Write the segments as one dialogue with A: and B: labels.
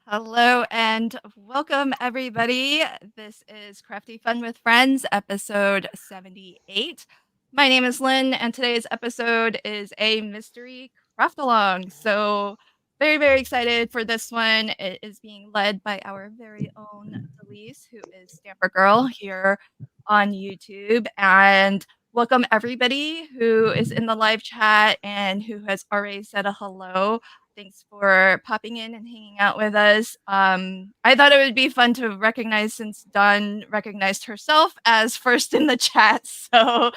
A: Hello and welcome, everybody. This is Crafty Fun with Friends, episode 78. My name is Lynn, and today's episode is a mystery craft along. So, very, very excited for this one. It is being led by our very own Delise, who is Stamper Girl here on YouTube. And welcome, everybody who is in the live chat and who has already said a hello. Thanks for popping in and hanging out with us. I thought it would be fun to recognize since Dawn recognized herself as first in the chat. So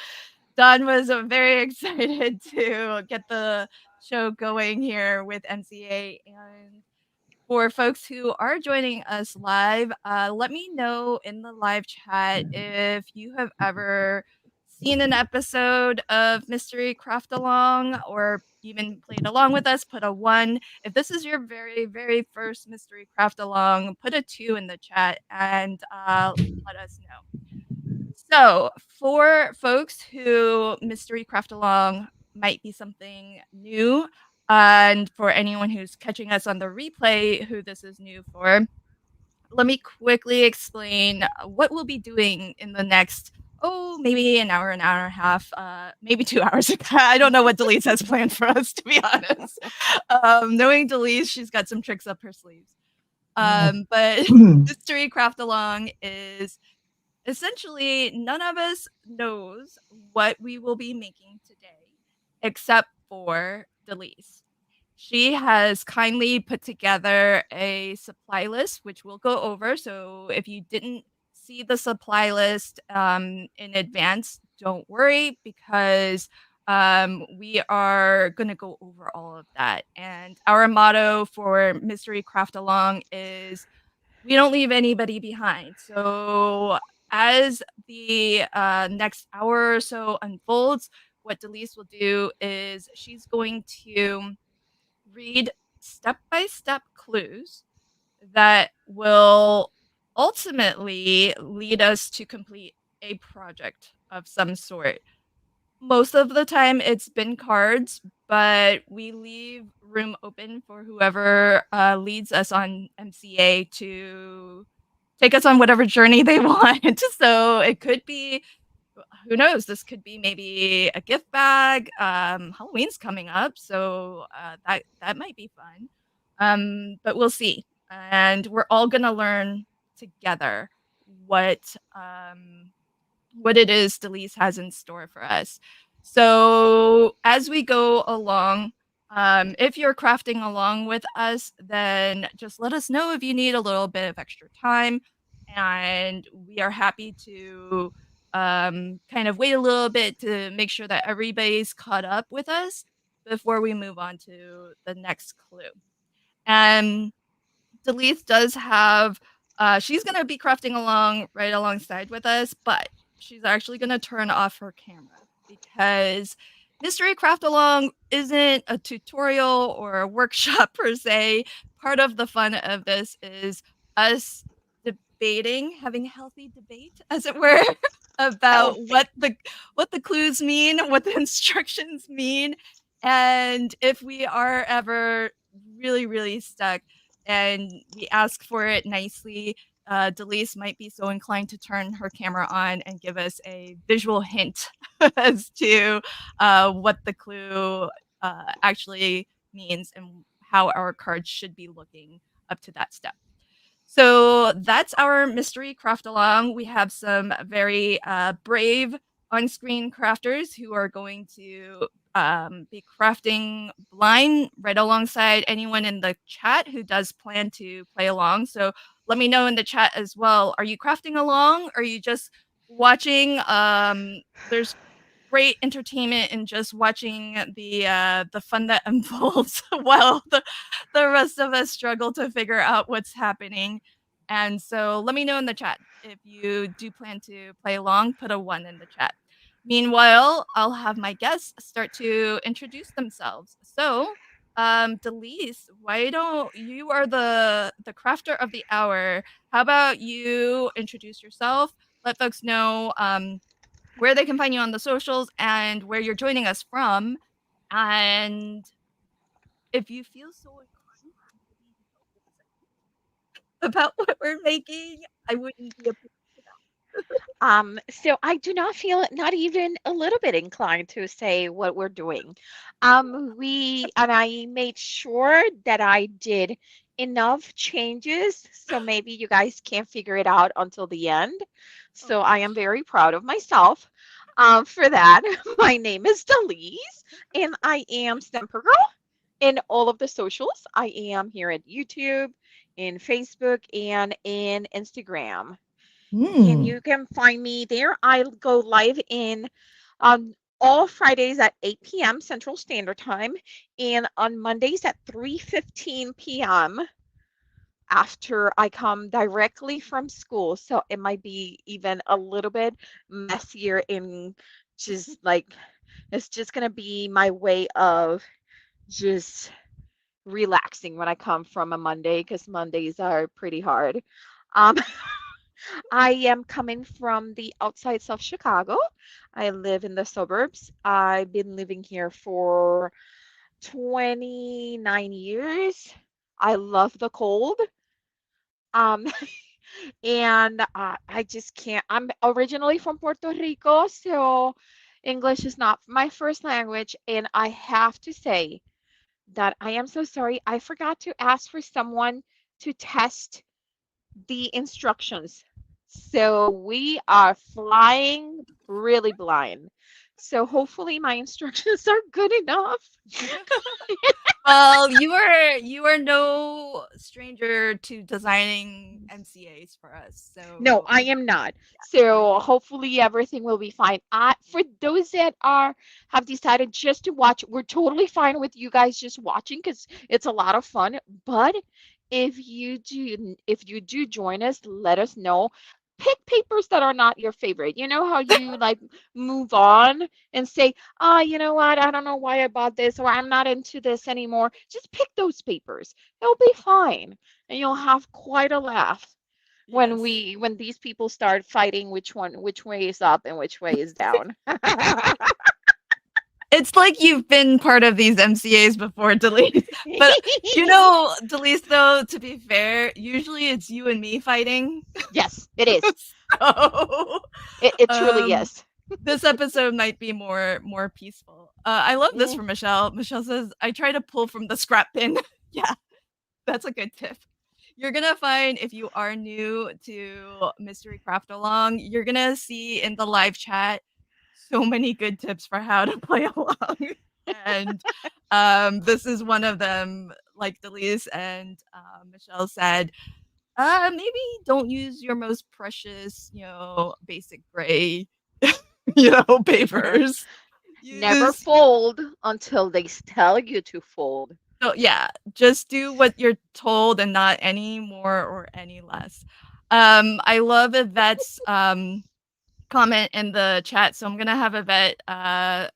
A: Dawn was very excited to get the show going here with MCA. And for folks who are joining us live, let me know in the live chat if you have ever seen an episode of Mystery Craft Along or even played along with us. Put a 1. If this is your very, very first Mystery Craft Along, put a 2 in the chat and let us know. So, for folks who Mystery Craft Along might be something new, and for anyone who's catching us on the replay who this is new for, let me quickly explain what we'll be doing in the next, maybe an hour and a half, maybe 2 hours. I don't know what Delise has planned for us, to be honest. Knowing Delise, she's got some tricks up her sleeves. But Mystery Craft Along is essentially none of us knows what we will be making today except for Delise. She has kindly put together a supply list, which we'll go over. So if you didn't see the supply list in advance, don't worry because we are going to go over all of that. And our motto for Mystery Craft Along is we don't leave anybody behind. So as the next hour or so unfolds, what Delise will do is she's going to read step-by-step clues that will ultimately lead us to complete a project of some sort. Most of the time it's been cards, but we leave room open for whoever leads us on MCA to take us on whatever journey they want. So it could be, who knows, this could be maybe a gift bag. Halloween's coming up, so that might be fun. But we'll see. And we're all gonna learn together what it is Delise has in store for us. So as we go along, if you're crafting along with us, then just let us know if you need a little bit of extra time. And we are happy to kind of wait a little bit to make sure that everybody's caught up with us before we move on to the next clue. And Delise does have, she's going to be crafting along right alongside with us, but she's actually going to turn off her camera because Mystery Craft Along isn't a tutorial or a workshop per se. Part of the fun of this is us debating, having healthy debate, as it were, about what the clues mean, what the instructions mean, and if we are ever really, really stuck and we ask for it nicely, Delise might be so inclined to turn her camera on and give us a visual hint as to what the clue actually means and how our cards should be looking up to that step. So that's our mystery craft along. We have some very brave on-screen crafters who are going to be crafting blind right alongside anyone in the chat who does plan to play along. So let me know in the chat as well. Are you crafting along? Or are you just watching? There's great entertainment in just watching the fun that unfolds while the rest of us struggle to figure out what's happening. And so let me know in the chat if you do plan to play along. Put a 1 in the chat. Meanwhile, I'll have my guests start to introduce themselves. So, Delise, why don't you are the crafter of the hour? How about you introduce yourself? Let folks know where they can find you on the socials and where you're joining us from. And if you feel so inclined, about what we're making, I wouldn't be a
B: So I do not feel not even a little bit inclined to say what we're doing. We and I made sure that I did enough changes so maybe you guys can't figure it out until the end.
A: oh
B: So I am
A: gosh.
B: very proud of myself for that. My name is Delise, and I am Stamper Girl in all of the socials. I am here at YouTube, in Facebook, and in Instagram. And
A: Hmm.
B: you can find me there. I go live in on all Fridays at 8 p.m. Central Standard Time and on Mondays at 3:15 p.m. after I come directly from school. So it might be even a little bit messier in just like it's just going to be my way of just relaxing when I come from a Monday because Mondays are pretty hard. Um, I am coming from the outsides of Chicago. I live in the suburbs. I've been living here for 29 years. I love the cold. Um, and I just can't. I'm originally from Puerto Rico, so English is not my first language. And I have to say that I am so sorry. I forgot to ask for someone to test the instructions. So we are flying really blind. So hopefully my instructions are good enough.
A: Well, you are no stranger to designing MCAs for us.
B: No,
A: So
B: I am not.
A: I
B: So
A: think
B: hopefully everything will be fine. For those that are have decided just to watch, we're totally fine with you guys just watching because it's a lot of fun. But if you do join us, let us know. Pick papers that are not your favorite. You know how you like move on and say, you know what? I don't know why I bought this or I'm not into this anymore. Just pick those papers. It'll be fine and you'll have quite a laugh
A: yes.
B: when these people start fighting which way is up and which way is down.
A: It's like you've been part of these MCAs before, Delise. But Delise, though, to be fair, usually it's you and me fighting.
B: Yes, it is.
A: So
B: It truly
A: um
B: is.
A: this episode might be more peaceful. I love this
B: Mm,
A: from Michelle. Michelle says, I try to pull from the scrap bin. Yeah, that's a good tip. You're gonna find if you are new to Mystery Craft Along, you're gonna see in the live chat so many good tips for how to play along. And this is one of them, like Delise and Michelle said. Maybe don't use your most precious, basic gray, papers.
B: Never
A: Use
B: fold until they tell you to fold.
A: So yeah, just do what you're told and not any more or any less. I love Yvette's comment in the chat, so I'm gonna have Yvette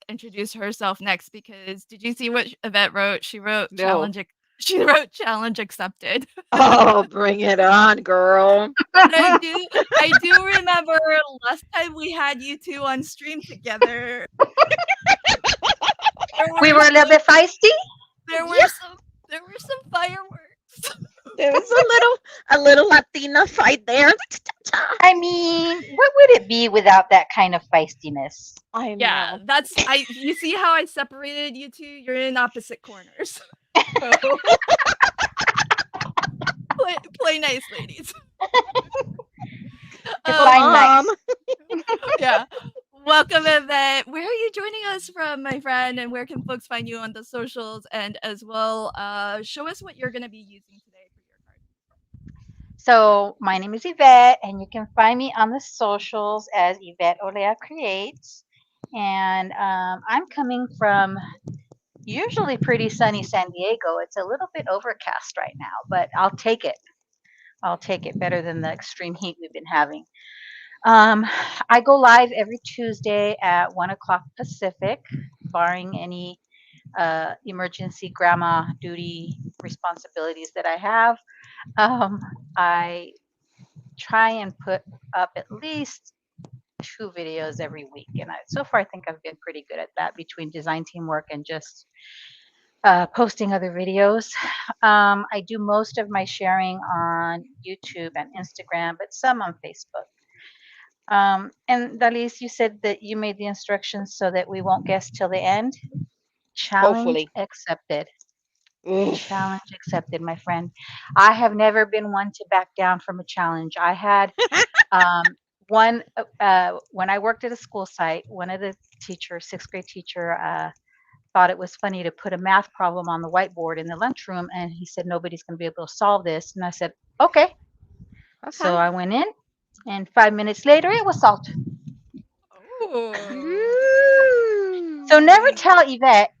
A: introduce herself next because did you see what Yvette wrote? She wrote
B: No.
A: she wrote challenge accepted.
B: Oh, bring it on, girl.
A: And I do remember last time we had you two on stream together. There
C: We
A: were
C: were a little
A: some
C: bit feisty.
A: there
B: Yeah,
A: were some there were some fireworks.
B: there was a little Latina fight there.
C: I mean, what would it be without that kind of feistiness?
B: I
A: Yeah,
B: know.
A: that's I you see how I separated you two? You're in opposite corners. So play nice, ladies.
C: Define
A: Um
B: Um,
C: nice.
A: yeah. Welcome, Yvette. Where are you joining us from, my friend? And where can folks find you on the socials? And as well, show us what you're gonna be using today for your card.
C: So, my name is Yvette, and you can find me on the socials as Yvette Olea Creates. And I'm coming from usually pretty sunny San Diego. It's a little bit overcast right now, but I'll take it. I'll take it better than the extreme heat we've been having. Um, I go live every Tuesday at 1 o'clock Pacific, barring any emergency grandma duty responsibilities that I have. Um, I try and put up at least 2 videos every week, and so far I think I've been pretty good at that between design teamwork and just posting other videos. I do most of my sharing on YouTube and Instagram, but some on Facebook. And Dalis, you said that you made the instructions so that we won't guess till the end. Challenge
B: Hopefully.
C: accepted.
B: Ugh.
C: Challenge accepted, my friend. I have never been one to back down from a challenge. I had one when I worked at a school site. One of the teachers, sixth grade teacher, thought it was funny to put a math problem on the whiteboard in the lunchroom, and he said nobody's going to be able to solve this. And I said, okay. So
B: Okay.
C: I went in, and 5 minutes later, it was solved.
A: Oh.
C: So never
B: Ooh.
C: tell Yvette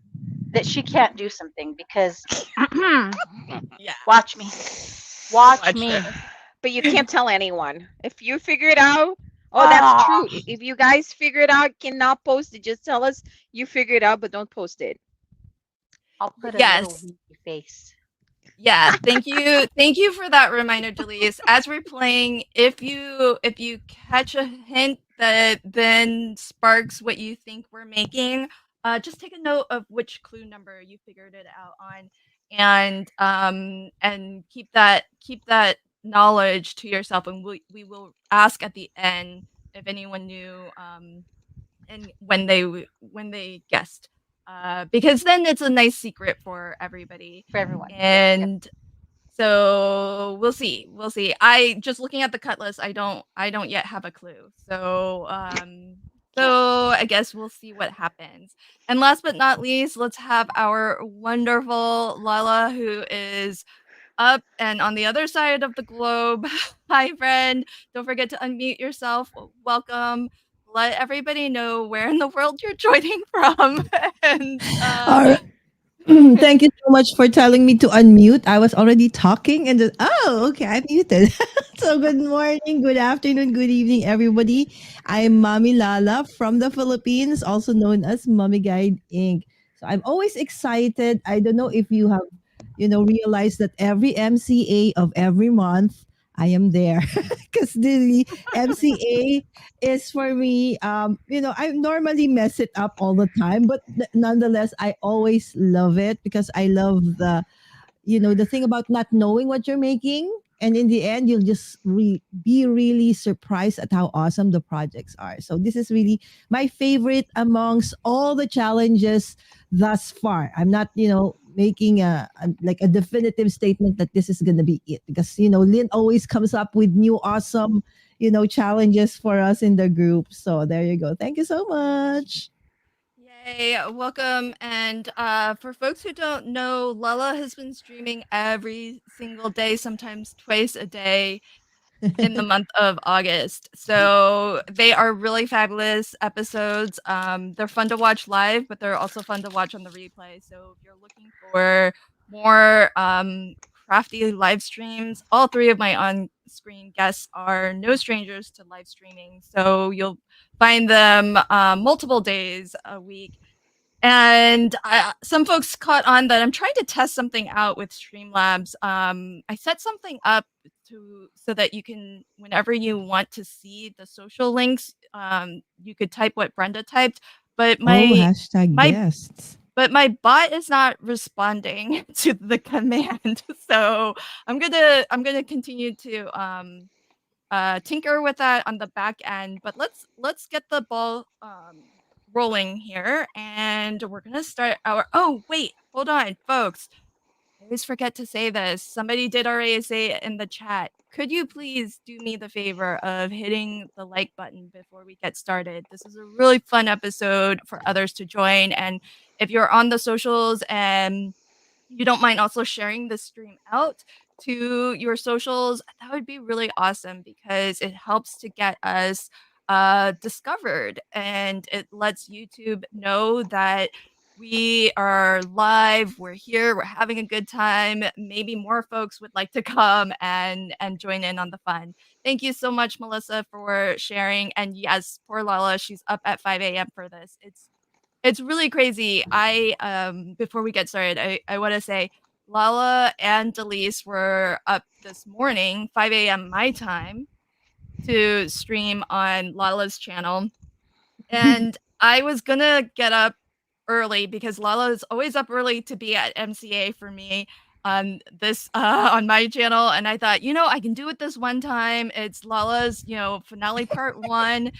C: that she can't do something because
A: Yeah.
C: watch me. Watch
A: Watch
C: me.
A: her.
B: But you can't tell anyone. If you figure it out, oh, that's
C: Oh,
B: true. If you guys figure it out, cannot post it. Just tell us you figured it out, but don't post it.
C: I'll put a little
A: Yes.
C: winky face.
A: Yeah, thank you. Thank you for that reminder, Delise. As we're playing, if you catch a hint that then sparks what you think we're making, just take a note of which clue number you figured it out on, and keep that knowledge to yourself, and we will ask at the end if anyone knew and when they guessed, because then it's a nice secret for everybody.
C: For everyone. Yep, yep.
A: And so we'll see. I just looking at the cut list, I don't yet have a clue, so I guess we'll see what happens. And last but not least, let's have our wonderful Lala, who is up and on the other side of the globe. Hi, friend. Don't forget to unmute yourself. Welcome. Let everybody know where in the world you're joining from. And
D: All right. Thank you so much for telling me to unmute. I was already talking and then, oh, okay, I'm muted. So, good morning, good afternoon, good evening, everybody. I'm Mami Lala from the Philippines, also known as Mommy Guide Inc. So, I'm always excited. I don't know if you have, realized that every MCA of every month, I am there because the MCA is for me. I normally mess it up all the time, but nonetheless, I always love it because I love the thing about not knowing what you're making. And in the end, you'll just be really surprised at how awesome the projects are. So this is really my favorite amongst all the challenges thus far. I'm not, making like a definitive statement that this is going to be it because, Lynn always comes up with new awesome, challenges for us in the group. So there you go. Thank you so much.
A: yay, welcome. And for folks who don't know, Lala has been streaming every single day, sometimes twice a day in the month of August. So they are really fabulous episodes. They're fun to watch live, but they're also fun to watch on the replay. So if you're looking for more crafty live streams, all three of my on-screen guests are no strangers to live streaming. So you'll find them multiple days a week. And some folks caught on that I'm trying to test something out with Streamlabs. I set something up so that you can, whenever you want to see the social links, you could type what Brenda typed. But
D: Oh,
A: my
D: hashtag
A: my
D: guests.
A: but my bot is not responding to the command. So I'm gonna continue to tinker with that on the back end. But let's get the ball rolling here, and we're gonna start our. Oh wait, hold on, folks. I always forget to say this. Somebody did already say it in the chat. Could you please do me the favor of hitting the like button before we get started? This is a really fun episode for others to join. And if you're on the socials and you don't mind also sharing the stream out to your socials, that would be really awesome because it helps to get us discovered, and it lets YouTube know that we are live, we're here, we're having a good time. Maybe more folks would like to come and join in on the fun. Thank you so much, Melissa, for sharing. And yes, poor Lala, she's up at 5 a.m. for this. It's really crazy. Before we get started, I want to say Lala and Delise were up this morning, 5 a.m. my time, to stream on Lala's channel. And I was gonna get up early because Lala is always up early to be at MCA for me on this on my channel, and I thought, I can do it this one time. It's Lala's, finale part 1.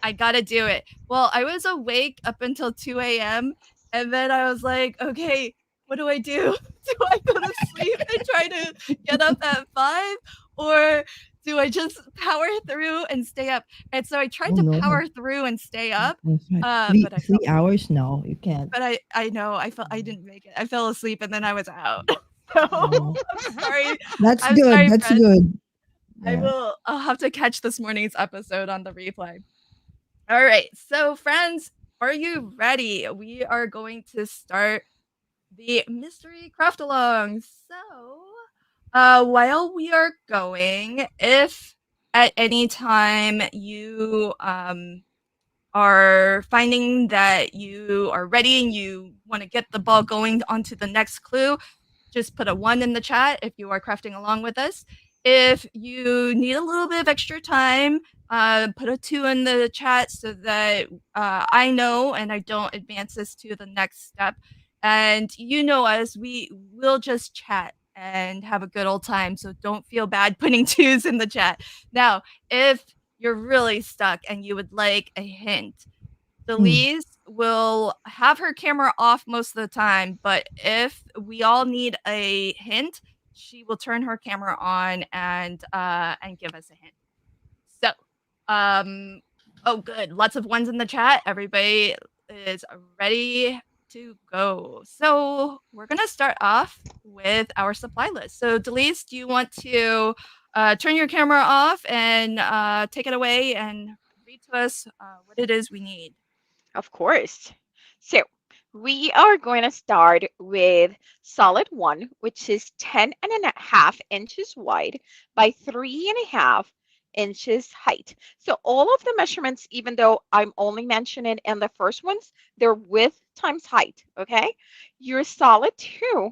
A: I got to do it. Well, I was awake up until 2 a.m. and then I was like, okay, what do I do? Do I go to sleep and try to get up at 5, or do I just power through and stay up? And so I tried
D: Oh
A: to
D: no.
A: power through and stay up,
D: That's right.
A: but I fell.
D: 3 hours? No, you can't.
A: But I know I didn't make it. I fell asleep and then I was out. So
D: Oh,
A: I'm sorry.
D: that's
A: I'm
D: good.
A: sorry,
D: That's
A: friends.
D: good. Yeah.
A: I'll have to catch this morning's episode on the replay. All right. So friends, are you ready? We are going to start the mystery craft along. So while we are going, if at any time you are finding that you are ready and you want to get the ball going onto the next clue, just put a 1 in the chat if you are crafting along with us. If you need a little bit of extra time, put a 2 in the chat so that I know and I don't advance this to the next step. And us, we will just chat and have a good old time. So don't feel bad putting 2s in the chat. Now, if you're really stuck and you would like a hint, Delise will have her camera off most of the time, but if we all need a hint, she will turn her camera on and give us a hint. So, oh good, lots of 1s in the chat. Everybody is ready to go. So we're gonna start off with our supply list. So Delise, do you want to turn your camera off and take it away and read to us what it is we need?
B: Of course. So we are going to start with solid 1, which is 10.5 inches wide by 3.5 inches height. So all of the measurements, even though I'm only mentioning in the first ones, they're width times height, okay? Your solid 2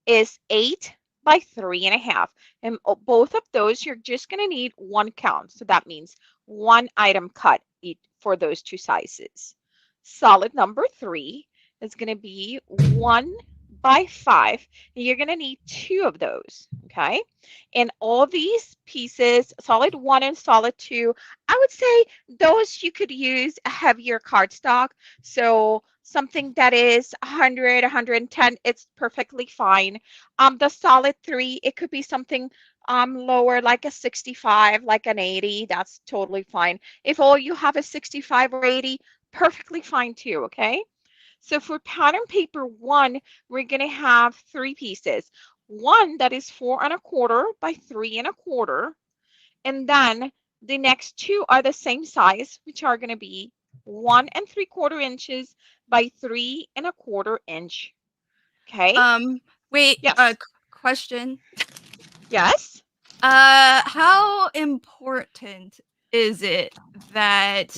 B: is 8 by 3.5. And both of those, you're just going to need 1 count. So that means 1 item cut for those 2 sizes. Solid number 3 is going to be 1 by 5. And you're going to need 2 of those, okay? And all these pieces, solid 1 and solid 2, I would say those you could use a heavier cardstock. So something that is 100, 110, it's perfectly fine. The solid 3, it could be something lower, like a 65, like an 80. That's totally fine. If all you have is 65 or 80, perfectly fine too, okay? So for pattern paper 1, we're going to have 3 pieces. One that is 4.25 by 3.25. And then the next 2 are the same size, which are going to be 1 3/4 inches by 3.25 inch. Okay.
A: Wait.
B: Yes.
A: Question.
B: Yes.
A: How important is it that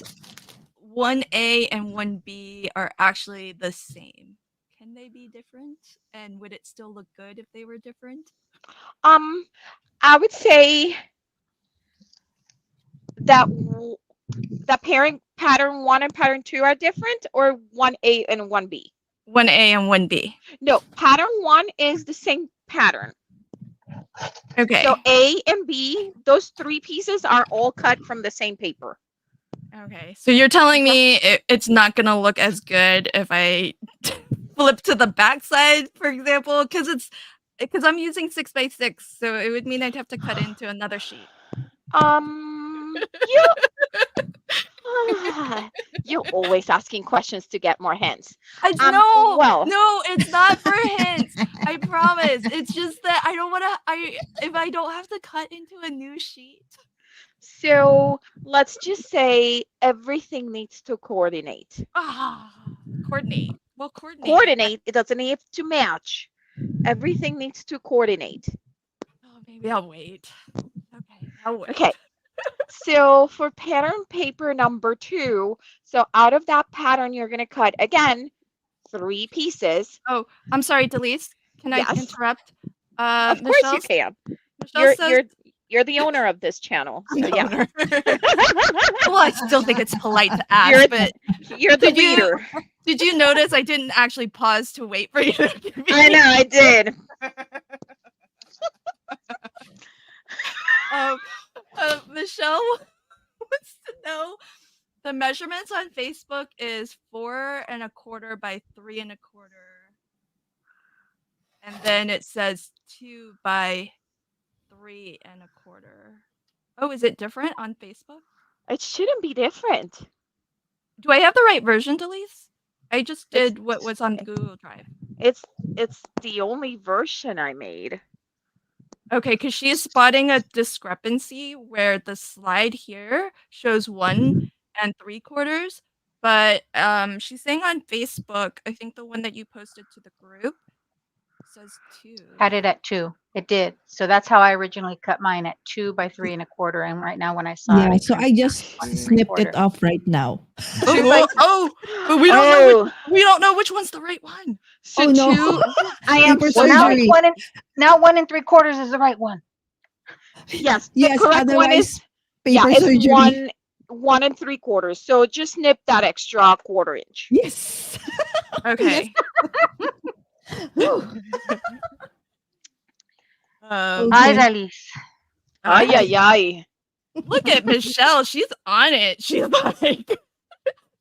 A: 1A and 1B are actually the same? Can they be different? And would it still look good if they were different?
B: I would say that pattern 1 and pattern 2 are different, or 1A and 1B?
A: 1A and 1B.
B: No, pattern 1 is the same pattern.
A: Okay.
B: So A and B, those 3 pieces are all cut from the same paper.
A: Okay. So you're telling me it's not going to look as good if I flip to the back side, for example, because I'm using 6x6, so it would mean I'd have to cut into another sheet.
B: You're always asking questions to get more hints.
A: No, it's not for hints. I promise. It's just that I don't want to. If I don't have to cut into a new sheet.
B: So let's just say everything needs to coordinate.
A: Coordinate. Well, coordinate.
B: Coordinate. It doesn't have to match. Everything needs to coordinate.
A: Oh, maybe I'll wait. Okay, I'll wait.
B: Okay. So for pattern paper number 2, so out of that pattern, you're going to cut, again, 3 pieces.
A: Oh, I'm sorry, Delise. Can I interrupt?
B: Of course you can.
A: Michelle says
B: You're the owner of this channel. So yeah.
A: Owner. Well, I still think it's polite to ask,
B: You're,
A: but
B: you're the
A: did you
B: leader.
A: did you notice I didn't actually pause to wait for you to give me
B: I know, I did.
A: um, Michelle wants to know the measurements on Facebook is 4¼ by 3¼ and then it says 2 by 3¼ oh, is it different on Facebook?
B: It shouldn't be different.
A: Do I have the right version, Delise? I just
B: It's
A: did what was on the Google Drive.
B: it's the only version I made.
A: Okay, because she is spotting a discrepancy where the slide here shows 1¾ but she's saying on Facebook, I think the one that you posted to the group says 2.
C: Had it at 2. It did. So that's how I originally cut mine, at 2 by 3¼ and right now when I saw
D: Yeah,
C: it,
D: so I just snipped it
C: 1¾
D: off right now.
A: But we don't know we don't know which one's the right one.
B: So
D: Oh, no.
B: 2, I am
D: Paper
C: Well, now it's
D: surgery.
C: 1 and now 1¾ is the right one.
B: yes, the
D: Yes,
B: correct one is
D: otherwise paper
B: it's
D: surgery.
B: 1 1¾ So just snip that extra 1/4 inch.
D: Yes.
A: Okay.
D: Whew.
A: Um,
C: Hi,
D: Okay.
C: Dalise.
B: Ay, ay, ay.
A: Look at Michelle. She's on it. She's like,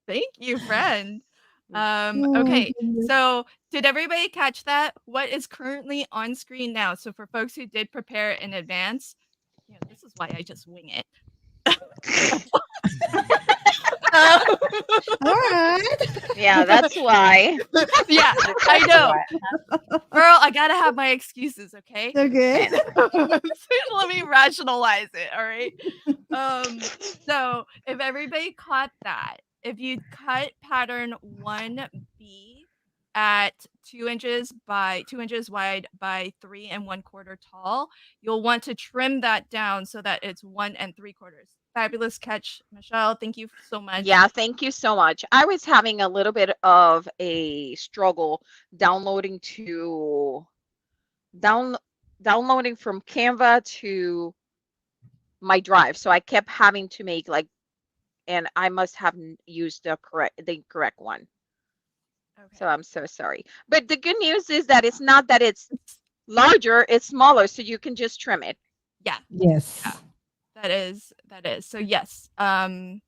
A: thank you, friend.
D: Oh,
A: Okay.
D: goodness.
A: So did everybody catch that? What is currently on screen now? So for folks who did prepare in advance, this is why I just wing it.
D: All right.
B: Yeah, that's why.
A: Yeah, I know. Girl, I gotta have my excuses, okay?
D: Okay.
A: Let me rationalize it, all right? So if everybody caught that, if you cut pattern 1B at 2 inches by 2 inches wide by 3¼ tall, you'll want to trim that down so that it's 1¾ Fabulous catch, Michelle. Thank you so much.
B: Yeah, thank you so much. I was having a little bit of a struggle downloading downloading from Canva to my drive. So I kept having to make and I must have used the correct one.
A: Okay.
B: So I'm so sorry. But the good news is that it's not that it's larger, it's smaller, so you can just trim it.
A: Yeah.
D: Yes.
A: Yeah. That is. So yes. Do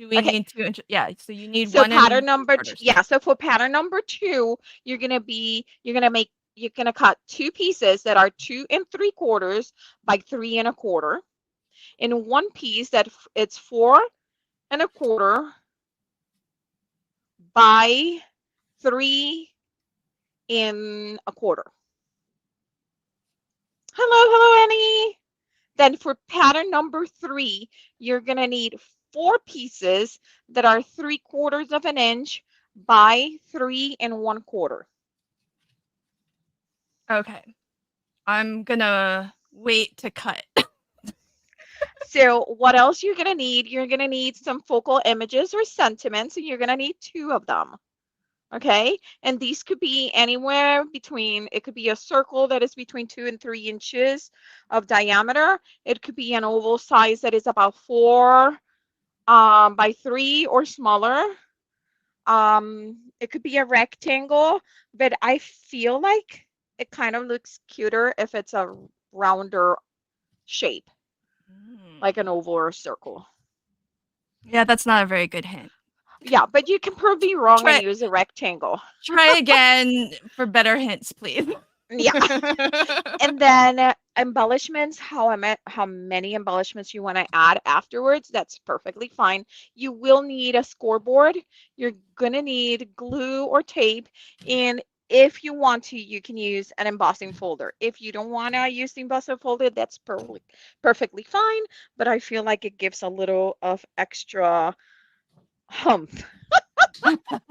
A: we need 2 inches? Yeah. So you need
B: So
A: 1
B: pattern number
A: 3/4.
B: yeah. So for pattern number 2, you're gonna cut 2 pieces that are 2 3/4 by 3¼ and one piece that it's 4¼ by 3¼ Hello, Annie. Then for pattern number 3, you're gonna need 4 pieces that are 3/4 of an inch by 3¼
A: Okay. I'm gonna wait to cut.
B: So what else you're gonna need? You're gonna need some focal images or sentiments, and you're gonna need 2 of them. Okay, and these could be anywhere between, it could be a circle that is between 2 and 3 inches of diameter. It could be an oval size that is about 4 by 3 or smaller. It could be a rectangle, but I feel like it kind of looks cuter if it's a rounder shape, like an oval or a circle.
A: Yeah, that's not a very good hint.
B: Yeah, but you can prove me wrong and use a rectangle.
A: Try again for better hints, please.
B: Yeah. And then embellishments, how many embellishments you want to add afterwards, that's perfectly fine. You will need a scoreboard. You're going to need glue or tape. And if you want to, you can use an embossing folder. If you don't want to use the embossing folder, that's perfectly fine. But I feel like it gives a little of extra humph.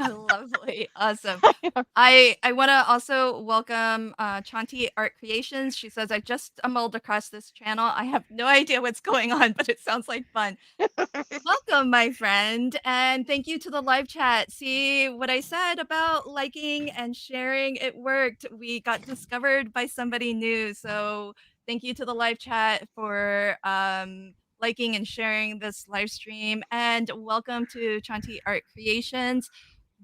A: Lovely. Awesome. I want to also welcome Chanti Art Creations. She says, I just stumbled across this channel. I have no idea what's going on, but it sounds like fun. Welcome, my friend. And thank you to the live chat. See what I said about liking and sharing? It worked. We got discovered by somebody new. So Thank you to the live chat for liking and sharing this live stream. And welcome to Chanti Art Creations.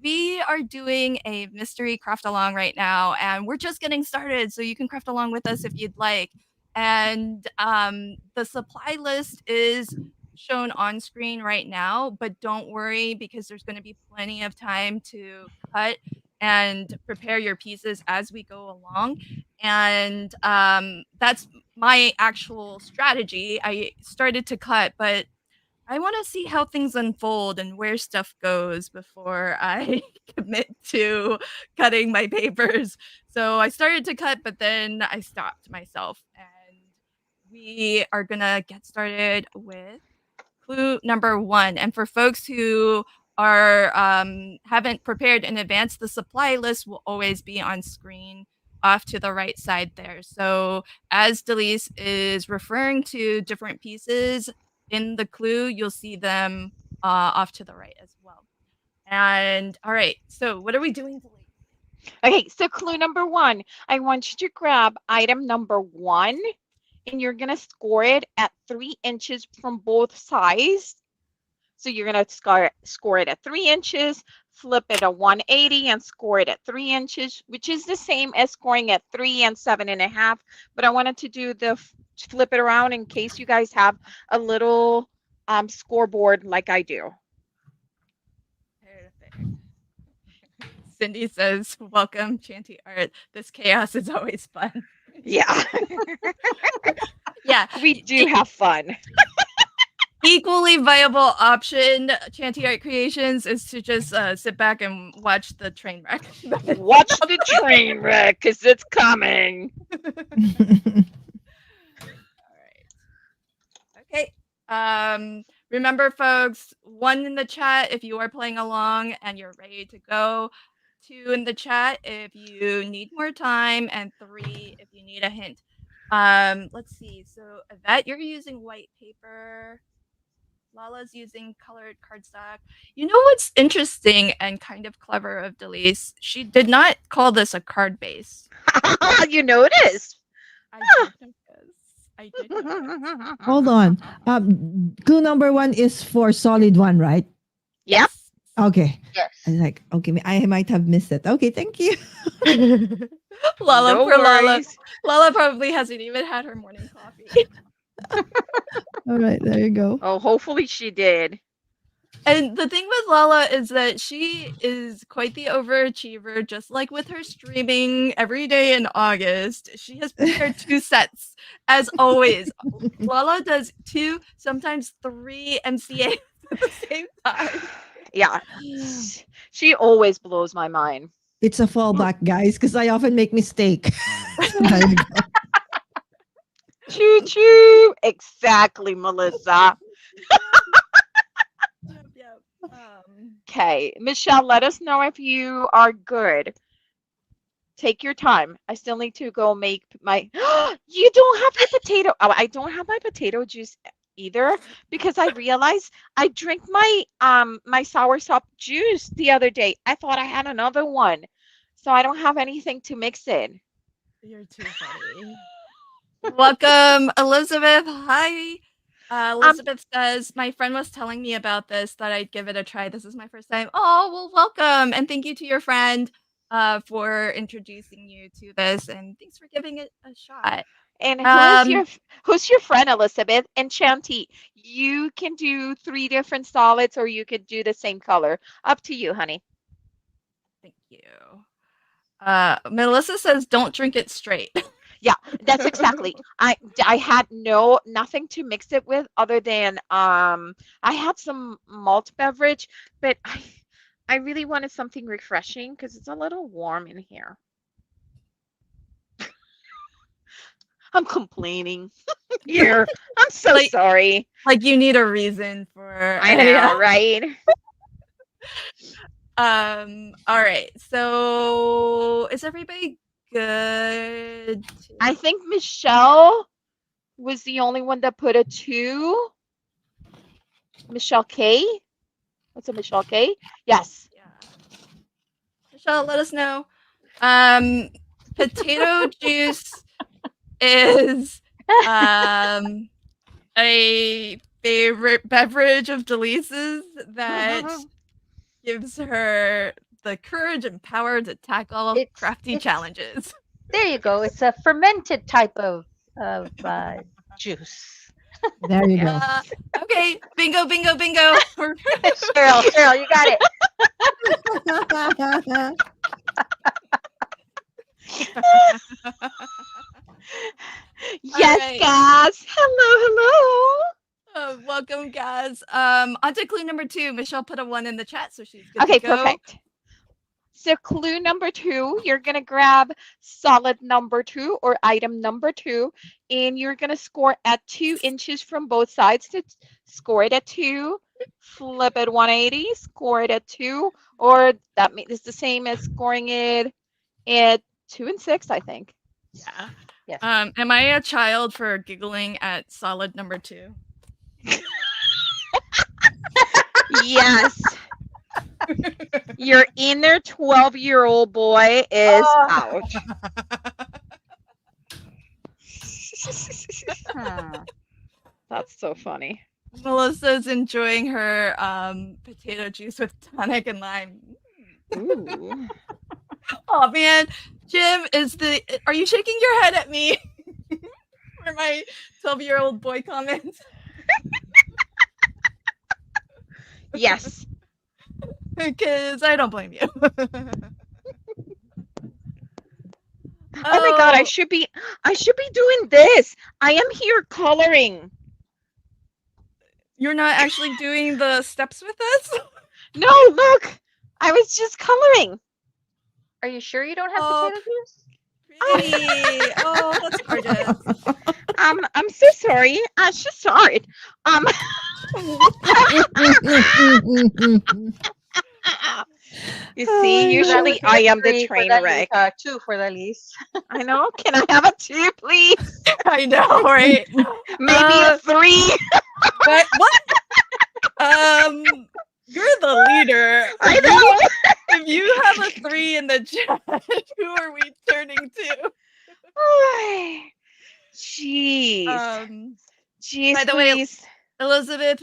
A: We are doing a mystery craft along right now, and we're just getting started. So you can craft along with us if you'd like. And the supply list is shown on screen right now, but don't worry because there's going to be plenty of time to cut and prepare your pieces as we go along. And that's my actual strategy. I started to cut, but I want to see how things unfold and where stuff goes before I commit to cutting my papers. So I started to cut, but then I stopped myself. And we are going to get started with clue number 1. And for folks who are haven't prepared in advance, the supply list will always be on screen off to the right side there. So as Delise is referring to different pieces in the clue, you'll see them off to the right as well. And all right, so what are we doing, Delise?
B: Okay, so clue number 1, I want you to grab item number 1 and you're going to score it at 3 inches from both sides. So you're going to score it at 3 inches, flip it at 180 and score it at 3 inches, which is the same as scoring at 3 and 7.5. But I wanted to do the flip it around in case you guys have a little scoreboard like I do.
A: Perfect. Cindy says, welcome, Chanti Art. This chaos is always fun.
B: Yeah.
A: Yeah.
B: We do have fun.
A: Equally viable option, Chanti Art Creations, is to just sit back and watch the train wreck.
B: Watch the train wreck because it's coming.
A: All right. Okay. Remember, folks, 1 in the chat if you are playing along and you're ready to go. 2 in the chat if you need more time, and 3 if you need a hint. Let's see. So, Yvette, you're using white paper. Lala's using colored cardstock. You know what's interesting and kind of clever of Delise? She did not call this a card base.
B: You noticed.
A: I did notice. I did notice.
D: Hold on. Clue number 1 is for solid 1, right?
B: Yep.
D: Okay.
C: Yes.
D: I was like, okay, I might have missed it. Okay, thank you.
A: Lala,
B: No
A: for Lala.
B: worries.
A: Lala probably hasn't even had her morning coffee.
D: All right, there you go.
B: Oh, hopefully she did.
A: And the thing with Lala is that she is quite the overachiever, just like with her streaming every day in August. She has prepared 2 sets, as always. Lala does 2, sometimes 3 MCAs at the same time.
B: Yeah. She always blows my mind.
D: It's a fallback, guys, because I often make mistake. There you go.
B: Choo choo. Exactly, Melissa.
A: Yep.
B: Okay, Michelle, let us know if you are good. Take your time. I still need to go make my. You don't have your potato. Oh, I don't have my potato juice either because I realized I drank my my soursop juice the other day. I thought I had another one, so I don't have anything to mix it.
A: You're too funny. Welcome, Elizabeth. Hi. Elizabeth says, my friend was telling me about this, thought I'd give it a try. This is my first time. Oh, well, welcome. And thank you to your friend for introducing you to this. And thanks for giving it a shot.
B: And who's your friend, Elizabeth? And Chanti, you can do 3 different solids or you could do the same color. Up to you, honey.
A: Thank you. Melissa says, don't drink it straight.
B: Yeah, that's exactly. I had nothing to mix it with other than I had some malt beverage, but I really wanted something refreshing because it's a little warm in here. I'm complaining here. I'm so sorry.
A: Like you need a reason for.
B: I know, right?
A: All right. So is everybody good?
B: I think Michelle was the only one that put a 2. Michelle K. What's a Michelle K? Yes.
A: Yeah. Michelle, let us know. Potato juice is A favorite beverage of Delisa's that gives her the courage and power to tackle crafty
C: It's
A: challenges.
C: there you go. It's a fermented type of juice.
D: There you go.
A: Okay, bingo, bingo, bingo.
C: Cheryl, you got it.
B: Yes,
A: right.
B: guys. Hello.
A: Welcome, guys. On to clue number 2. Michelle put a 1 in the chat, so she's good
B: Okay,
A: to go.
B: perfect. So clue number 2, you're going to grab solid number 2 or item number 2, and you're going to score at 2 inches from both sides. To score it at 2, flip it 180, score it at 2, or that is the same as scoring it at 2 and 6, I think.
A: Yeah.
C: Yes.
A: Am I a child for giggling at solid number 2?
B: Yes. Your inner 12-year-old boy is out. That's so funny.
A: Melissa's enjoying her potato juice with tonic and lime.
B: Ooh.
A: Oh man, Jim, are you shaking your head at me for my 12-year-old boy comment?
B: Yes.
A: Because I don't blame you.
B: Oh my god, I should be doing this. I am here coloring.
A: You're not actually doing the steps with us?
B: No, look. I was just coloring.
C: Are you sure you don't have potato juice?
A: Pretty. Oh, that's gorgeous.
B: I'm so sorry. I just saw it. You see, usually I am the train wreck.
C: 2 for the least.
B: I know. Can I have a 2, please?
A: I know, right?
B: Maybe a 3.
A: What? You're the leader.
B: I know.
A: If you have a 3 in the chat, who are we turning to?
B: Jeez. Jeez,
A: by the way,
B: please.
A: Elizabeth,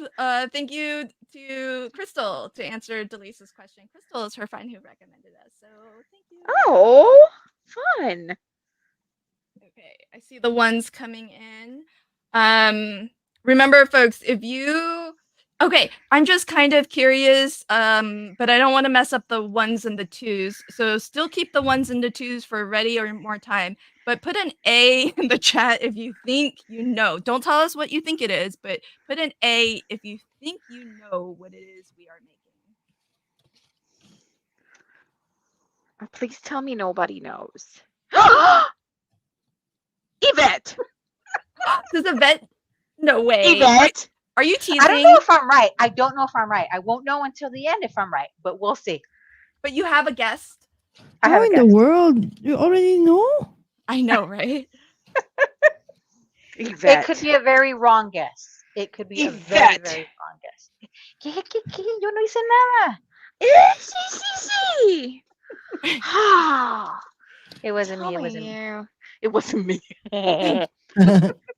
A: thank you to Crystal to answer Delisa's question. Crystal is her friend who recommended us, so thank you.
B: Oh, fun.
A: Okay, I see the ones coming in. Remember, folks, okay, I'm just kind of curious, but I don't want to mess up the 1s and the 2s. So still keep the 1s and the 2s for ready or more time. But put an A in the chat if you think you know. Don't tell us what you think it is, but put an A if you think you know what it is we are making.
B: Oh, please tell me nobody knows. Yvette!
A: Does Yvette? No way.
B: Yvette!
A: Are you teasing?
C: I don't know if I'm right. I don't know if I'm right. I won't know until the end if I'm right, but we'll see.
A: But you have a guess?
D: How in the world? You already know?
A: I know, right?
B: Yvette.
C: It could be a very wrong guess. It could be a very, very wrong guess. Yo no hice nada.
B: Sí.
C: It wasn't me. It wasn't me.
B: It wasn't me.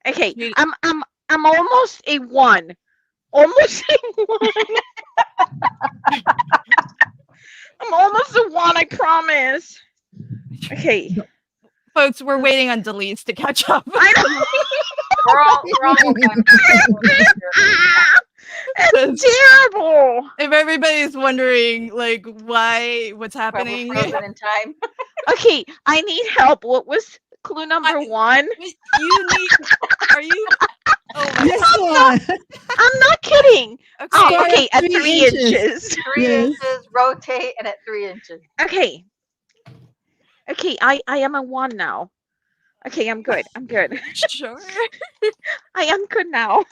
B: Okay, I'm almost a 1. Almost a 1. I'm almost a 1, I promise. Okay.
A: Folks, we're waiting on Delise to catch up.
B: I know.
C: We're all
B: It's terrible.
A: If everybody's wondering, like, what's happening?
C: We're frozen in time.
B: Okay, I need help. What was clue number 1?
A: You need. Are you? Oh,
D: This one.
B: I'm not kidding.
A: okay.
B: Oh, okay, at 3
D: 3
B: inches.
C: 3
D: Yes.
C: inches, rotate, and at 3 inches.
B: Okay. Okay, I am a 1 now. Okay, I'm good. I'm good.
A: Sure.
B: I am good now.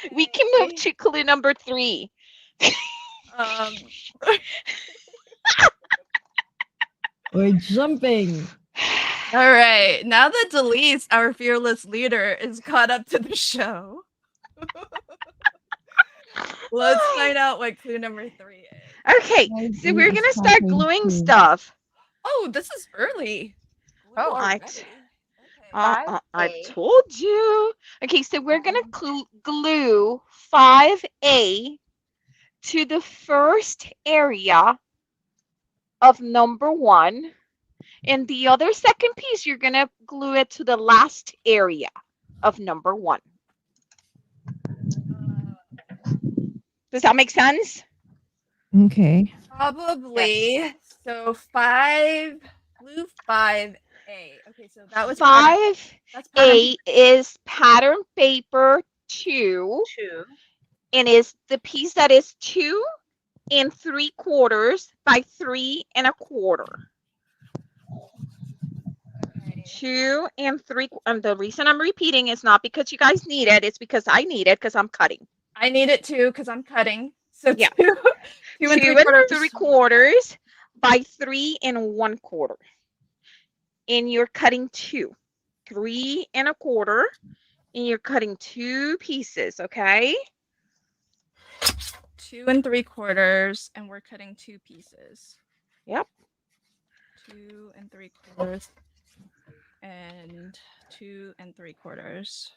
A: Okay.
B: We can move to clue number 3.
D: We're jumping.
A: All right. Now that Delise, our fearless leader, is caught up to the show, let's find out what clue number 3 is.
B: Okay, so we're gonna start gluing stuff.
A: Oh, this is early.
C: Oh,
A: Already.
B: what? I
C: 5A.
B: told you. Okay, so we're going to glue 5A to the first area of number 1. And the other second piece, you're going to glue it to the last area of number 1. Does that make sense?
D: Okay.
A: Probably. So glue 5A. Okay, so that was
B: 5A is pattern paper 2,
C: 2.
B: and is the piece that is 2 3/4 by 3 1/4. 2 3. And the reason I'm repeating is not because you guys need it; it's because I need it because I'm cutting.
A: I need it too because I'm cutting. So
B: yeah,
A: 2
B: 3/4 by 3 1/4, and you're cutting 2, 3 1/4, and you're cutting 2 pieces. Okay.
A: 2 3/4, and we're cutting 2 pieces.
B: Yep.
A: 2 3/4 and 2 3/4.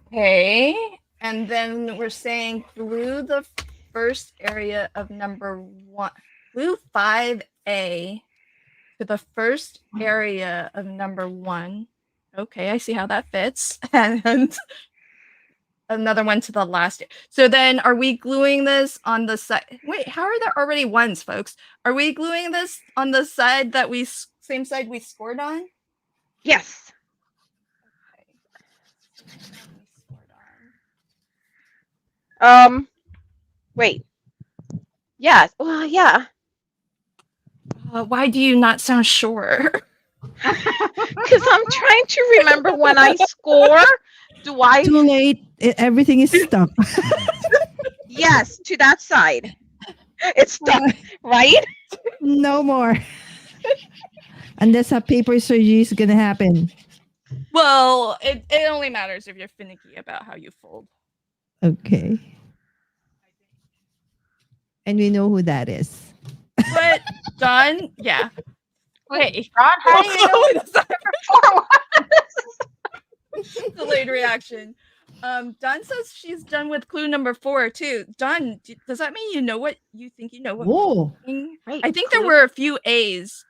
A: Okay, and then we're saying glue the first area of number 1. Glue 5A to the first area of number 1. Okay, I see how that fits. And another one to the last. So then are we gluing this on the side? Wait, how are there already ones, folks? Are we gluing this on the side that same side we scored on?
B: Yes.
A: Okay.
B: Wait. Yes. Well, yeah.
A: Why do you not sound sure?
B: Because I'm trying to remember when I score. Do I?
D: Too late. Everything is stuck.
B: Yes, to that side. It's stuck, right?
D: No more. Unless a paper surgery is gonna happen.
A: Well, it only matters if you're finicky about how you fold.
D: Okay. And we know who that is.
A: But Dawn, yeah.
C: Wait, Ron, how do you know
A: delayed reaction? Dawn says she's done with clue number 4 too. Dawn, does that mean you know what you think you know? What
D: Whoa.
B: Right.
A: I think there were a few A's.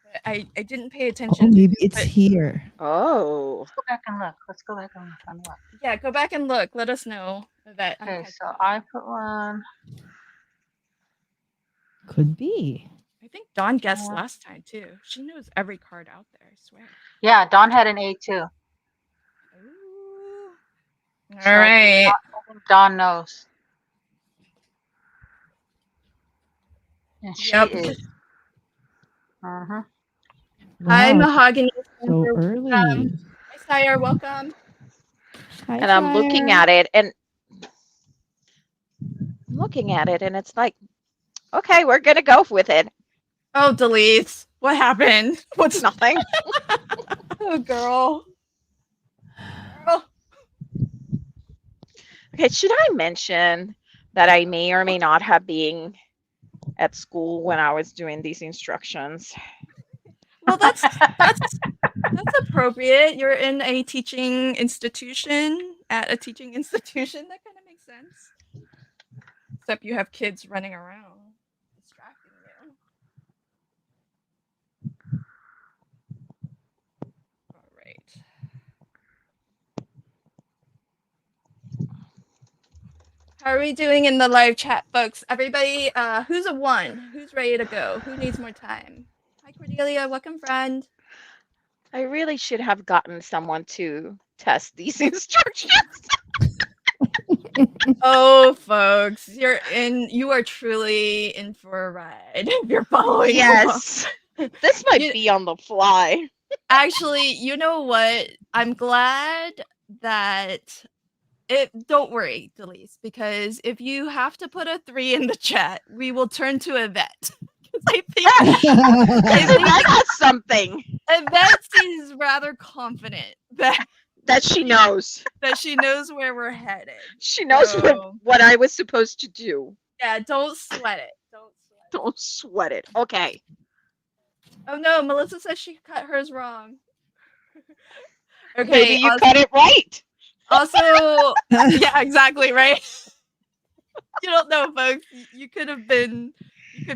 A: But I didn't pay attention.
D: Oh, maybe it's here.
B: Oh.
C: Let's go back and look. Let's go back and look.
A: Yeah, go back and look. Let us know that.
C: Okay, so I put one.
D: Could be.
A: I think Dawn guessed last time too. She knows every card out there, I swear.
C: Yeah, Dawn had an A too.
A: Ooh.
C: So
A: All right.
C: I think Dawn knows. And she is.
A: Hi,
D: Wow,
A: Mahogany.
D: so early.
A: Hi, Sire. Welcome.
D: Hi,
B: And I'm looking
D: Sire.
B: at it, and it's like, okay, we're gonna go with it.
A: Oh, delete. What happened? What's
B: Nothing.
A: Oh, girl.
B: Okay, should I mention that I may or may not have been at school when I was doing these instructions?
A: Well, that's appropriate. You're in a teaching institution, at a teaching institution. That kind of makes sense. Except you have kids running around distracting you. All right. How are we doing in the live chat, folks? Everybody, who's a 1? Who's ready to go? Who needs more time? Hi, Cordelia. Welcome, friend.
B: I really should have gotten someone to test these instructions.
A: Oh, folks, you are truly in for a ride if you're following.
B: Yes. This might be on the fly.
A: Actually, you know what? I'm glad that don't worry, Delise, because if you have to put a 3 in the chat, we will turn to Yvette. I think
B: that has something.
A: Yvette seems rather confident
B: that she knows.
A: That she knows where we're headed.
B: She knows what I was supposed to do.
A: Yeah, don't sweat it.
B: Don't sweat it. Okay.
A: Oh no, Melissa says she cut hers wrong.
B: Maybe
A: Okay.
B: you cut it right.
A: Also, yeah, exactly right. You don't know, folks. You could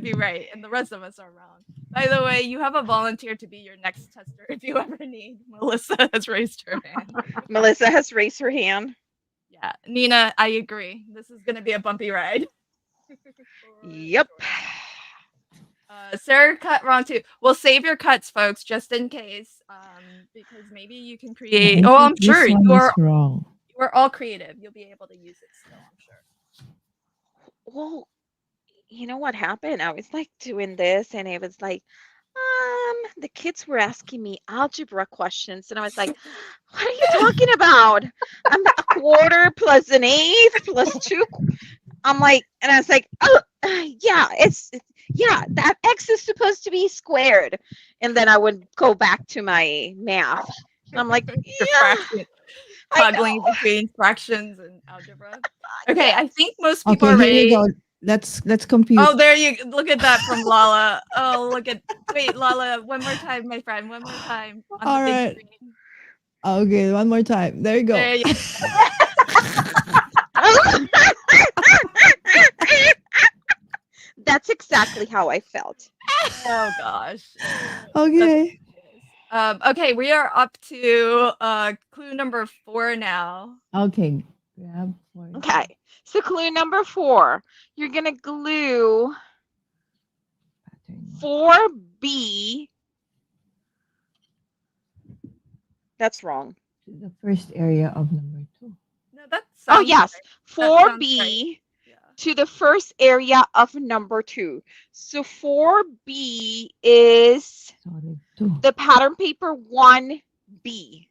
A: be right, and the rest of us are wrong. By the way, you have a volunteer to be your next tester if you ever need. Melissa has raised her hand.
B: Melissa has raised her hand.
A: Yeah, Nina, I agree. This is gonna be a bumpy ride.
B: Yep.
A: Sarah cut wrong too. Well, save your cuts, folks, just in case. Because maybe you can create. Oh, I'm sure
D: this one
A: you
D: is
A: are.
D: wrong.
A: You are all creative. You'll be able to use it still. I'm sure.
B: Well, you know what happened? I was like doing this, and it was like, the kids were asking me algebra questions, and I was like, what are you talking about? I'm a quarter plus an eighth plus two. I'm like, and I was like, oh, yeah, yeah, that x is supposed to be squared. And then I would go back to my math. And I'm like, yeah, I
A: Toggling
B: know.
A: between fractions and algebra. Okay,
B: Yes.
A: I think most people
D: Okay,
A: are
D: here you
A: ready.
D: go. Let's compute.
A: Oh, there you look at that from Lala. Oh, wait, Lala, one more time, my friend, one more time on
D: All
A: the big
D: right.
A: screen.
D: Okay, one more time. There you go.
A: There you
B: That's exactly how I felt.
A: Oh gosh.
D: Okay.
A: Okay, we are up to clue number 4 now.
D: Okay. Grab for
B: Okay. So clue number 4, you're going to glue
D: pattern.
B: 4B. That's wrong.
D: The first area of number 2.
A: No, that
B: Oh,
A: sounds
B: yes.
A: right. That sounds
B: 4B
A: right. Yeah.
B: to the first area of number 2. So 4B is
D: Solid 2.
B: the pattern paper 1B.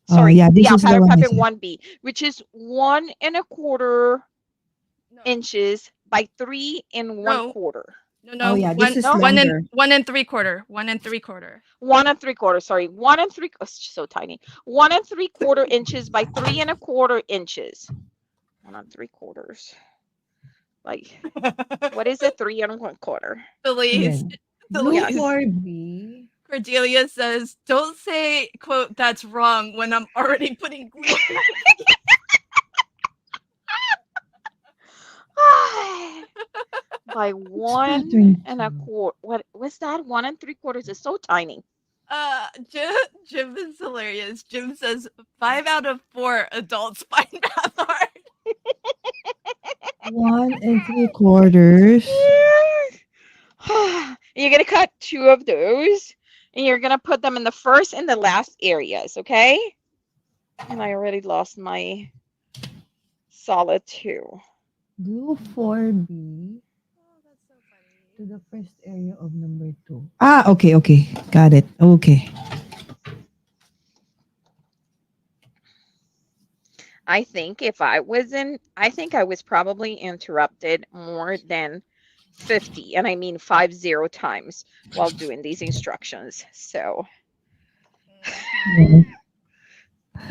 D: Oh,
B: Sorry,
D: yeah, this is the
B: pattern
D: one I
B: paper
D: said.
B: 1B, which is 1 1/4
A: No.
B: inches by 3 1/4.
A: No.
D: Oh, yeah, this is
B: No?
A: one and
D: longer.
A: 1 3/4. 1 3/4.
B: 1 3/4. Sorry, 1 3. Oh, it's so tiny. 1 3/4 inches by 3 1/4 inches. 1 3/4. Like, what is it? 3 1/4.
A: Felice.
D: Again.
A: Felice.
B: Yes.
D: 4B.
A: Cordelia says, "Don't say quote that's wrong when I'm already putting glue."
B: By 1 1/4. What was that? 1 3/4 is so tiny.
A: Jim is hilarious. Jim says 5 out of 4 adults find math hard.
D: 1 3/4.
B: You're gonna cut 2 of those, and you're gonna put them in the first and the last areas, okay? And I already lost my solid 2.
D: Glue 4B
A: Oh, that's so funny.
D: to the first area of number 2. Ah, okay. Got it. Okay.
B: I think I was probably interrupted more than 50, and I mean 50 times while doing these instructions. So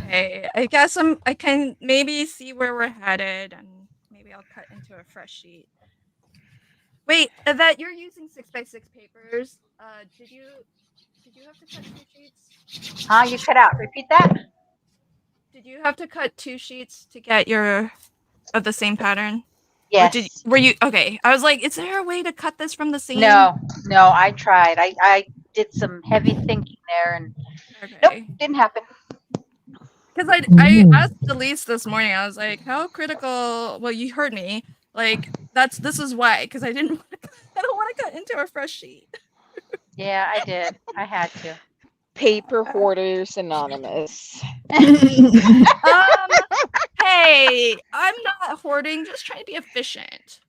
A: Okay, I guess I can maybe see where we're headed, and maybe I'll cut into a fresh sheet. Wait, Yvette, you're using 6x6 papers. Did you have to cut 2 sheets?
C: You cut out. Repeat that.
A: Did you have to cut 2 sheets to get of the same pattern?
C: Yes.
A: Were you okay? I was like, is there a way to cut this from the same?
C: No, I tried. I did some heavy thinking there, and
A: Okay.
C: nope, didn't happen.
A: Because I
D: Ooh.
A: asked Elise this morning. I was like, how critical? Well, you heard me. Like this is why. Because I don't want to cut into a fresh sheet.
C: Yeah, I did. I had to.
B: Paper Hoarders Anonymous.
A: Hey, I'm not hoarding. Just trying to be efficient.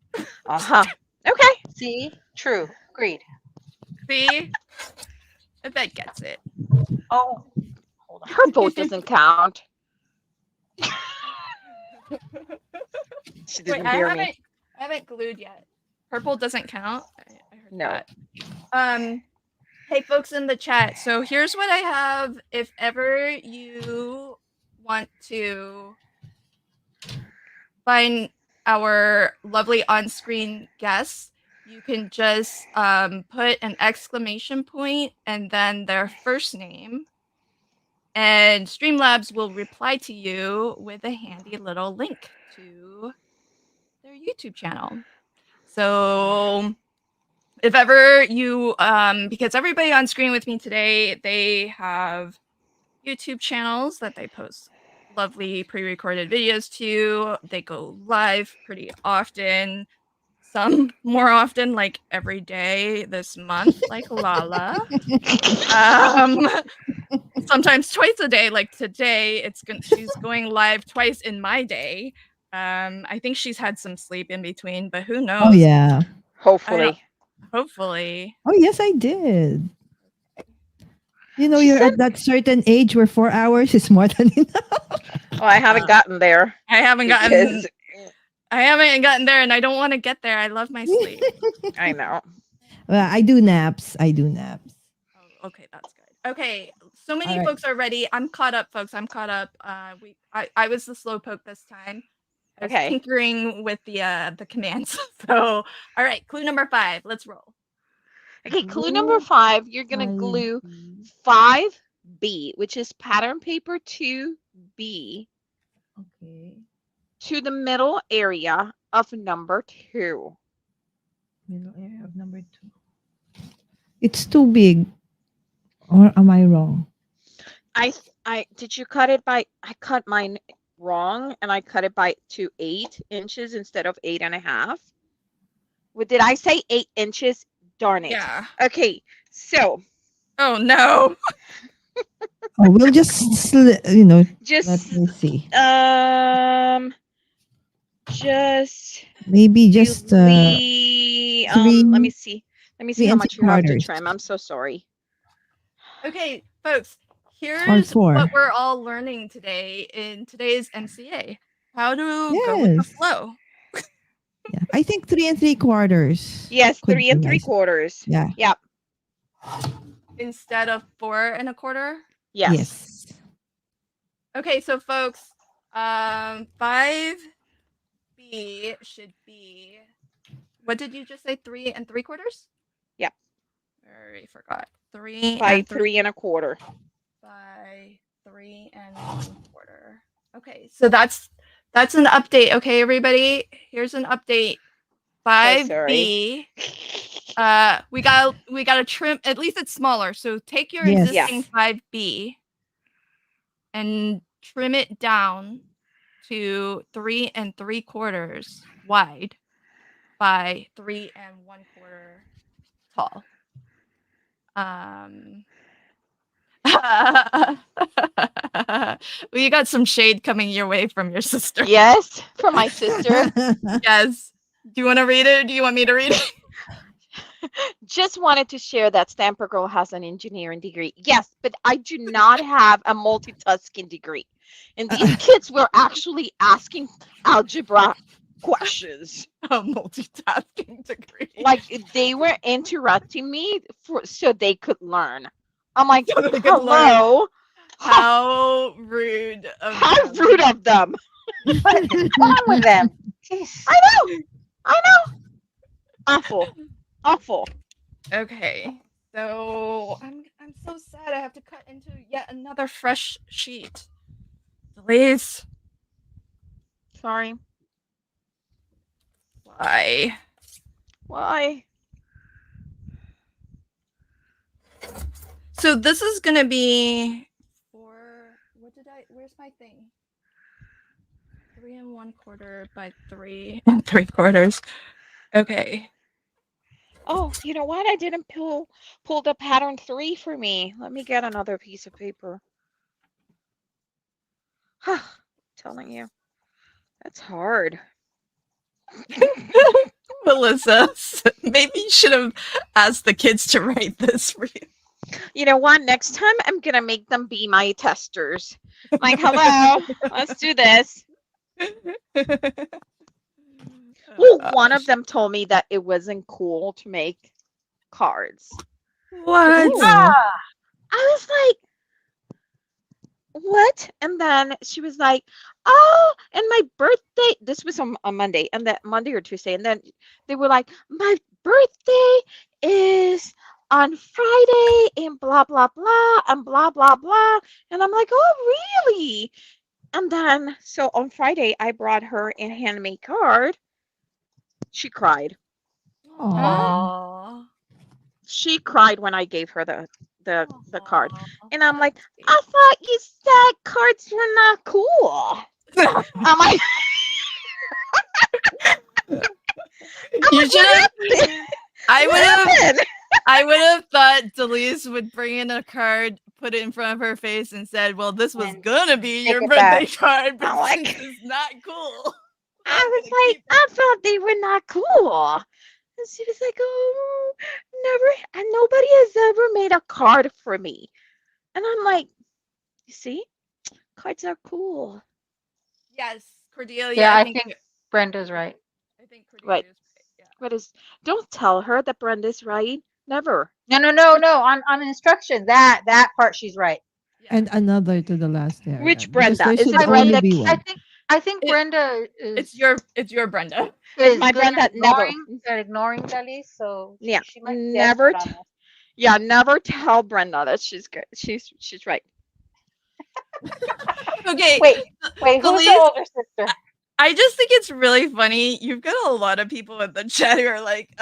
B: Okay.
C: See? True. Agreed.
A: See, I bet gets it.
C: Oh, hold on.
B: Her vote doesn't count. She didn't
A: Wait,
B: hear me.
A: I haven't glued yet. Purple doesn't count. I heard
B: No.
A: that. Hey, folks in the chat. So here's what I have. If ever you want to find our lovely on-screen guests, you can just put an exclamation point and then their first name, and Streamlabs will reply to you with a handy little link to their YouTube channel. So if ever you, because everybody on screen with me today, they have YouTube channels that they post lovely pre-recorded videos to. They go live pretty often, some more often, like every day this month, like Lala. Sometimes twice a day, like today. She's going live twice in my day. I think she's had some sleep in between, but who knows?
D: Oh yeah.
B: Hopefully.
A: Hopefully.
D: Oh yes, I did. You know,
B: She
D: you're
B: said,
D: at that certain age where 4 hours is more than enough.
B: "Oh, I haven't gotten there
A: I haven't gotten
B: because
A: there, and I don't want to get there. I love my sleep.
B: I know."
D: Well, I do naps.
A: Oh, okay, that's good. Okay, so many
D: Alright.
A: folks already. I'm caught up, folks. I'm caught up. I was the slow poke this time. I was
B: Okay.
A: tinkering with the commands. So, all right, clue number 5. Let's roll.
B: Okay, clue number 5, you're going to glue 5B, which is pattern paper 2B,
D: Okay.
B: to the middle area of number 2.
D: Middle area of number 2. It's too big. Or am I wrong?
B: I did you cut it by, I cut mine wrong and I cut it to 8 inches instead of 8.5. Well, did I say 8 inches? Darn it.
A: Yeah.
B: Okay, so
A: Oh no.
D: Oh, we'll just let
B: just
D: me see.
B: just
D: Maybe just
B: let
D: three-
B: me see how
D: 3
B: much you have to
D: 3/4.
B: trim. I'm so sorry.
A: Okay, folks. Here's
D: 4.
A: what we're all learning today in today's MCA. How to go with the
D: Yes.
A: flow.
D: Yeah. I think 3 3/4.
B: Yes,
D: could
B: 3
D: be nice.
B: 3/4.
D: Yeah.
B: Yep.
A: Instead of 4 1/4.
B: Yes.
A: Okay, so folks, 5B should be. What did you just say? 3 3/4?
B: Yep.
A: I already forgot. 3
B: By
A: and
B: 3 1/4.
A: By 3 1/4. Okay, so that's an update. Okay, everybody, here's an update. 5B. We gotta trim. At least it's smaller. So take your
D: Yes.
A: existing
B: Yes.
A: 5B and trim it down to 3 3/4 wide by 3 1/4 tall. Well, you got some shade coming your way from your sister.
B: Yes, from my sister.
A: Yes. Do you want to read it? Or do you want me to read it?
B: Just wanted to share that Stamper Girl has an engineering degree. Yes, but I do not have a multitasking degree. And these kids were actually asking algebra questions.
A: A multitasking degree.
B: Like they were interrupting me so they could learn. I'm like,
A: So they could
B: hello.
A: How rude of
B: How
A: them.
B: rude of them.
C: What is wrong with them? Jeez.
B: I know. Awful.
A: Okay. So I'm so sad I have to cut into yet another fresh sheet. Delays.
B: Sorry.
A: Why? So this is gonna be where's my thing? 3 1/4 by 3 3/4. Okay.
B: Oh, you know what? I didn't pull the pattern 3 for me. Let me get another piece of paper. Telling you. That's hard.
A: Melissa, maybe you should have asked the kids to write this for you.
B: You know what? Next time I'm going to make them be my testers. Like, hello, let's do this. Well, one of them told me that it wasn't cool to make cards.
A: What?
D: Ooh.
B: I was like, what? And then she was like, oh, and my birthday, this was on Monday, and that Monday or Tuesday, and then they were like, my birthday is on Friday and blah, blah, blah, and blah, blah, blah. And I'm like, oh, really? And then, so on Friday, I brought her a handmade card. She cried.
D: Aw.
A: Oh.
B: She cried when I gave her the card. And I'm like,
A: That's
B: I thought you said cards were not cool.
A: sweet.
B: I'm like,
A: You should have. I would have.
B: happened?
A: I would have thought Delise would bring in a card, put it in front of her face, and said, "Well, this was
C: And
A: gonna be
C: take
A: your
C: it
A: birthday
C: back.
A: card, but
B: I'm like-
A: since it's not cool."
B: I was like, I thought they were not cool. And she was like, oh, never, and nobody has ever made a card for me. And I'm like, you see, cards are cool.
A: Yes, Cordelia.
C: Yeah,
A: I
C: I
A: think.
C: think Brenda's right.
A: I think
B: Right.
A: Cordelia's right. Yeah.
B: What is, don't tell her that Brenda's right. Never.
C: No. On instructions, that part she's right.
A: Yeah.
D: And another to the last area.
B: Which
D: because
B: Brenda?
D: there
B: Is
D: should
B: it
D: only
B: Brenda
D: be
B: K-
D: one.
C: I think
A: It-
C: Brenda is
A: it's your Brenda.
C: is
B: my
C: good
B: Brenda
C: at
B: never.
C: ignoring Delise, so
B: Yeah,
C: she might be
B: never
C: expert on
B: t-
C: this.
B: Yeah, never tell Brenda that she's good. She's right.
A: Okay.
C: Wait, who's the
A: Delise,
C: older sister?
A: I just think it's really funny. You've got a lot of people in the chat who are like,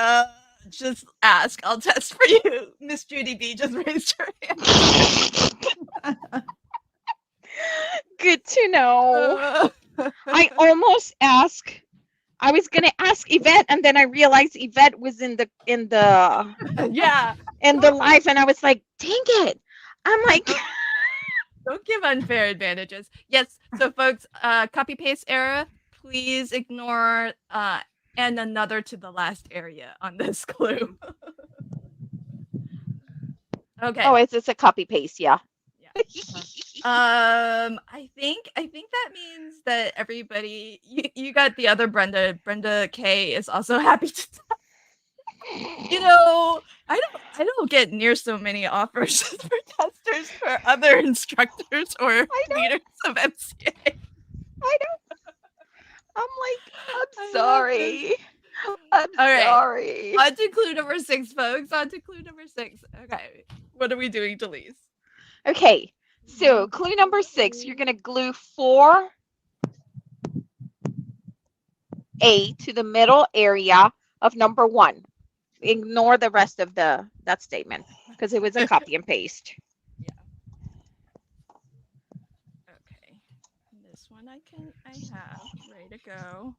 A: just ask. I'll test for you. Miss Judy B just raised her hand.
B: Good to know. I almost asked. I was gonna ask Yvette, and then I realized Yvette was in the
A: Yeah.
B: live, and I was like, "Dang it!" I'm like,
A: Don't give unfair advantages. Yes. So, folks, copy paste error. Please ignore and another to the last area on this clue. Okay.
B: "Oh, it's a copy paste, yeah."
A: I think that means that everybody you got the other Brenda K is also happy to you know, I don't get near so many offers for testers for other instructors or leaders of MCA.
B: I don't. I'm like,
A: I
B: I'm
A: love
B: sorry. I'm
A: All right.
B: sorry.
A: On to clue number 6, folks. On to clue number 6. Okay. What are we doing, Delise?
B: Okay, so clue number 6, you're gonna glue 4A to the middle area of number 1. Ignore the rest of that statement because it was a copy and paste.
A: Okay. This one I have ready to go.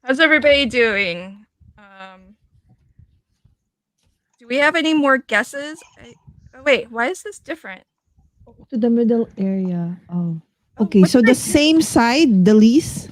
A: How's everybody doing? Do we have any more guesses? Oh wait, why is this different?
D: To the middle area. Oh.
A: Oh,
D: Okay,
A: what
D: so
A: did I
D: the
A: do?
D: same side, the least.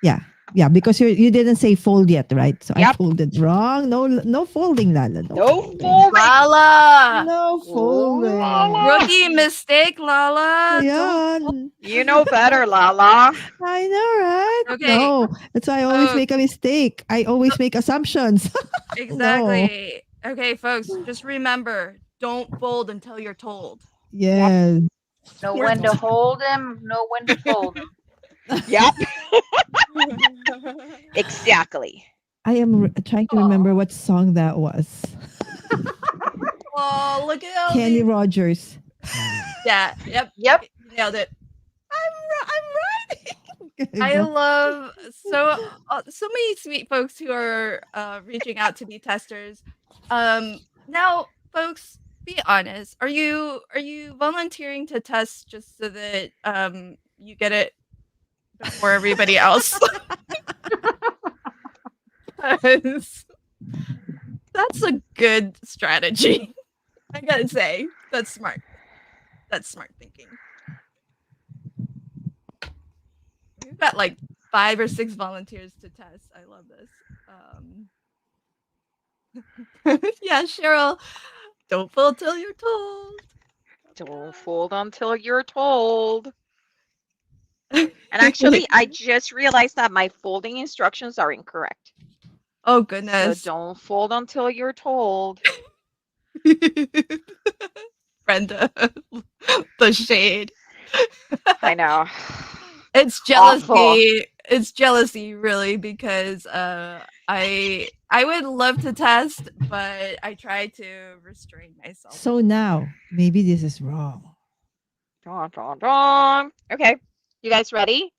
D: Yeah. Yeah, because you didn't say fold yet, right? So I
B: Yep.
D: folded wrong. No folding, Lala.
B: No
D: folding.
B: folding.
A: Lala!
D: No folding.
B: Lala.
A: Rookie mistake, Lala!
D: Ayan.
B: You know better, Lala.
D: I know, right?
A: Okay.
D: No, that's why I always
A: Oh.
D: make a mistake. I always make assumptions.
A: Exactly. Okay, folks, just remember, don't fold until you're told.
D: Yes.
C: Know
A: We're
C: when to
A: told.
C: hold him, know when to fold him.
B: Yep, exactly.
D: I am trying to remember what song that was.
A: Oh, look at all
D: Kenny
A: these-
D: Rogers.
A: Yeah, yep.
C: Yep.
A: You nailed it.
D: I'm
A: I
D: right.
A: love so many sweet folks who are reaching out to be testers. Now, folks, be honest. Are you volunteering to test just so that you get it before everybody else? 'Cause that's a good strategy. I gotta say, that's smart. That's smart thinking. We've got like 5 or 6 volunteers to test. I love this. Yeah, Cheryl, don't fold till you're told.
B: Don't fold until you're told. And actually, I just realized that my folding instructions are incorrect.
A: Oh
B: So
A: goodness.
B: don't fold until you're told.
A: Brenda, the shade.
B: I know.
A: It's jealousy.
B: Awful.
A: it's jealousy really because I would love to test, but I try to restrain myself.
D: So now, maybe this is wrong.
B: Dun, dun, dun. Okay. You guys ready?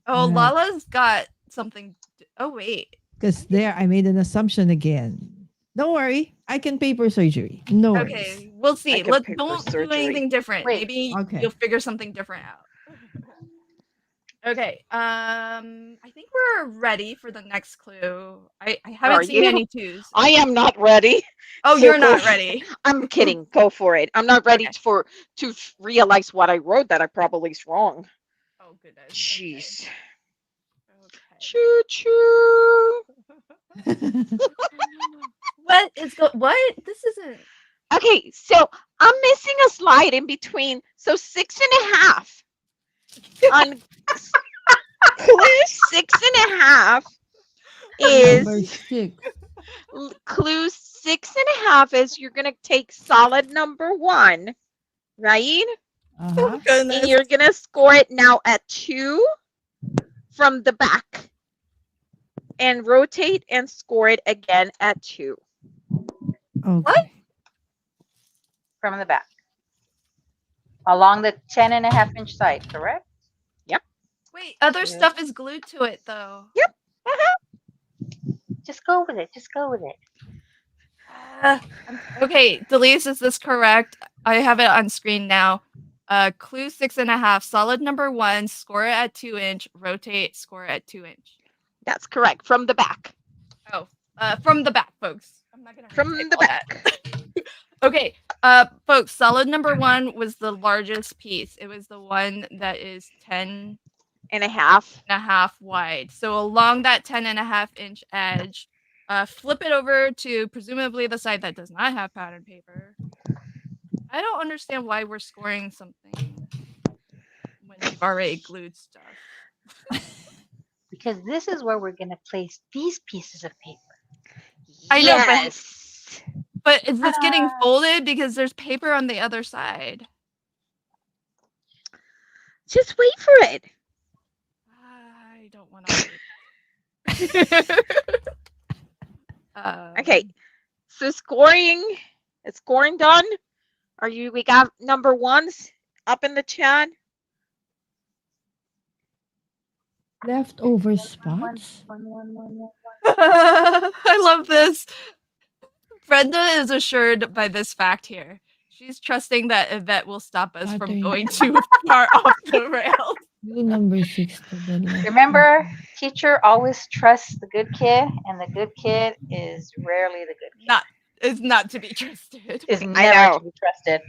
A: Oh,
D: All right.
A: Lala's got something. Oh wait.
D: Because there I made an assumption again. Don't worry. I can paper surgery. No worries.
A: Okay, we'll see.
B: can paper
A: Don't do
B: surgery.
A: anything different.
C: Wait.
A: Maybe
D: Okay.
A: you'll figure something different out. Okay. I think we're ready for the next clue. I haven't
B: Are
A: seen
B: you?
A: any twos.
B: I am not ready.
A: Oh,
B: So
A: you're
B: go
A: not
B: for-
A: ready.
B: I'm kidding. Go for it. I'm not ready
A: Okay.
B: to realize what I wrote that I probably is wrong.
A: Oh goodness.
B: Jeez.
A: Okay.
B: Choo choo.
A: What is what? This isn't.
B: Okay, so I'm missing a slide in between. So 6.5 on clue 6.5
D: Number
B: is
D: 6.
B: clue 6.5 is you're gonna take solid number 1, right?
D: Uh-huh.
A: Goodness.
B: And you're gonna score it now at 2 from the back, and rotate and score it again at 2.
D: Okay.
C: From the back. Along the 10.5-inch side, correct?
A: Wait, other
C: Yeah.
A: stuff is glued to it though.
B: Yep.
C: Just go with it. Just go with it.
A: Okay, Delise, is this correct? I have it on screen now. Clue 6.5, solid number 1, score it at 2-inch, rotate, score it at 2-inch.
B: That's correct. From the back.
A: Oh, from the back, folks. I'm not gonna
B: From
A: retype
B: the
A: all that.
B: back.
A: Okay, folks, solid number 1 was the largest piece. It was the one that is 10
B: And a half.
A: and a half wide. So along that 10.5-inch edge, flip it over to presumably the side that does not have pattern paper. I don't understand why we're scoring something when we've already glued stuff.
C: Because this is where we're going to place these pieces of paper.
A: I know, but-
B: Yes.
A: But is this getting
C: Ah.
A: folded because there's paper on the other side?
B: Just wait for it.
A: I don't want to wait.
B: Okay. So scoring. Is scoring done? We got number 1s up in the chat?
D: Leftover spots?
A: I love this. Brenda is assured by this fact here. She's trusting that Yvette will stop us from
D: Pattern.
A: going too far off the rails.
D: Blue number 6 to the left.
C: Remember, teacher always trusts the good kid, and the good kid is rarely the good kid.
A: Is not to be trusted.
C: Is
B: know.
C: never to be trusted.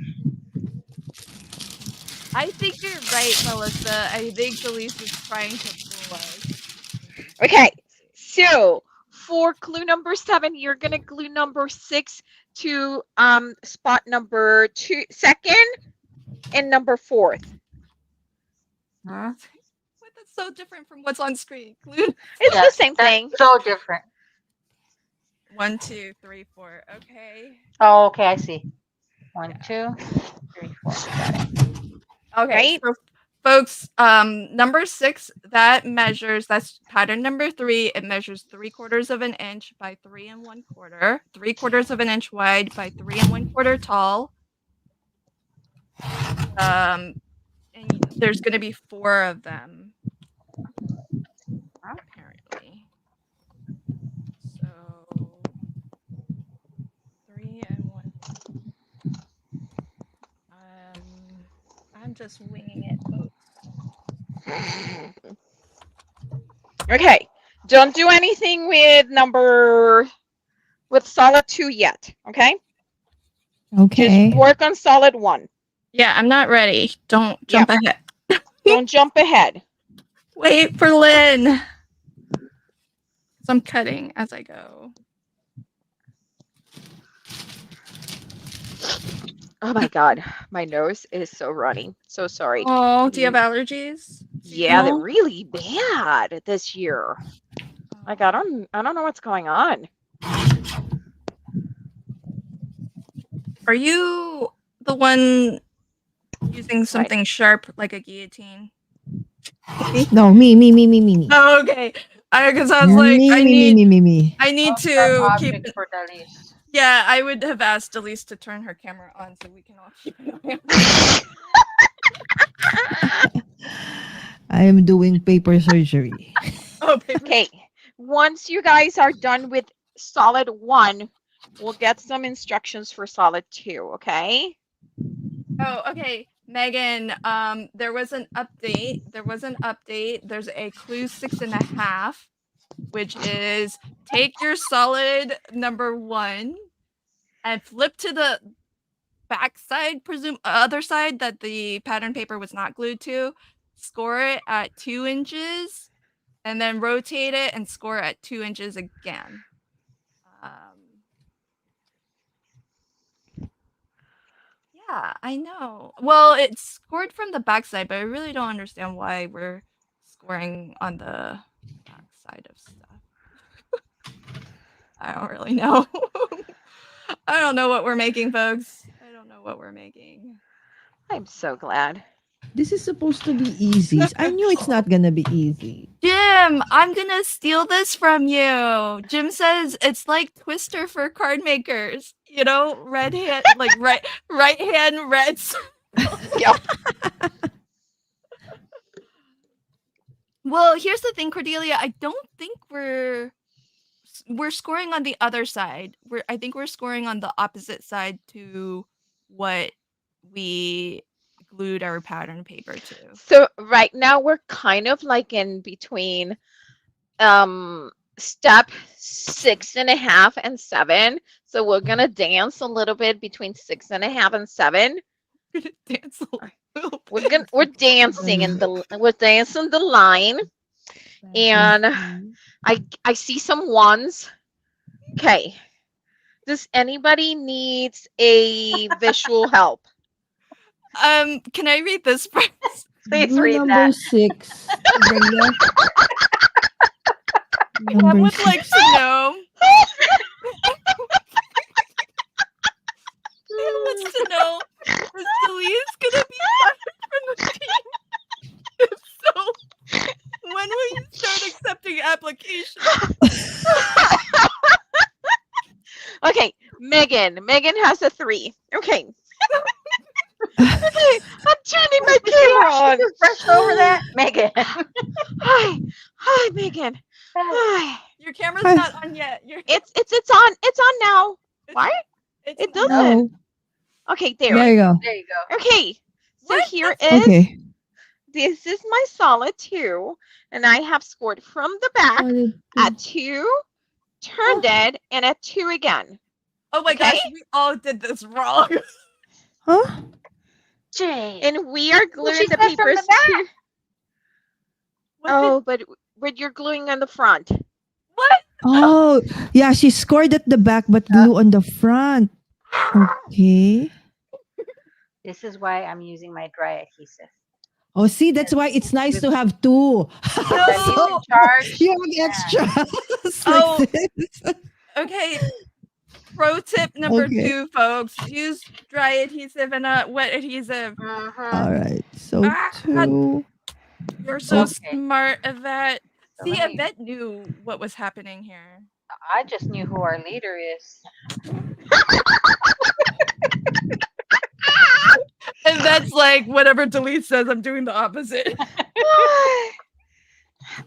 A: I think you're right, Melissa. I think Elise is trying to fool us.
B: Okay. So for clue number 7, you're gonna glue number 6 to spot number 2, 2nd, and number 4th.
C: Huh?
A: What? That's so different from what's on screen. Glue.
B: It's
C: Yeah,
B: the same
C: that's
B: thing.
C: so different.
A: 1, 2, 3, 4. Okay.
C: Oh, okay, I see. 1, 2, 3, 4. Got it.
A: Okay.
B: Right?
A: So, folks, number 6 that's pattern number 3. It measures 3/4 of an inch by 3 1/4. 3/4 of an inch wide by 3 1/4 tall. And there's going to be 4 of them. Apparently. So 3 1. I'm just winging it, folks.
B: Okay. Don't do anything with solid 2 yet. Okay.
D: Okay.
B: Just work on solid 1.
A: Yeah, I'm not ready. Don't jump ahead.
B: Don't jump ahead.
A: Wait for Lynn. So I'm cutting as I go.
B: Oh my God, my nose is so runny. So sorry.
A: Oh, do you have allergies?
B: Yeah, they're
A: Seasonal?
B: really bad this year. Like I don't know what's going on.
A: Are you the one using something sharp like a guillotine?
D: No, me.
A: Oh, okay. Because I was like,
D: Me.
A: I need
C: All
A: to
C: sharp
A: keep.
C: objects for Dalise.
A: Yeah, I would have asked Elise to turn her camera on so we can all keep an eye on it.
D: I am doing paper surgery.
A: Oh, paper.
B: Okay. Once you guys are done with solid 1, we'll get some instructions for solid 2, okay?
A: Oh, okay. Megan, there was an update. There's a clue 6.5, which is take your solid number 1 and flip to the back side, other side that the pattern paper was not glued to. Score it at 2 inches, and then rotate it and score at 2 inches again. Yeah, I know. Well, it's scored from the backside, but I really don't understand why we're scoring on the backside of stuff. I don't really know. I don't know what we're making, folks. I don't know what we're making.
B: I'm so glad.
D: This is supposed to be easy. I knew it's not gonna be easy.
A: Jim, I'm gonna steal this from you. Jim says it's like Twister for card makers. You know, red hand, like right hand red.
B: Yep.
A: Well, here's the thing, Cordelia. I don't think we're scoring on the other side. I think we're scoring on the opposite side to what we glued our pattern paper to.
B: So right now we're kind of like in between step 6.5 and 7. So we're gonna dance a little bit between 6.5 and 7.
A: Dance a little
B: We're dancing we're dancing the line. And I see some ones. Okay. Does anybody needs a visual help?
A: Can I read this first?
C: Please
D: Rule
C: read
D: number
C: that.
D: 6.
A: I
D: Number
A: would
D: 6.
A: like to know. I wants to know, is Delise gonna be fired from the team? If so, when will you start accepting applications?
B: Okay, Megan. Megan has a 3. Okay. Okay, I'm turning my camera on.
C: Just brushed over that, Megan.
B: Hi, Megan. Hi.
A: Your camera's not on yet.
B: It's on. It's on now. Why? It doesn't.
D: No.
B: Okay,
D: There
B: there.
D: you go.
C: There you go.
B: Okay. So
A: What?
B: here is
D: Okay.
B: this is my solid 2, and I have scored from the back at 2, turned it, and at 2 again.
A: Oh my
B: Okay.
A: gosh, we all did this wrong.
D: Huh?
C: Jay.
B: And we are
C: Well,
B: gluing
C: she
B: the
C: said from
B: papers
C: the back.
B: to. Oh, but you're gluing on the front.
A: What?
D: Oh, yeah, she scored at the back but glue on the front. Okay.
C: This is why I'm using my dry adhesive.
D: Oh, see, that's why it's nice to have 2.
C: Then you can charge.
D: You have extras
A: Oh.
D: like this.
A: Okay. Pro tip number
D: Okay.
A: 2, folks. Use dry adhesive and wet adhesive.
D: All right. So
A: Ah,
D: 2.
A: You're so
C: Okay.
A: smart, Yvette.
C: So
A: See,
C: let me-
A: Yvette knew what was happening here.
C: I just knew who our leader is.
A: And that's like whatever Delete says, I'm doing the opposite.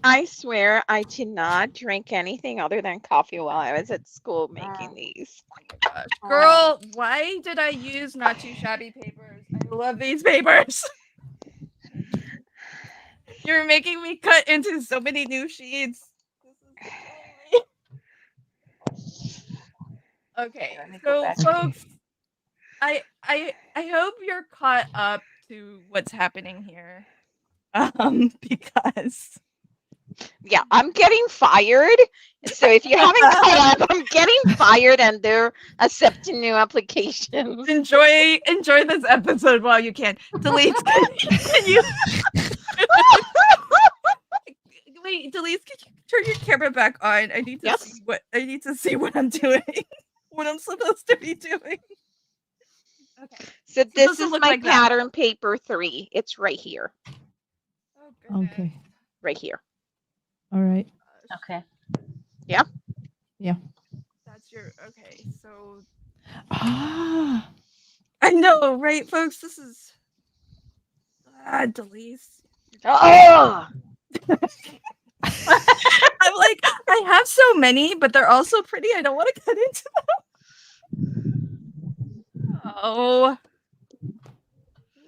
B: I swear I did not drink anything other than coffee while I was at school making these.
A: Gosh. Girl, why did I use not too shabby papers? I love these papers. You're making me cut into so many new sheets. Okay,
C: Let me go
A: so
C: back.
A: folks, I hope you're caught up to what's happening here. Because
B: Yeah, I'm getting fired. So if you haven't caught up, I'm getting fired and they're accepting new applications.
A: enjoy this episode while you can. Delete, can you wait, Delete, can you turn your camera back on? I need to
B: Yes.
A: see what I'm doing. What I'm supposed to be doing. Okay.
B: So
A: does
B: this
A: it
B: is
A: look
B: my
A: like that?
B: pattern paper 3. It's right here.
A: Oh
D: Okay.
B: right here.
D: All right.
C: Okay.
B: Yeah.
D: Yeah.
A: That's your okay. So
D: Ah.
A: I know, right, folks? This is Delise.
B: Oh,
A: I'm like, I have so many, but they're all so pretty. I don't want to cut into them. Oh,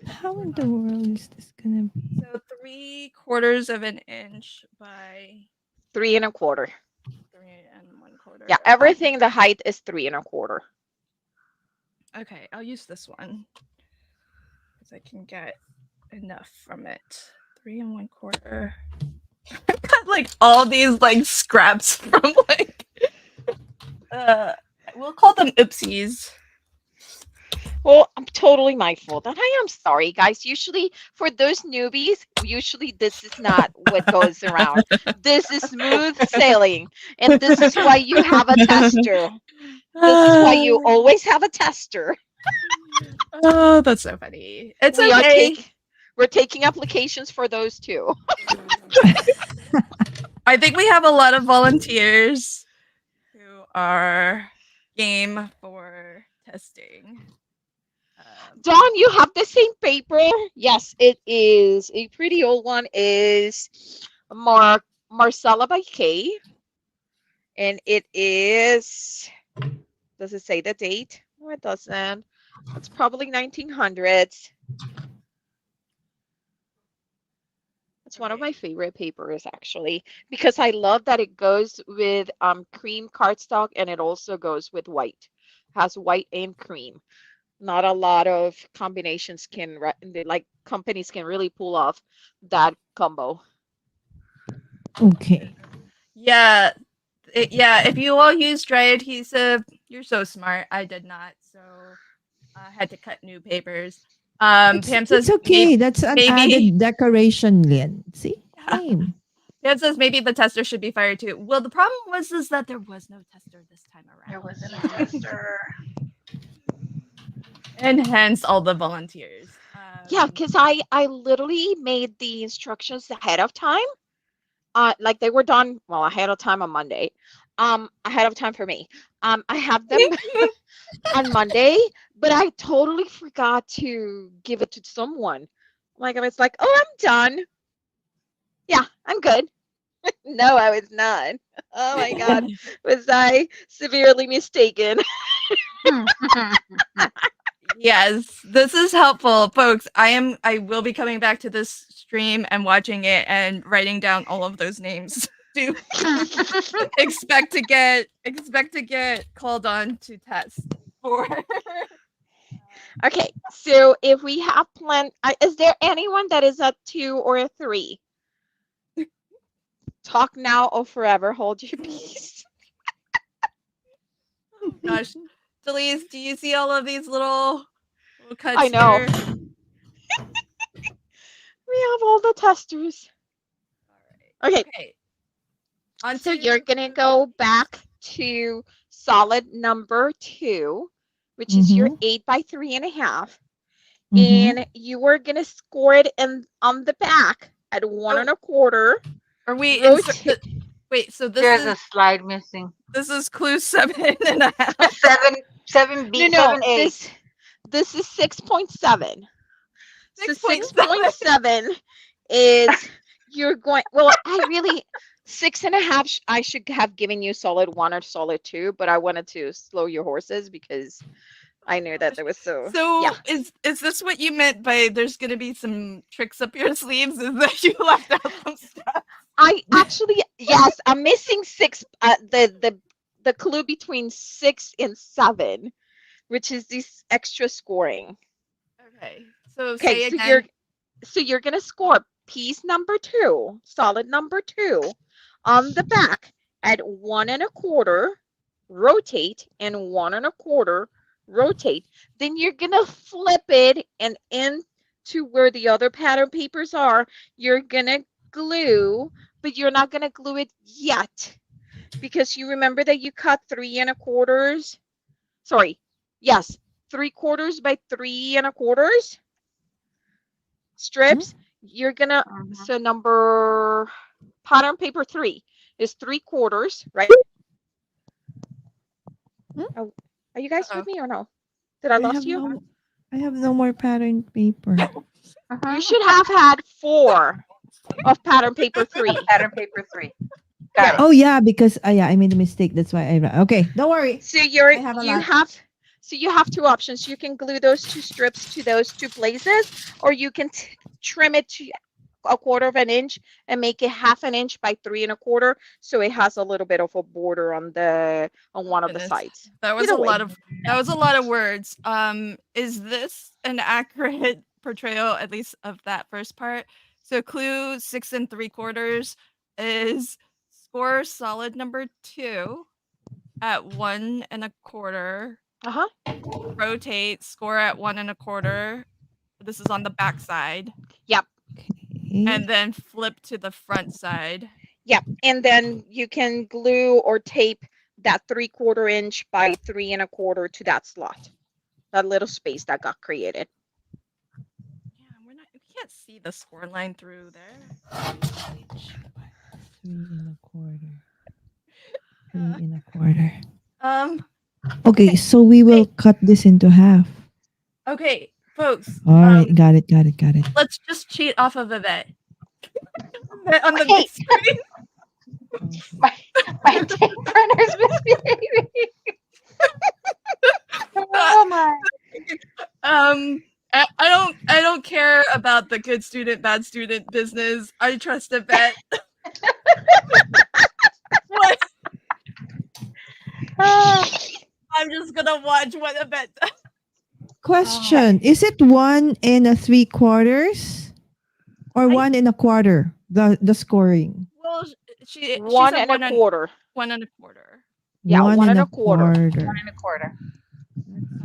D: How in the world is this gonna be?
A: so 3/4 of an inch by
B: 3 1/4.
A: 3 1/4.
B: Yeah, everything the height is 3 1/4.
A: Okay, I'll use this one because I can get enough from it. 3 1/4. I've got like all these like scraps from like we'll call them oopsies.
B: Well, I'm totally my fault. And I am sorry, guys. Usually, for those newbies, usually this is not what goes around. This is smooth sailing. And this is why you have a tester. This is why you always have a tester.
A: Oh, that's so funny. It's
B: We are
A: okay.
B: we're taking applications for those too.
A: I think we have a lot of volunteers who are game for testing.
B: Dawn, you have the same paper? Yes, it is. A pretty old one is Marcella by K. And it is, does it say the date? No, it doesn't. It's probably 1900s. It's one of my favorite papers, actually, because I love that it goes with cream cardstock and it also goes with white. Has white and cream. Not a lot of combinations can, like companies can really pull off that combo.
D: Okay.
A: Yeah, yeah. If you all use dry adhesive, you're so smart. I did not, so I had to cut new papers. Pam says
D: It's okay. That's an
A: maybe
D: added decoration, Lynn. See? Same.
A: Pam says maybe the tester should be fired too. Well, the problem was is that there was no tester this time around.
C: There wasn't a tester.
A: And hence all the volunteers.
B: Yeah, because I literally made the instructions ahead of time. Like they were done well ahead of time on Monday. Ahead of time for me. I have them on Monday, but I totally forgot to give it to someone. Like I was like, oh, I'm done. Yeah, I'm good. No, I was not. Oh my God, was I severely mistaken?
A: Yes, this is helpful, folks. I will be coming back to this stream and watching it and writing down all of those names. To expect to get called on to test for.
B: Okay, so if we have planned, is there anyone that is a 2 or a 3? Talk now or forever hold your peace.
A: Oh gosh, Delise, do you see all of these little cuts
B: I know.
A: here?
B: We have all the testers.
A: All right.
B: Okay.
A: Okay.
B: So you're gonna go back to solid number 2, which is your 8 by 3.5. And you are gonna score it on the back at 1 1/4.
A: Are we wait, so
C: There's a slide missing.
A: this is clue 7.5.
C: 7B,
B: No,
C: 7A.
B: this is 6.7. So
A: 6.7.
B: 6.7 is you're going, well, I really 6.5 I should have given you solid 1 or solid 2, but I wanted to slow your horses because I knew that there was
A: So
B: yeah.
A: is this what you meant by there's gonna be some tricks up your sleeves? Is that you left out some stuff?
B: I actually, yes, I'm missing 6, the clue between 6 and 7, which is this extra scoring.
A: Okay. So
B: Okay,
A: say
B: so
A: again.
B: you're gonna score piece number 2, solid number 2, on the back at 1 1/4, rotate, and 1 1/4, rotate. Then you're gonna flip it and into where the other pattern papers are, you're gonna glue, but you're not gonna glue it yet because you remember that you cut 3 1/4. Sorry, yes, 3/4 by 3 1/4 strips. You're gonna,
C: Mhm.
B: so number, pattern paper 3 is 3/4, right?
D: Hmm?
B: Oh, are you guys
A: Uh-oh.
B: with me or no? Did I lost you?
D: I have no more pattern paper.
B: You
C: Mhm.
B: should have had 4 of pattern paper 3.
C: Pattern paper 3. Got
B: Yeah.
C: it.
D: Oh yeah, because yeah, I made a mistake. That's why okay. Don't worry.
B: So you're
D: I have a
B: you
D: lot.
B: have so you have 2 options. You can glue those 2 strips to those 2 places, or you can trim it to 1/4 of an inch and make it 1/2 an inch by 3 1/4, so it has a little bit of a border on one of the
A: Goodness.
B: sides.
A: That was
B: Either
A: a
B: way.
A: lot of words. Is this an accurate portrayal, at least of that first part? So clue 6 3/4 is score solid number 2 at 1 1/4.
B: Uh-huh.
A: Rotate, score at 1 1/4. This is on the back side.
B: Yep.
D: Okay.
A: And then flip to the front side.
B: Yep. And then you can glue or tape that 3/4 inch by 3 1/4 to that slot. That little space that got created.
A: Yeah, we can't see the score line through there.
D: 3 1/4.
A: Uh,
D: 3 1/4.
A: um
D: Okay, so we will cut this into half.
A: okay, folks.
D: All right, got it.
A: Let's just cheat off of Yvette. On the
C: Hey.
A: big screen.
C: My tape runner's misbehaving. Oh my.
A: I don't care about the good student, bad student business. I trust Yvette. What? I'm just gonna watch what Yvette does.
D: Question: is it 1 3/4 or 1 1/4? The scoring.
A: Well, she
B: 1
A: said
B: 1/4.
A: 1 1/4.
B: Yeah,
D: 1
B: 1
D: 1/4.
C: 1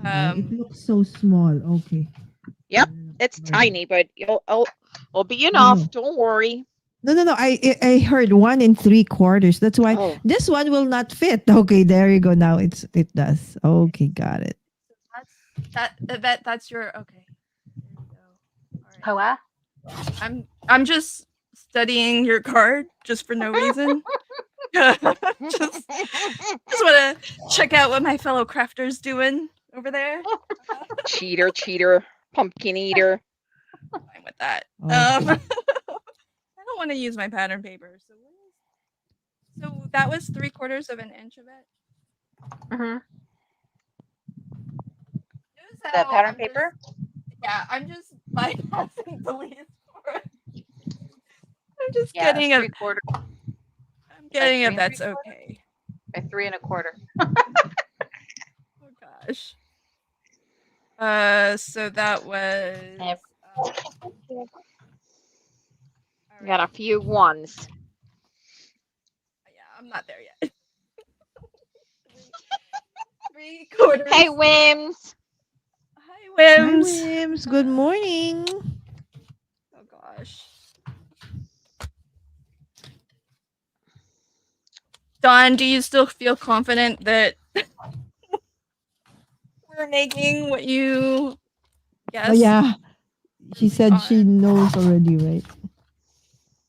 C: 1/4.
D: It looks so small. Okay.
B: Yep, it's
D: 1 1/4.
B: tiny, but it'll be enough. Don't worry.
D: No. I heard 1 3/4. That's why
B: Oh,
D: this one will not fit. Okay, there you go. Now it does. Okay, got it.
A: Yvette, that's your okay. There you go. All right.
C: Hoa?
A: I'm just studying your card just for no reason. just want to check out what my fellow crafters doing over there.
B: cheater, pumpkin eater.
A: Fine with that.
D: Okay.
A: I don't want to use my pattern paper. So that was 3/4 of an inch of it.
C: Mm-hmm.
A: So
C: The pattern
A: I'm
C: paper?
A: I'm just bypassing the least for it. I'm just
C: Yeah,
A: getting
C: it's
A: a.
C: 3/4
A: I'm getting a.
C: three
A: That's
C: quarters?
A: okay.
C: by 3 1/4.
A: Oh gosh. So that was.
C: Yep.
A: all
B: Got a
A: right.
B: few ones.
A: Yeah, I'm not there yet. 3/4.
B: Hey, Wims.
A: Hi,
D: Hi,
A: Wims.
D: Wims. Good morning.
A: Oh gosh. Dawn, do you still feel confident that we're making what you guessed?
D: Oh yeah, she said she knows already, right?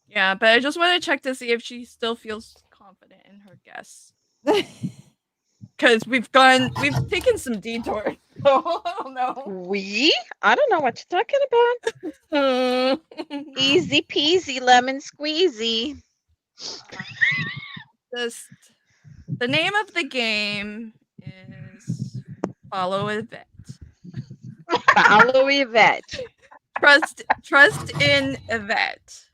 A: Yeah, but I just want to check to see if she still feels confident in her guess. Because we've taken some detours. So I don't know.
B: I don't know what you're talking about. Easy peasy, lemon squeezy.
A: The name of the game is Follow Yvette.
B: Follow Yvette.
A: Trust in Yvette.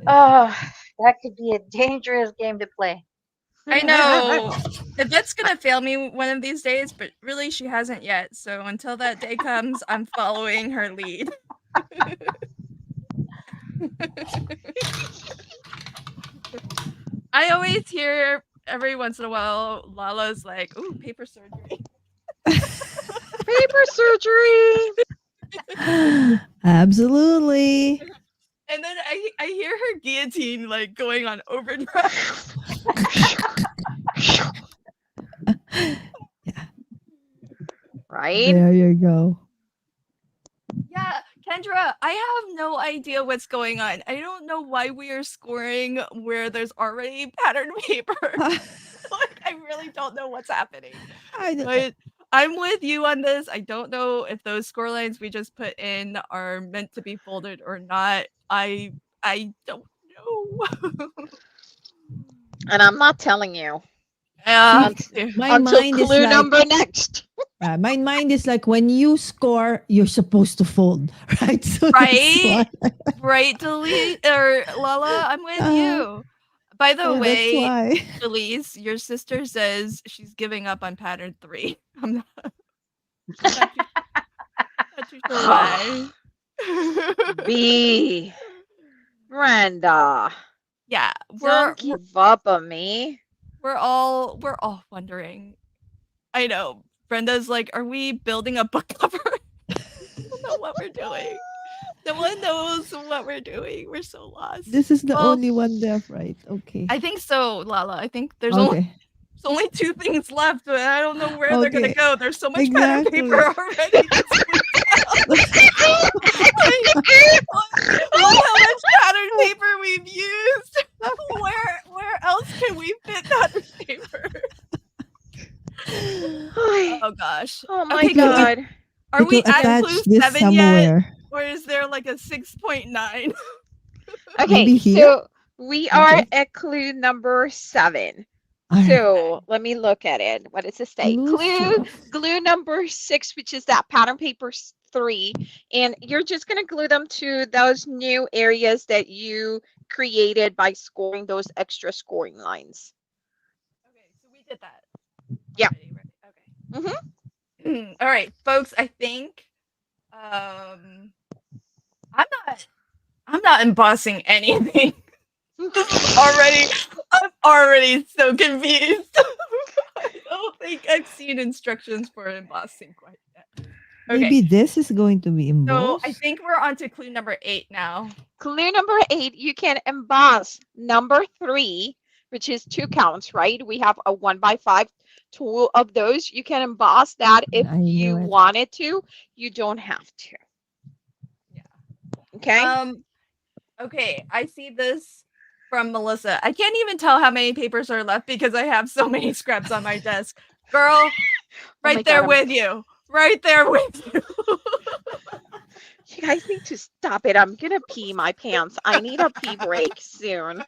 C: Oh, that could be a dangerous game to play.
A: I know Yvette's gonna fail me one of these days, but really she hasn't yet. So until that day comes, I'm following her lead. I always hear every once in a while Lala's like, "Ooh, paper surgery."
B: Paper surgery.
D: Absolutely.
A: And then I hear her guillotine like going on overdrive.
B: Right?
D: There you go.
A: Yeah, Kendra, I have no idea what's going on. I don't know why we are scoring where there's already patterned paper. Like, I really don't know what's happening.
D: I don't-
A: But I'm with you on this. I don't know if those score lines we just put in are meant to be folded or not. I don't know.
B: And I'm not telling you
A: Yeah.
D: My
B: until
D: mind is
B: clue
D: like
B: number next.
D: my mind is like when you score, you're supposed to fold, right? So that's
A: Right?
D: why.
A: Right, Delete or Lala, I'm with you. By the
D: Yeah, that's
A: way,
D: why.
A: Elise, your sister says she's giving up on pattern 3. I'm not too sure why.
B: B. Brenda,
A: Yeah,
B: don't give up on me.
A: we're all wondering. I know. Brenda's like, are we building a book cover? I don't know what we're doing. No one knows what we're doing. We're so lost.
D: This is the
A: Well,
D: only one left, right? Okay.
A: I think so, Lala. I think there's
D: Okay.
A: only 2 things left, but I don't know where they're gonna
D: Okay.
A: go. There's so much pattern
D: Exactly.
A: paper already. Look how much pattern paper we've used. Where else can we fit pattern paper? Oh gosh.
B: Oh my
A: Okay,
B: god.
A: Are
D: It
A: we
D: will
A: at
D: attach
A: clue
D: this
A: 7 yet?
D: somewhere.
A: Or is there like a 6.9?
B: Okay,
D: Maybe here?
B: so we are
D: Okay.
B: at clue number 7.
D: All right.
B: So let me look at it. What does it say?
D: Clue
B: Glue number 6, which is that pattern paper 3. And you're just going to glue them to those new areas that you created by scoring those extra scoring lines.
A: Okay, so we did that.
B: Yeah.
A: Already, right? Okay. All right, folks, I think I'm not embossing anything. I'm already so confused. I don't think I've seen instructions for embossing quite yet. Okay,
D: Maybe this is going to be
A: so
D: embossed.
A: I think we're on to clue number 8 now.
B: Clue number 8, you can emboss number 3, which is 2 counts, right? We have a 1x5 tool of those. You can emboss that if
D: I knew
B: you
D: it.
B: wanted to. You don't have to.
A: Yeah.
B: Okay.
A: Okay, I see this from Melissa. I can't even tell how many papers are left because I have so many scraps on my desk. Girl, right
B: my
A: there
B: God,
A: with you. Right there with you.
B: You guys need to stop it. I'm gonna pee my pants. I need a pee break soon.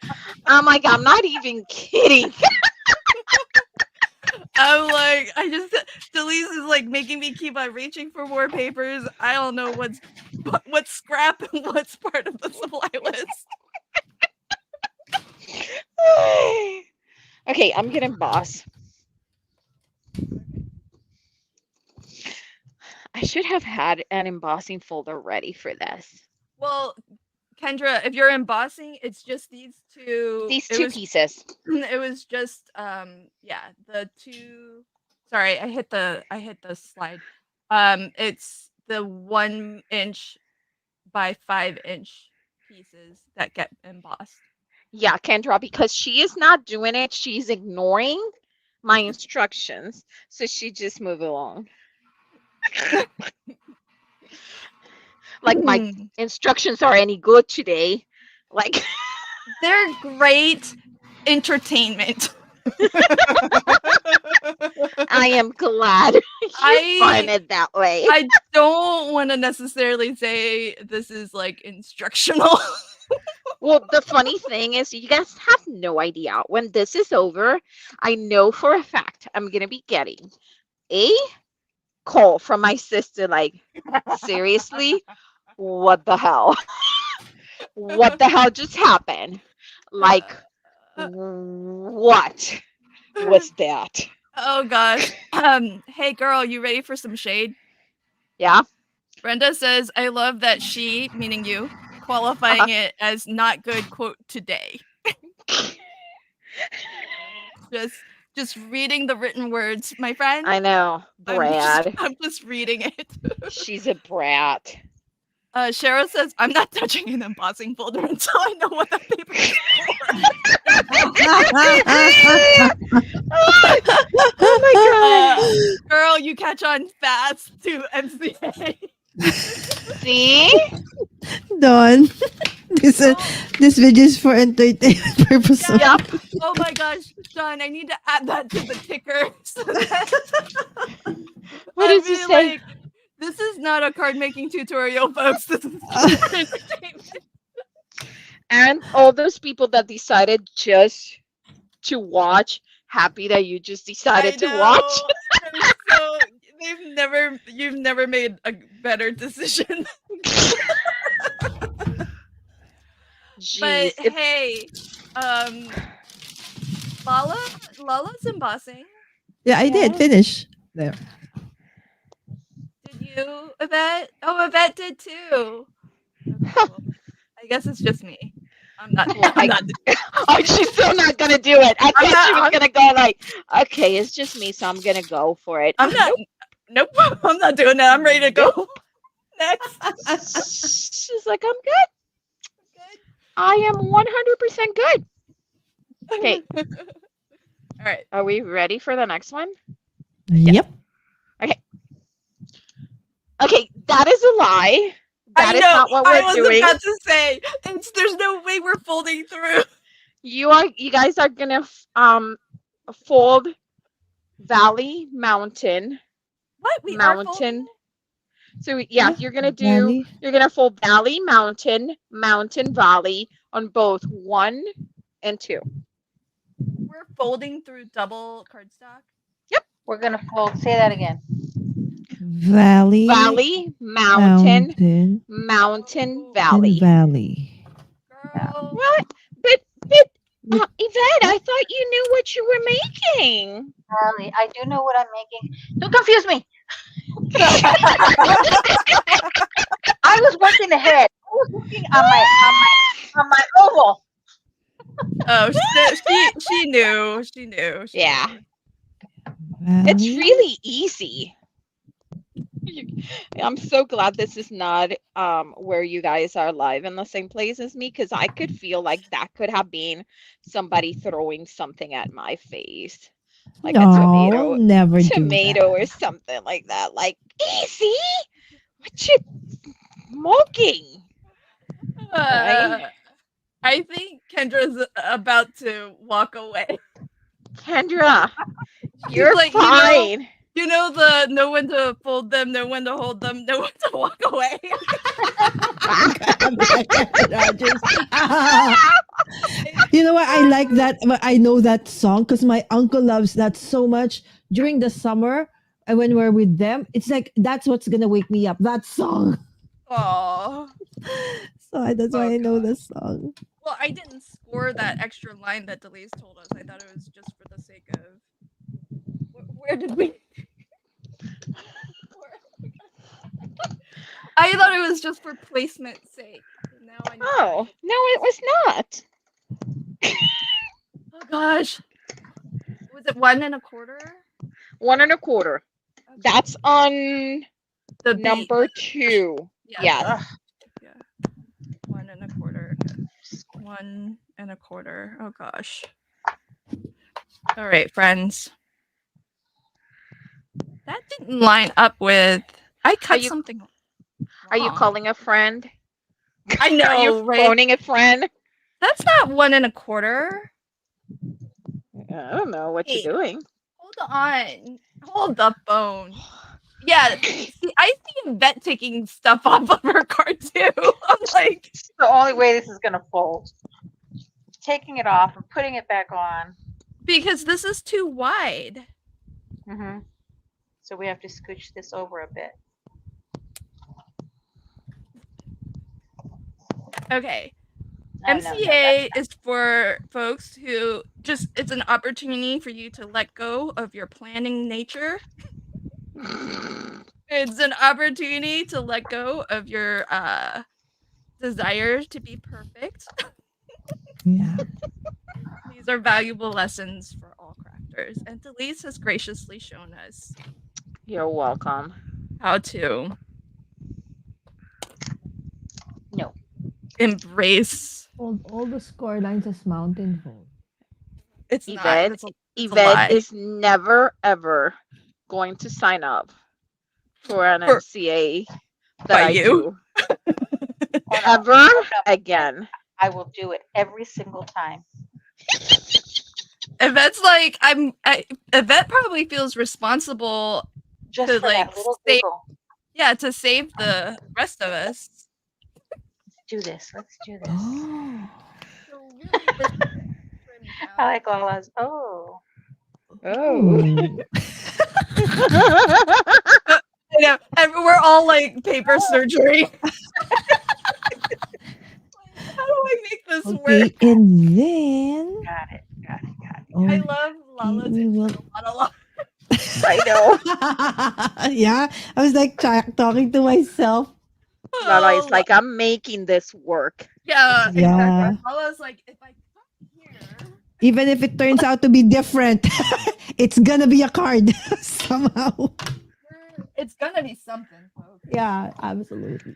B: Oh my God, I'm not even kidding.
A: I'm like, Delise is like making me keep on reaching for more papers. I don't know what's scrap and what's part of the supply list.
B: Okay, I'm gonna emboss. I should have had an embossing folder ready for this.
A: Well, Kendra, if you're embossing, it's just these two.
B: These two pieces.
A: It was just yeah, the two. Sorry, I hit the slide. It's the 1 inch by 5 inch pieces that get embossed.
B: Yeah, Kendra, because she is not doing it. She's ignoring my instructions. So she just move along. Like my instructions are any good today. Like
A: they're great entertainment.
B: I am glad you find it that way.
A: I don't want to necessarily say this is like instructional.
B: Well, the funny thing is, you guys have no idea. When this is over, I know for a fact I'm going to be getting a call from my sister like, seriously? What the hell? What the hell just happened? Like, what was that?
A: Oh gosh. Hey girl, you ready for some shade?
B: Yeah.
A: Brenda says, I love that she, meaning you, qualifying it as not good quote today. just reading the written words, my friend.
B: I know. Brad.
A: I'm just reading it.
B: She's a brat.
A: Cheryl says, I'm not touching an embossing folder until I know what that paper is for. Oh my god. Girl, you catch on fast to MCA.
B: See?
D: Done. This uh,
A: Oh,
D: this video is for entertainment purpose.
A: yeah.
B: Yep.
A: Oh my gosh, John, I need to add that to the ticker so that
B: What
A: I'd
B: did you
A: be
B: say?
A: like, this is not a card making tutorial, folks. This is just for entertainment.
B: And all those people that decided just to watch, happy that you just
A: I
B: decided to watch.
A: know. I'm so you've never made a better decision. But
B: Jeez.
A: hey, um, Lala's embossing.
D: Yeah, I did
B: Yeah.
D: finish. There.
A: Did you, Yvette? Oh, Yvette did too. Okay, well, I guess it's just me. I'm not.
B: Well,
A: I'm not.
B: oh, she's still not gonna do it. I
A: I'm
B: thought she was
A: not.
B: gonna go like, okay, it's just me, so I'm gonna go for it.
A: I'm not. Nope. I'm not doing that. I'm ready to go. Next.
B: She's like, I'm good. I am 100% good. Okay,
A: All right.
B: are we ready for the next one?
D: Yep.
B: Okay, that is a lie. That
A: I
B: is
A: know.
B: not what
A: I
B: we're
A: was
B: doing.
A: about to say. There's no way we're folding through.
B: You guys are gonna fold valley, mountain,
A: What we are folding?
B: mountain. So yeah,
D: Yeah,
B: you're gonna
D: valley.
B: fold valley, mountain, mountain, valley on both 1 and 2.
A: We're folding through double cardstock.
C: We're gonna fold. Say that again.
D: Valley.
B: Valley, mountain,
D: Mountain.
B: mountain,
A: Oh,
B: valley.
D: And valley.
A: girl.
B: What? But Yvette, I thought you knew what you were making.
C: Valley. I do know what I'm making. Don't confuse me. I was working ahead. I was working on my oval.
A: Oh, she knew. She knew. She
B: Yeah.
A: knew.
B: It's
D: Valley.
B: really easy. I'm so glad this is not where you guys are live in the same place as me, because I could feel like that could have been somebody throwing something at my face. Like a
D: No, we'll never do
B: tomato or
D: that.
B: something like that. Like, easy? What you smoking? Right?
A: I think Kendra's about to walk away.
B: Kendra,
A: She's
B: you're
A: like,
B: fine.
A: you know the know when to fold them, know when to hold them, know when to walk away.
D: You know what? I like that. I know that song because my uncle loves that so much. During the summer, and when we're with them, it's like that's what's gonna wake me up. That song.
A: Aww.
D: So that's why I know the song.
A: Well, I didn't score that extra line that Delise told us. I thought it was just for the sake of. Where did we? I thought it was just for placement's sake. Now I know.
B: Oh, no, it was not.
A: Oh gosh. Was it 1.25?
B: 1 1/4.
A: Okay.
B: That's on
A: The beat.
B: number 2.
A: Yeah.
B: Yes.
A: Yeah. 1.25. 1.25. Oh gosh. All right, friends. That didn't line up with. I cut
B: you-
A: something.
B: Are you
A: wrong.
B: calling a friend?
A: I know,
B: Are you
A: right?
B: phoning a friend?
A: That's not 1.25.
B: I don't know what
A: Wait.
B: you're doing.
A: Hold on. Hold the phone. Yeah, see, I see Yvette taking stuff off of her card too. I'm like,
C: It's the only way this is gonna fold. Taking it off and putting it back on.
A: because this is too wide.
C: Mm-hmm. So we have to scooch this over a bit.
A: Okay.
C: Oh, no,
A: MCA is for folks who just, it's an opportunity for you to let go of your planning nature. It's an opportunity to let go of your desire to be perfect.
D: Yeah.
A: These are valuable lessons for all crafters. And Delise has graciously shown us
B: You're welcome.
A: how to
C: No.
A: embrace.
D: All the score lines as mountain fold.
A: It's not.
B: Yvette,
A: It's a lie.
B: Yvette is never, ever going to sign up for an
A: For-
B: MCA that
A: By
B: I
A: you.
B: do
C: Oh, no.
B: ever
C: Oh, no.
B: again.
C: I will do it every single time.
A: Yvette's like, Yvette probably feels responsible
C: Just
A: to
C: for
A: like
C: that little
A: save,
C: giggle.
A: to save the rest of us.
C: Let's do this. Let's do this.
D: Oh.
A: So really, this trim
C: I
A: down.
C: like all those. Oh.
B: Oh.
A: Yeah, and we're all like paper surgery. How do I make this
D: Okay,
A: work?
D: and then
C: Got it. Got it. Got it.
D: oh,
A: I love Lala's
D: we will.
A: internal monologue.
B: I know.
D: Yeah, I was like talking to myself.
B: Lala is
A: Oh,
B: like, I'm making this work.
A: yeah,
D: Yeah.
A: exactly. Lala's like, if I come here,
D: Even if it turns out to be different, it's gonna be a card somehow.
A: it's gonna be something, folks.
D: Yeah, absolutely.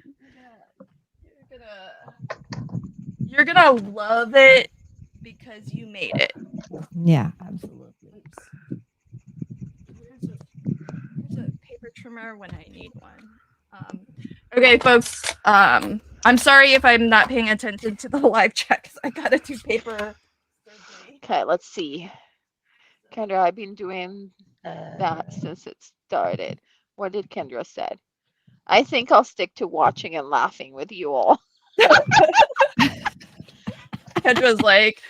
A: You're gonna love it because you made it.
D: Yeah, absolutely.
A: Here's a paper trimmer when I need one. Okay, folks. I'm sorry if I'm not paying attention to the live chat because I gotta do paper surgery.
B: Okay, let's see. Kendra, I've been doing that since it started. What did Kendra said? I think I'll stick to watching and laughing with you all.
A: Kendra's like,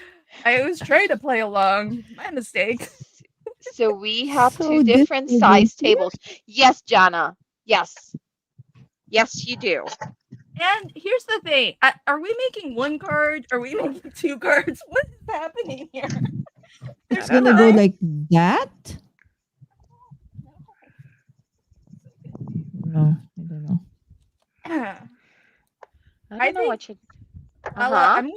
A: I was trying to play along. My mistake.
B: So we have
D: So
B: two
D: this
B: different
D: will go
B: size
D: here?
B: tables. Yes, Jana. Yes. Yes, you do.
A: And here's the thing: are we making one card? Are we making two cards? What is happening here?
D: It's
B: I don't
D: gonna go
B: know.
D: like that? No, I don't know.
B: I
A: I
B: don't know
A: think-
B: what you.
A: Lala,
B: Uh-huh.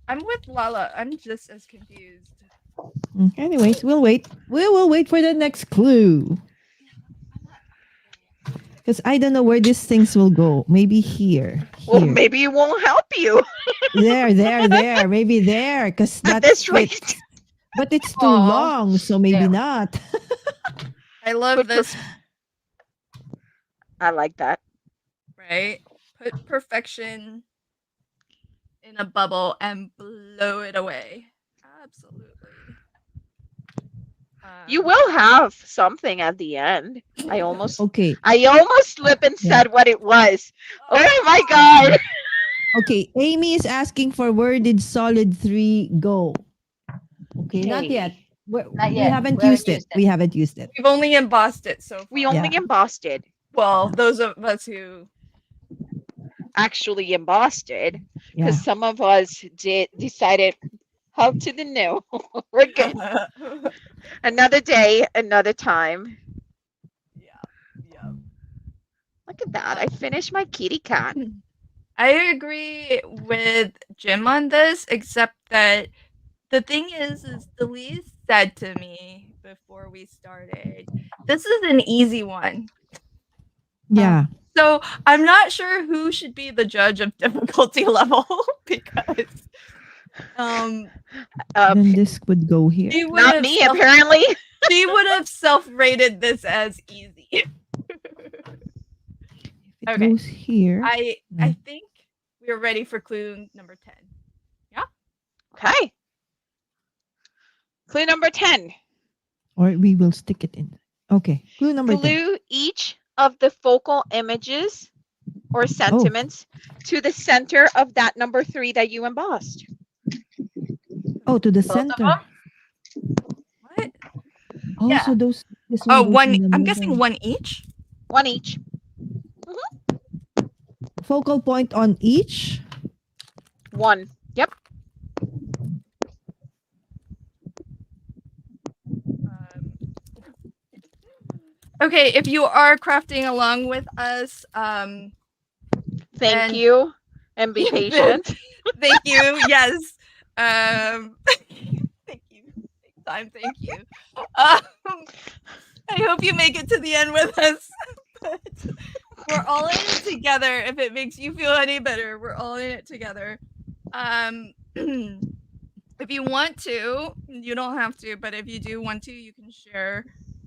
A: I'm with Lala. I'm just as confused.
D: Anyways, we'll wait. We will wait for the next clue. Because I don't know where these things will go. Maybe here.
B: Well,
D: Here.
B: maybe it won't help you
D: There. Maybe there. Because
B: at
D: that
B: this rate.
D: fits. But it's too
A: Aw.
D: long, so maybe
C: There.
D: not.
A: I love
B: Put
A: this,
B: I like that.
A: right? Put perfection in a bubble and blow it away. Absolutely.
B: You will have something at the end. I almost
D: Okay.
B: slipped and
D: Yeah.
B: said what it was. Oh my god.
D: Okay. Amy is asking for where did solid 3 go? Okay, not yet.
B: Okay.
C: Not
D: We
C: yet.
D: haven't
C: We
D: used it. We haven't used it.
A: We've only embossed it so far.
B: We only
D: Yeah.
B: embossed it.
A: Well, those of us who
B: Actually embossed it.
D: Yeah.
B: Because some of us decided how to the no. We're good. Another day, another time.
A: yeah.
B: Look at that. I finished my kitty cat.
A: I agree with Jim on this, except that the thing is Delise said to me before we started, this is an easy one.
D: Yeah.
A: So I'm not sure who should be the judge of difficulty level because
D: Then this would go here.
A: she would
B: Not
A: have
B: me, apparently.
A: she would have self-rated this as easy.
D: It
A: Okay.
D: goes here.
A: I think we're ready for clue number 10.
B: Okay. Clue number 10.
D: Or we will stick it in. Okay. Clue number 10.
B: Glue each of the focal images or sentiments to the center of that number 3 that you embossed.
D: Oh, to the
C: Both of
D: center.
C: them?
A: What?
D: Oh,
A: Yeah.
D: so this
A: Oh,
D: goes
A: one.
D: in the
A: I'm
D: middle.
A: guessing one each.
B: One each.
D: Focal point on each.
B: One. Yep.
A: Okay, if you are crafting along with us,
B: Thank
A: And-
B: you. And be patient.
A: thank you. Yes. Thank you. Big time. Thank you. I hope you make it to the end with us. But we're all in it together. If it makes you feel any better, we're all in it together. If you want to, you don't have to, but if you do want to, you can share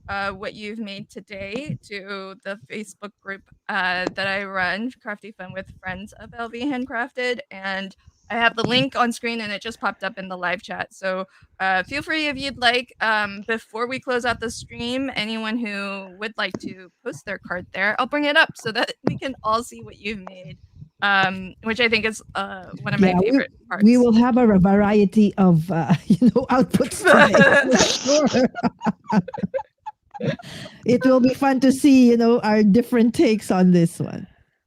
A: what you've made today to the Facebook group that I run, Crafty Fun with Friends of LV Handcrafted, and I have the link on screen, and it just popped up in the live chat. So feel free if you'd like. Before we close out the stream, anyone who would like to post their card there, I'll bring it up so that we can all see what you've made. Which I think is one of my favorite parts.
D: We will have a variety of outputs today. For sure. It will be fun to see our different takes on this one.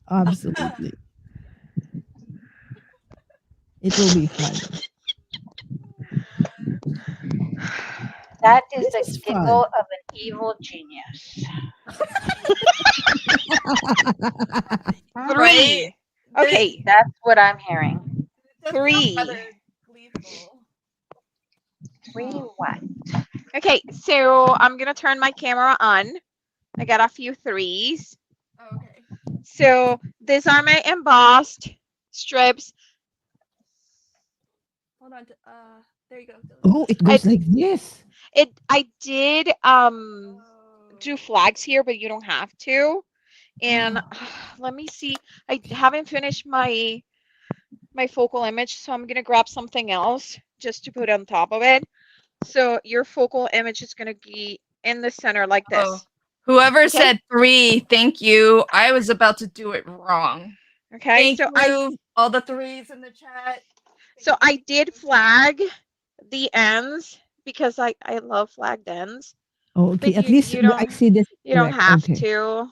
D: Absolutely. It will be fun.
C: That is
D: This
C: the
D: is
C: giggle
D: fun.
C: of an evil genius.
B: 3. Okay,
C: That's what I'm hearing.
A: It does sound
B: 3.
A: rather gleeful.
C: 3 what?
B: Okay, so I'm gonna turn my camera on. I got a few 3s.
A: Oh, okay.
B: So these are my embossed strips.
A: Hold on. There you go.
D: Oh, it goes like this.
B: I did do flags here, but you don't have to. And let me see. I haven't finished my focal image, so I'm gonna grab something else just to put on top of it. So your focal image is gonna be in the center like this.
A: Oh. Whoever
B: Okay.
A: said 3, thank you. I was about to do it wrong.
B: Okay,
A: Thank you, all the 3s in the chat.
B: I did flag the ends because I love flagged ends.
D: Oh, okay.
B: But
D: At least
B: you don't
D: I see this.
B: you don't
D: correct.
B: have
D: Okay.
B: to.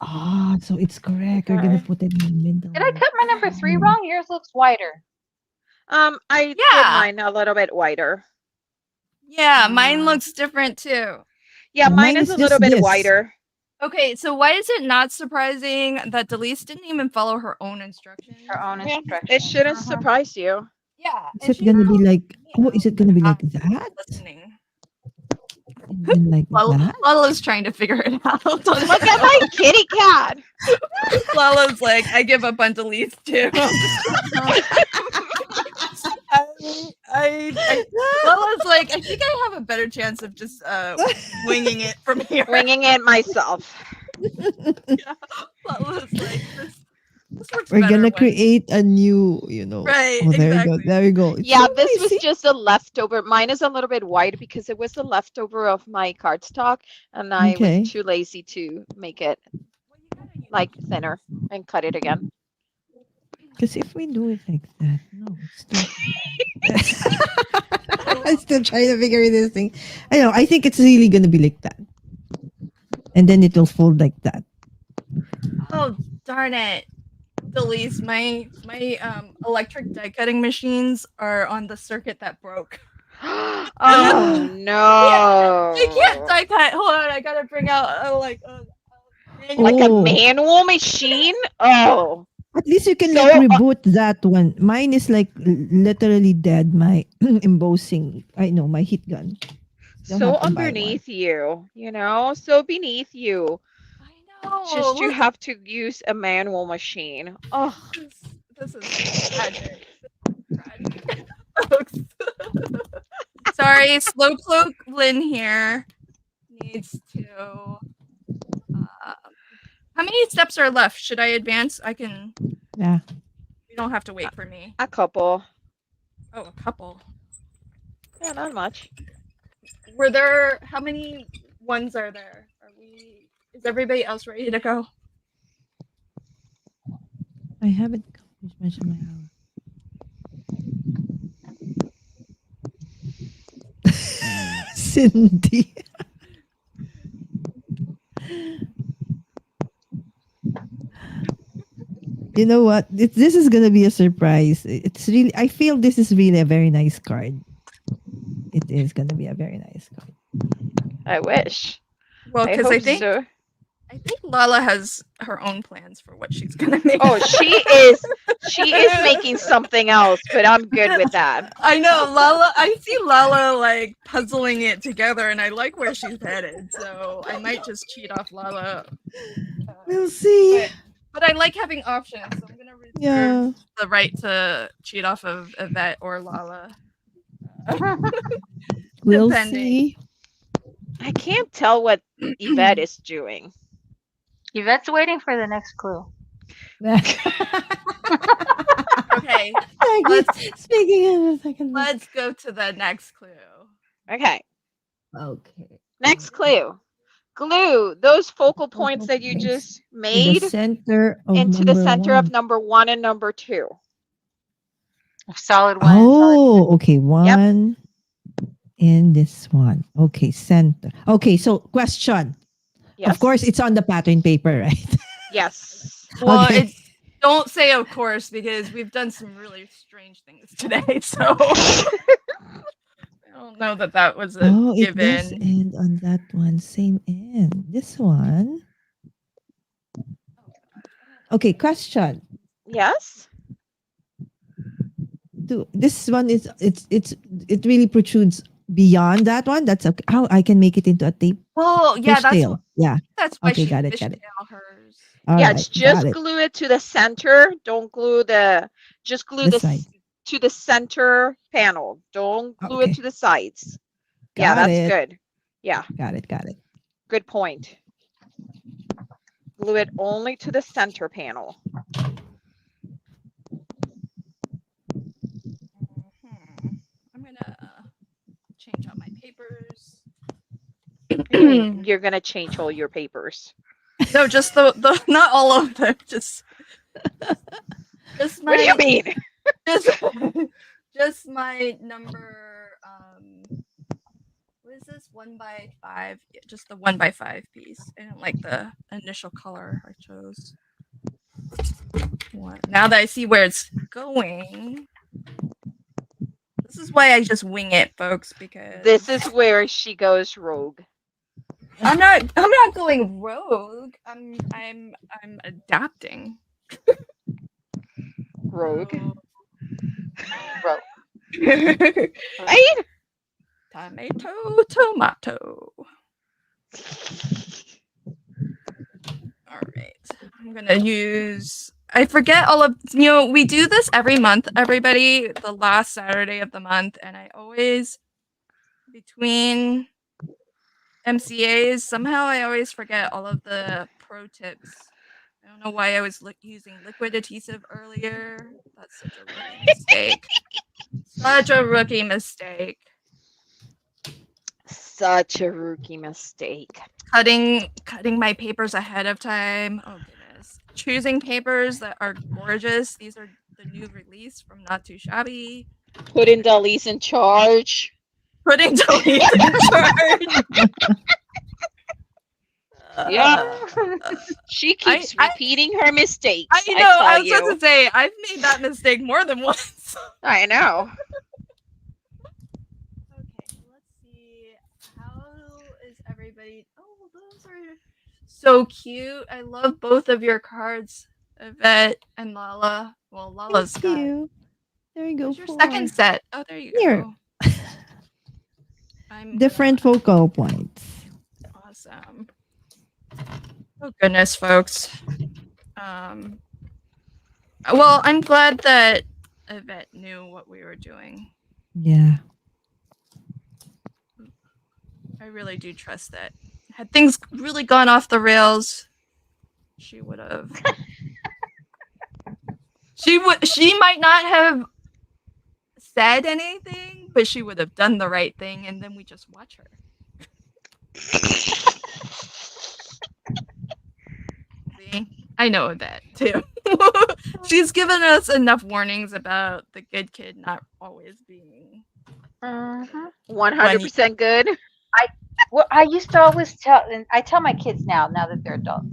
D: Ah, so it's correct. You're gonna
B: Okay.
D: put it in the middle.
C: Did I cut my number 3 wrong? Yours looks wider.
B: I did
A: Yeah.
B: mine a little bit wider.
A: Yeah, mine looks different too.
B: Yeah,
D: Mine
B: mine is
D: is
B: a little
D: just
B: bit
D: this.
B: wider.
A: Okay, so why is it not surprising that Delise didn't even follow her own instructions?
C: Her own
B: Yeah,
C: instructions.
B: it shouldn't
C: Uh-huh.
B: surprise you.
A: Yeah.
D: Is it gonna be like? Oh, is it gonna be like that?
A: Listening.
D: And then like that?
A: Lala's trying to figure it out.
B: Look at my kitty cat.
A: Lala's like, I give up on Delise too. Lala's like, I think I have a better chance of just winging it from here.
B: Winging it myself.
A: Lala's like, this works
D: We're
A: better
D: gonna
A: when-
D: create a new,
A: Right,
D: Oh, there
A: exactly.
D: you go. There you go. It's
B: Yeah,
D: so
B: this was
D: easy.
B: just a leftover. Mine is a little bit wide because it was a leftover of my cardstock, and I
D: Okay.
B: was too lazy to make it like thinner and cut it again.
D: Because if we do it like that, no, it's still. I'm still trying to figure this thing. I know. I think it's really gonna be like that, and then it will fold like that.
A: Oh darn it, Delise! My electric die cutting machines are on the circuit that broke.
B: Oh no!
A: I can't die cut. Hold on, I gotta bring out like a
B: Like a
D: Oh.
B: manual machine? Oh.
D: At least you can
B: So,
D: like reboot that one. Mine is like literally dead. My embossing. I know my heat gun. Don't
B: So
D: have to buy one.
B: underneath you, so beneath you.
A: I know.
B: Just you
A: look,
B: have to use a manual machine. Oh,
A: this is tragic. Tragic. Folks. Sorry, slow cloak Lynn here needs to. How many steps are left? Should I advance? I can.
D: Yeah.
A: You don't have to wait for me.
B: a couple.
A: Oh, a couple.
B: Yeah, not much.
A: Were there? How many ones are there? Is everybody else ready to go?
D: I haven't accomplished much of my house. Cindy. You know what? This is gonna be a surprise. It's really. I feel this is really a very nice card. It is gonna be a very nice card.
B: I wish.
A: Well, because
B: hope
A: I think
B: so.
A: Lala has her own plans for what she's gonna make.
B: Oh, she is making something else, but I'm good with that.
A: I know Lala. I see Lala like puzzling it together, and I like where she's headed. So I might just cheat off Lala.
D: We'll see.
A: But I like having options, so I'm gonna reserve
D: Yeah.
A: the right to cheat off of Yvette or Lala.
D: We'll
A: Depending.
D: see.
B: I can't tell what Yvette is doing.
C: Yvette's waiting for the next clue.
A: Okay,
D: Speaking of the second one.
A: let's go to the next clue.
B: Okay,
D: Okay.
B: next clue. Glue those focal points that you just
D: To the
B: made
D: center of
B: into the
D: number
B: center
D: one.
B: of number 1 and number 2.
C: Solid one. Solid
D: Oh, okay. One in this one. Okay, center. Okay, so question.
B: Yes.
D: Of course, it's on the pattern paper, right?
B: Yes.
A: Well,
D: Okay.
A: it's don't say of course because we've done some really strange things today. So I don't know that was a
D: Oh, it does
A: given.
D: end on that one. Same end. This one. Okay, question.
B: Yes.
D: This one is it really protrudes beyond that one. That's okay. How I can make it into a tape
A: Well, yeah,
D: fishtail. Yeah.
A: that's why
D: Okay,
A: she
D: got it.
A: fishtail hers.
D: All
B: Yeah,
D: right,
B: it's just
D: got it.
B: glue it to the center. Don't glue just glue
D: This side.
B: to the center panel. Don't glue it
D: Okay.
B: to the sides. Yeah,
D: Got
B: that's
D: it.
B: good. Yeah,
D: Got it. Got it.
B: good point. Glue it only to the center panel.
A: I'm gonna change out my papers.
B: You're gonna change all your papers.
A: No, just the not all of them. Just my.
B: What do you mean?
A: Just my number. What is this? 1x5. Yeah, just the 1x5 piece. I don't like the initial color I chose. Now that I see where it's going, this is why I just wing it, folks. Because
B: This is where she goes rogue.
A: I'm not going rogue. I'm adapting.
B: Rogue.
C: Rogue.
B: Right?
A: Tomato. All right. I'm going to use I forget all of we do this every month, everybody, the last Saturday of the month, and I always between MCAs, somehow I always forget all of the pro tips. I don't know why I was using liquid adhesive earlier. That's such a rookie mistake. Such a rookie mistake.
B: Such a rookie mistake.
A: Cutting my papers ahead of time. Oh goodness. Choosing papers that are gorgeous. These are the new release from Not Too Shabby.
B: Putting Dalise in charge.
A: Putting Dalise in charge.
B: Yeah. She keeps repeating her mistakes.
A: I know. I was about to say, I've made that mistake more than once.
B: I know.
A: Okay, let's see. How is everybody? Oh, those are so cute. I love both of your cards, Yvette and Lala. Well, Lala's got.
D: You. There you go.
A: Where's your second set? Oh, there you
D: Here.
A: go. I'm
D: Different focal points.
A: awesome. Oh goodness, folks. Well, I'm glad that Yvette knew what we were doing.
D: Yeah.
A: I really do trust that. Had things really gone off the rails, she would have. She might not have said anything, but she would have done the right thing, and then we just watch her. See? I know that too. She's given us enough warnings about the good kid not always being
B: 100% good.
C: Well, I used to always tell, and I tell my kids now that they're adults,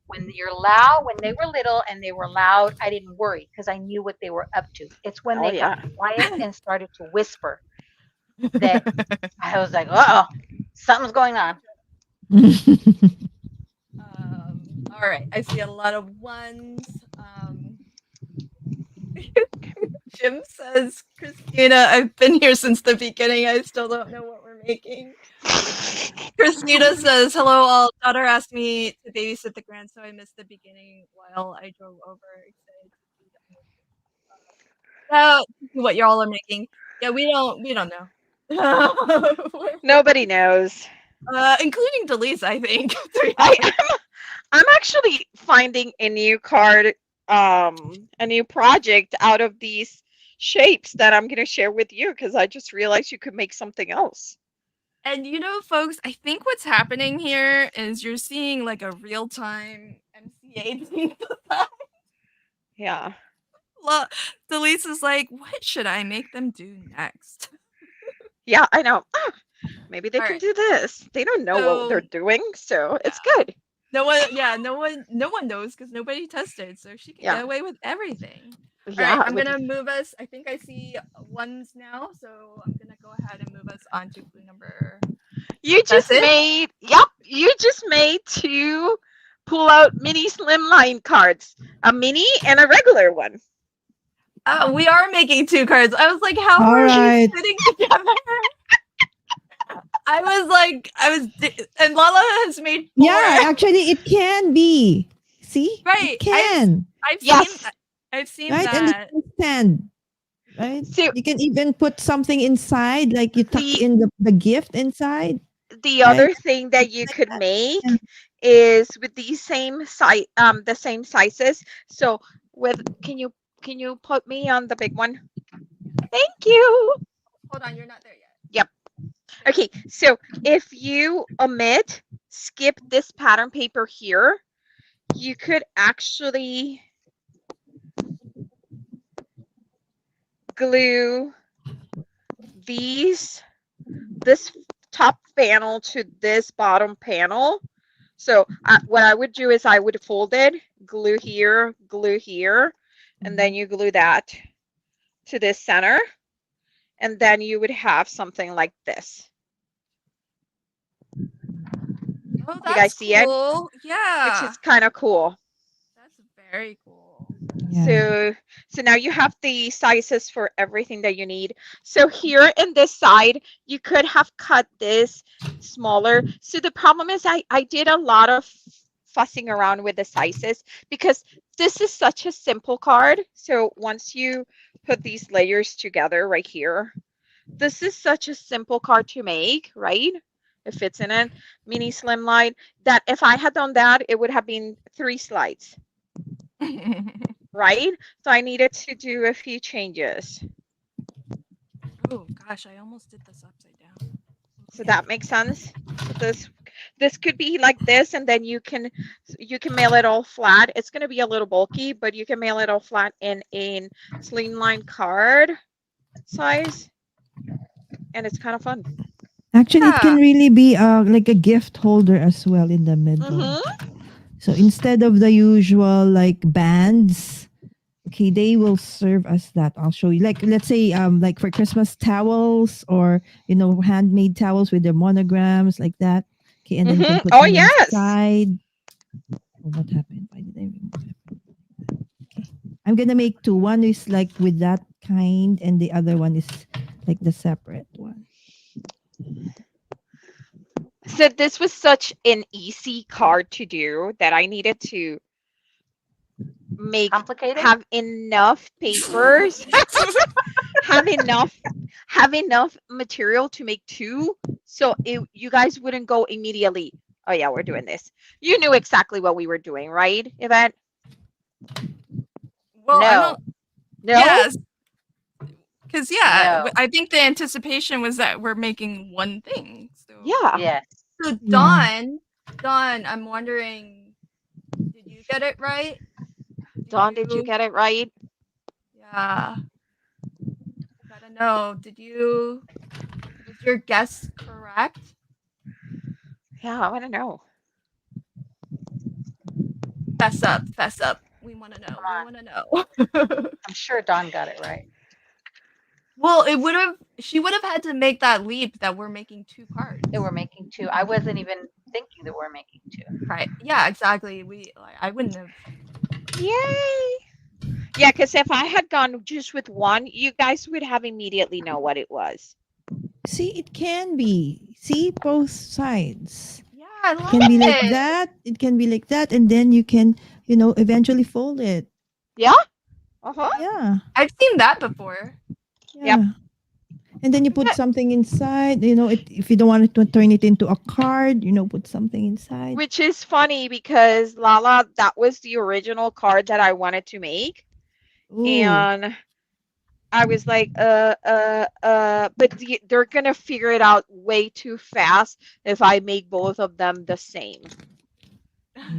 C: when you're loud, when they were little and they were loud, I didn't worry because I knew what they were up to. It's when they got quiet and started to whisper that I was like, uh-oh, something's going on.
A: All right, I see a lot of ones. Jim says, Christina, I've been here since the beginning. I still don't know what we're making. Christina says, hello all. Daughter asked me to babysit the grand, so I missed the beginning while I drove over. Excited to see what y'all are making. Yeah, we don't know.
B: Nobody knows.
A: Including Delise, I think. to be
B: I
A: honest.
B: I'm actually finding a new card, a new project out of these shapes that I'm gonna share with you because I just realized you could make something else.
A: And folks, I think what's happening here is you're seeing like a real time MCA.
B: Yeah.
A: Delise is like, what should I make them do next?
B: Yeah, I know. Maybe they
A: All
B: can
A: right.
B: do this. They don't know what they're
A: So
B: doing, so it's
A: yeah.
B: good.
A: No one knows because nobody tested, so she can
B: Yeah.
A: get away with everything. All right,
B: Yeah,
A: I'm
B: with
A: gonna move us. I think I see ones now, so I'm gonna go ahead and move us on to clue number.
B: you
A: That's
B: just
A: it.
B: made, yep, you just made two pull out mini slimline cards, a mini and a regular one.
A: We are making two cards. I was like, how
D: All
A: are these
D: right.
A: fitting together? And Lala has made four.
D: Yeah, actually, it can be. See, it
A: Right.
D: can.
A: I've seen
B: Yes.
A: I've seen
D: Right, and it
A: that.
D: can stand. Right,
B: So
D: you can even put something inside, like you tuck
B: the
D: in the gift inside.
B: the
D: Right,
B: other thing that you
D: like
B: could
D: that.
B: make
D: And
B: is with these same size, the same sizes. So with, can you put me on the big one? Thank you.
A: Hold on, you're not there yet.
B: Yep. Okay, so if you skip this pattern paper here, you could actually glue this top panel to this bottom panel. So what I would do is I would fold it, glue here, and then you glue that to this center, and then you would have something like this.
A: Oh,
B: You guys
A: that's
B: see it?
A: cool.
B: Which
A: Yeah.
B: is kind of cool.
A: That's very cool.
D: yeah,
B: So now you have the sizes for everything that you need. So here in this side, you could have cut this smaller. So the problem is I did a lot of fussing around with the sizes because this is such a simple card. So once you put these layers together right here, this is such a simple card to make, right? It fits in a mini slimline that if I had done that, it would have been 3 slides, right? So I needed to do a few changes.
A: Oh gosh, I almost did this upside down.
B: So that makes sense. So this could be like this, and then you can mail it all flat. It's going to be a little bulky, but you can mail it all flat in a slimline card size, and it's kind of fun.
D: actually, it
A: Yeah.
D: can really be like a gift holder as well in the middle.
B: Mm-hmm.
D: So instead of the usual like bands, okay, they will serve as that. I'll show you. Like let's say like for Christmas towels or handmade towels with their monograms like that. Okay, and then you can
B: Mm-hmm.
D: put
B: Oh
D: them
B: yes.
D: inside. Oh, what happened? Why did I remove it? Okay. I'm gonna make two. One is like with that kind and the other one is like the separate one.
B: So this was such an easy card to do that I needed to
C: Complicated?
B: have enough papers, have enough material to make two, so you guys wouldn't go immediately, oh yeah, we're doing this. You knew exactly what we were doing, right, Yvette?
A: Well, I
C: No.
A: don't.
B: No?
A: Yes. Because
C: No.
A: I think the anticipation was that we're making one thing. So
B: Yeah.
C: Yes.
A: So
D: Yeah.
A: Dawn, I'm wondering, did you get it right?
B: Dawn, did you get it right?
A: Yeah. Gotta know. Was your guess correct?
B: Yeah, I want to know.
A: Fess up. We want to know.
C: Come on.
A: We want to know.
C: I'm sure Dawn got it right.
A: Well, she would have had to make that leap that we're making two cards.
C: That we're making two. I wasn't even thinking that we're making two.
A: Right. Yeah, exactly. I wouldn't have.
B: Yay. Yeah, because if I had gone just with one, you guys would have immediately know what it was.
D: See, it can be. See both sides.
A: Yeah, I
D: It
A: love
D: can be like
A: it.
D: that. It can be like that, and then you can, eventually fold it.
B: Yeah? Uh-huh.
D: Yeah.
A: I've seen that before.
D: Yeah. And then you put something inside. If you don't want it to turn it into a card, put something inside.
B: Which is funny because Lala, that was the original card that I wanted to make.
D: Ooh.
B: And I was like, but they're gonna figure it out way too fast if I make both of them the same.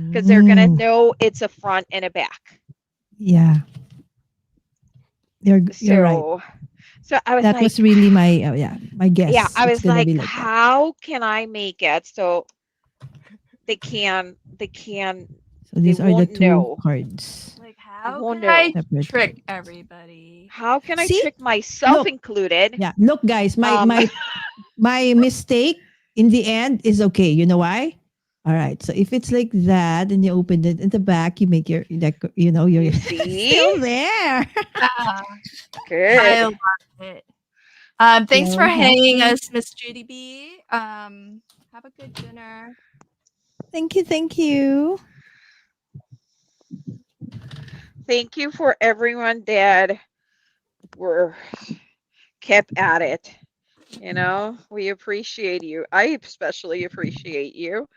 B: Because they're gonna
D: Mm,
B: know it's a front and a back.
D: yeah. You're right.
B: So I was
D: That
B: like,
D: was really my
B: yeah,
D: guess.
B: I
D: It's
B: was
D: gonna
B: like,
D: be like that.
B: how can I make it so they
D: So these are the
B: won't
D: two
B: know.
D: cards.
A: Like,
B: They
A: how
B: won't
A: can I
B: know.
D: Separate
A: trick
D: cards.
A: everybody?
B: How can I
D: See?
B: trick myself
D: Look.
B: included?
D: Yeah. Look, guys, my
B: Um,
D: my my mistake in the end is okay. You know why? All right. So if it's like that and you open it in the back, you make your
B: you
D: you're
B: see?
D: still there.
A: Ah, I
B: Good.
A: love it. Thanks for
D: So
A: hanging
D: happy.
A: us, Miss Judy B. Have a good dinner.
D: Thank you. Thank you.
B: Thank you for everyone that were kept at it. We appreciate you. I especially appreciate you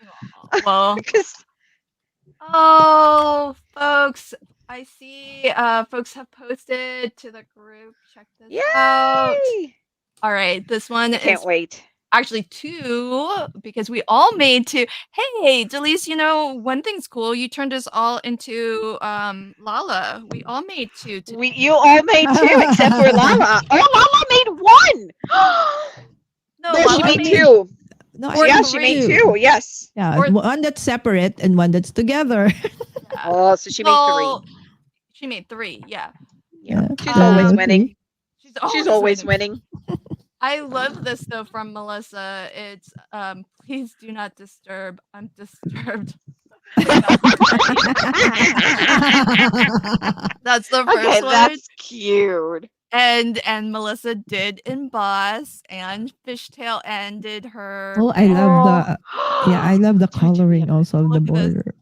A: Well,
B: because
A: oh, folks, I see folks have posted to the group. Check this out.
B: yay!
A: All right, this one
B: I can't
A: is
B: wait.
A: actually two because we all made two. Hey, Delise, one thing's cool. You turned us all into Lala. We all made two today.
B: You all made two except for Lala. Oh, Lala made one.
A: No,
B: No, she
A: Lala
D: I
B: made
A: made
D: made
B: two.
D: no, I
A: or
B: Yeah,
D: made
B: she made
A: three.
B: two. Yes.
D: Yeah,
A: Or
D: one that's separate and one that's together.
A: yeah.
B: Oh, so she made three.
A: Well, she made three. Yeah.
B: Yeah,
D: Yeah,
B: she's
D: there you
B: always
D: go.
A: Um,
B: winning.
D: See?
A: she's
B: She's
A: always
B: always
A: winning.
B: winning.
A: I love this though from Melissa. It's please do not disturb. I'm disturbed. That's the
B: Okay,
A: first one.
B: that's cute.
A: And Melissa did emboss and fishtail ended her
D: Oh, I
A: band.
D: love
B: Oh.
D: I love the
A: Joy to be
D: coloring also of the
A: Look at this.
D: border.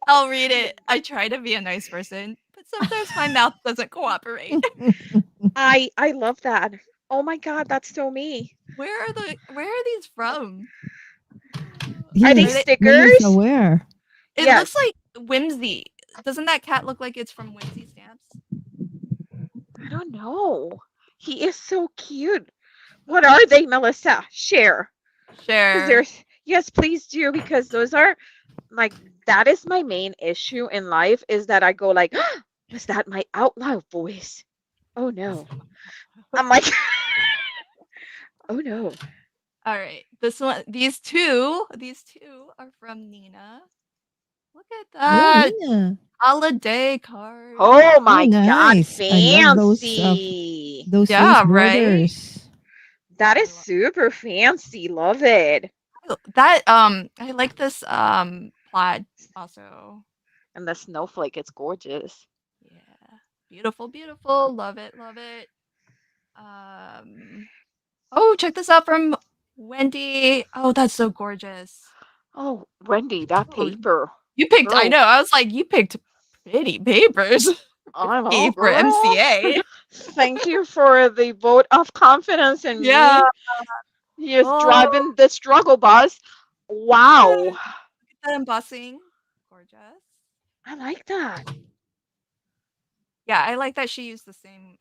A: I'll read it. I try to be a nice person, but sometimes my mouth doesn't cooperate.
B: I love that. Oh my god, that's so me.
A: Where are these from?
B: Are they
A: Are they
D: Melissa,
B: stickers?
D: where?
A: It looks
B: Yes.
A: like Whimsy. Doesn't that cat look like it's from Whimsy Stamps?
B: I don't know. He is so cute. What are they, Melissa? Share. Because
A: Share.
B: yes, please do, because those are like, that is my main issue in life, is that I go like, was that my out loud voice? Oh no. I'm like, oh no.
A: All right. These two are from Nina. Look at
D: Oh,
A: that.
D: Nina.
A: Holiday card.
B: Oh
D: Oh,
B: my god,
D: nice. I love
B: fancy.
D: those lace
A: Yeah, right?
D: borders.
B: That
A: I
B: is
A: love
B: super fancy. Love it.
A: that. I like this plaid also.
B: And the snowflake, it's gorgeous.
A: Yeah. Beautiful, beautiful. Love it, love it. Oh, check this out from Wendy. Oh, that's so gorgeous.
B: Oh, Wendy, that
A: Oh,
B: paper.
A: you picked, I
B: Girl,
A: know. I was like, you picked pretty papers.
B: I know,
A: E for
B: girl.
A: MCA.
B: Thank you for the vote of confidence in
A: Yeah.
B: me. He is
A: Oh,
B: driving the struggle bus.
A: yeah.
B: Wow.
A: Look at that embossing. Gorgeous.
B: I like that.
A: Yeah, I like that she used the same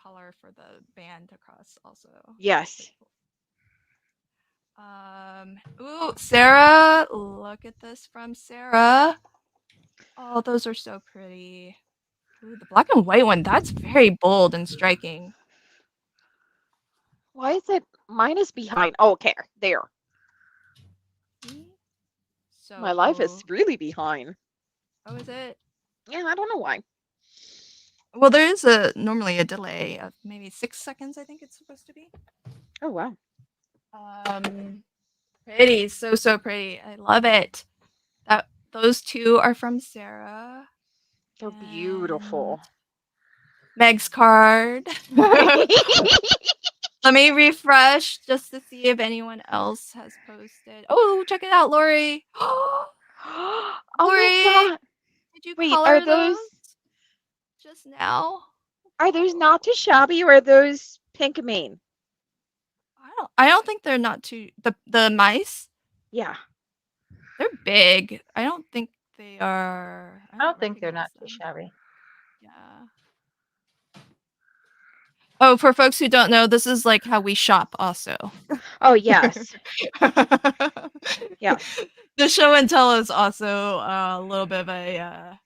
A: color for the band across also.
B: Yes.
A: Ooh, Sarah, look at this from Sarah. Oh, those are so pretty. Ooh, the black and white one, that's very bold and striking.
B: Why is it? Mine is behind. Oh, okay. There.
A: So
B: My life is
A: cool.
B: really behind.
A: Oh, is it?
B: Yeah, I don't know why.
A: Well, there is normally a delay of maybe 6 seconds, I think it's supposed to be.
B: Oh, wow.
A: Pretty, so pretty. I love it. Those two are from Sarah.
B: They're beautiful.
A: Meg's card. Let me refresh just to see if anyone else has posted. Oh, check it out, Lori.
B: Oh
A: Lori,
B: my god.
A: did you
B: Wait,
A: color
B: are those?
A: just now.
B: Are those not too shabby, or are those pink mane?
A: I don't think they're not too the mice.
B: Yeah.
A: They're big. I don't think they are.
C: I don't think they're not
A: recognize
C: too
A: them.
C: shabby.
A: Yeah. Oh, for folks who don't know, this is like how we shop also.
B: Oh, yes. Yes.
A: The show and tell is also a little bit of a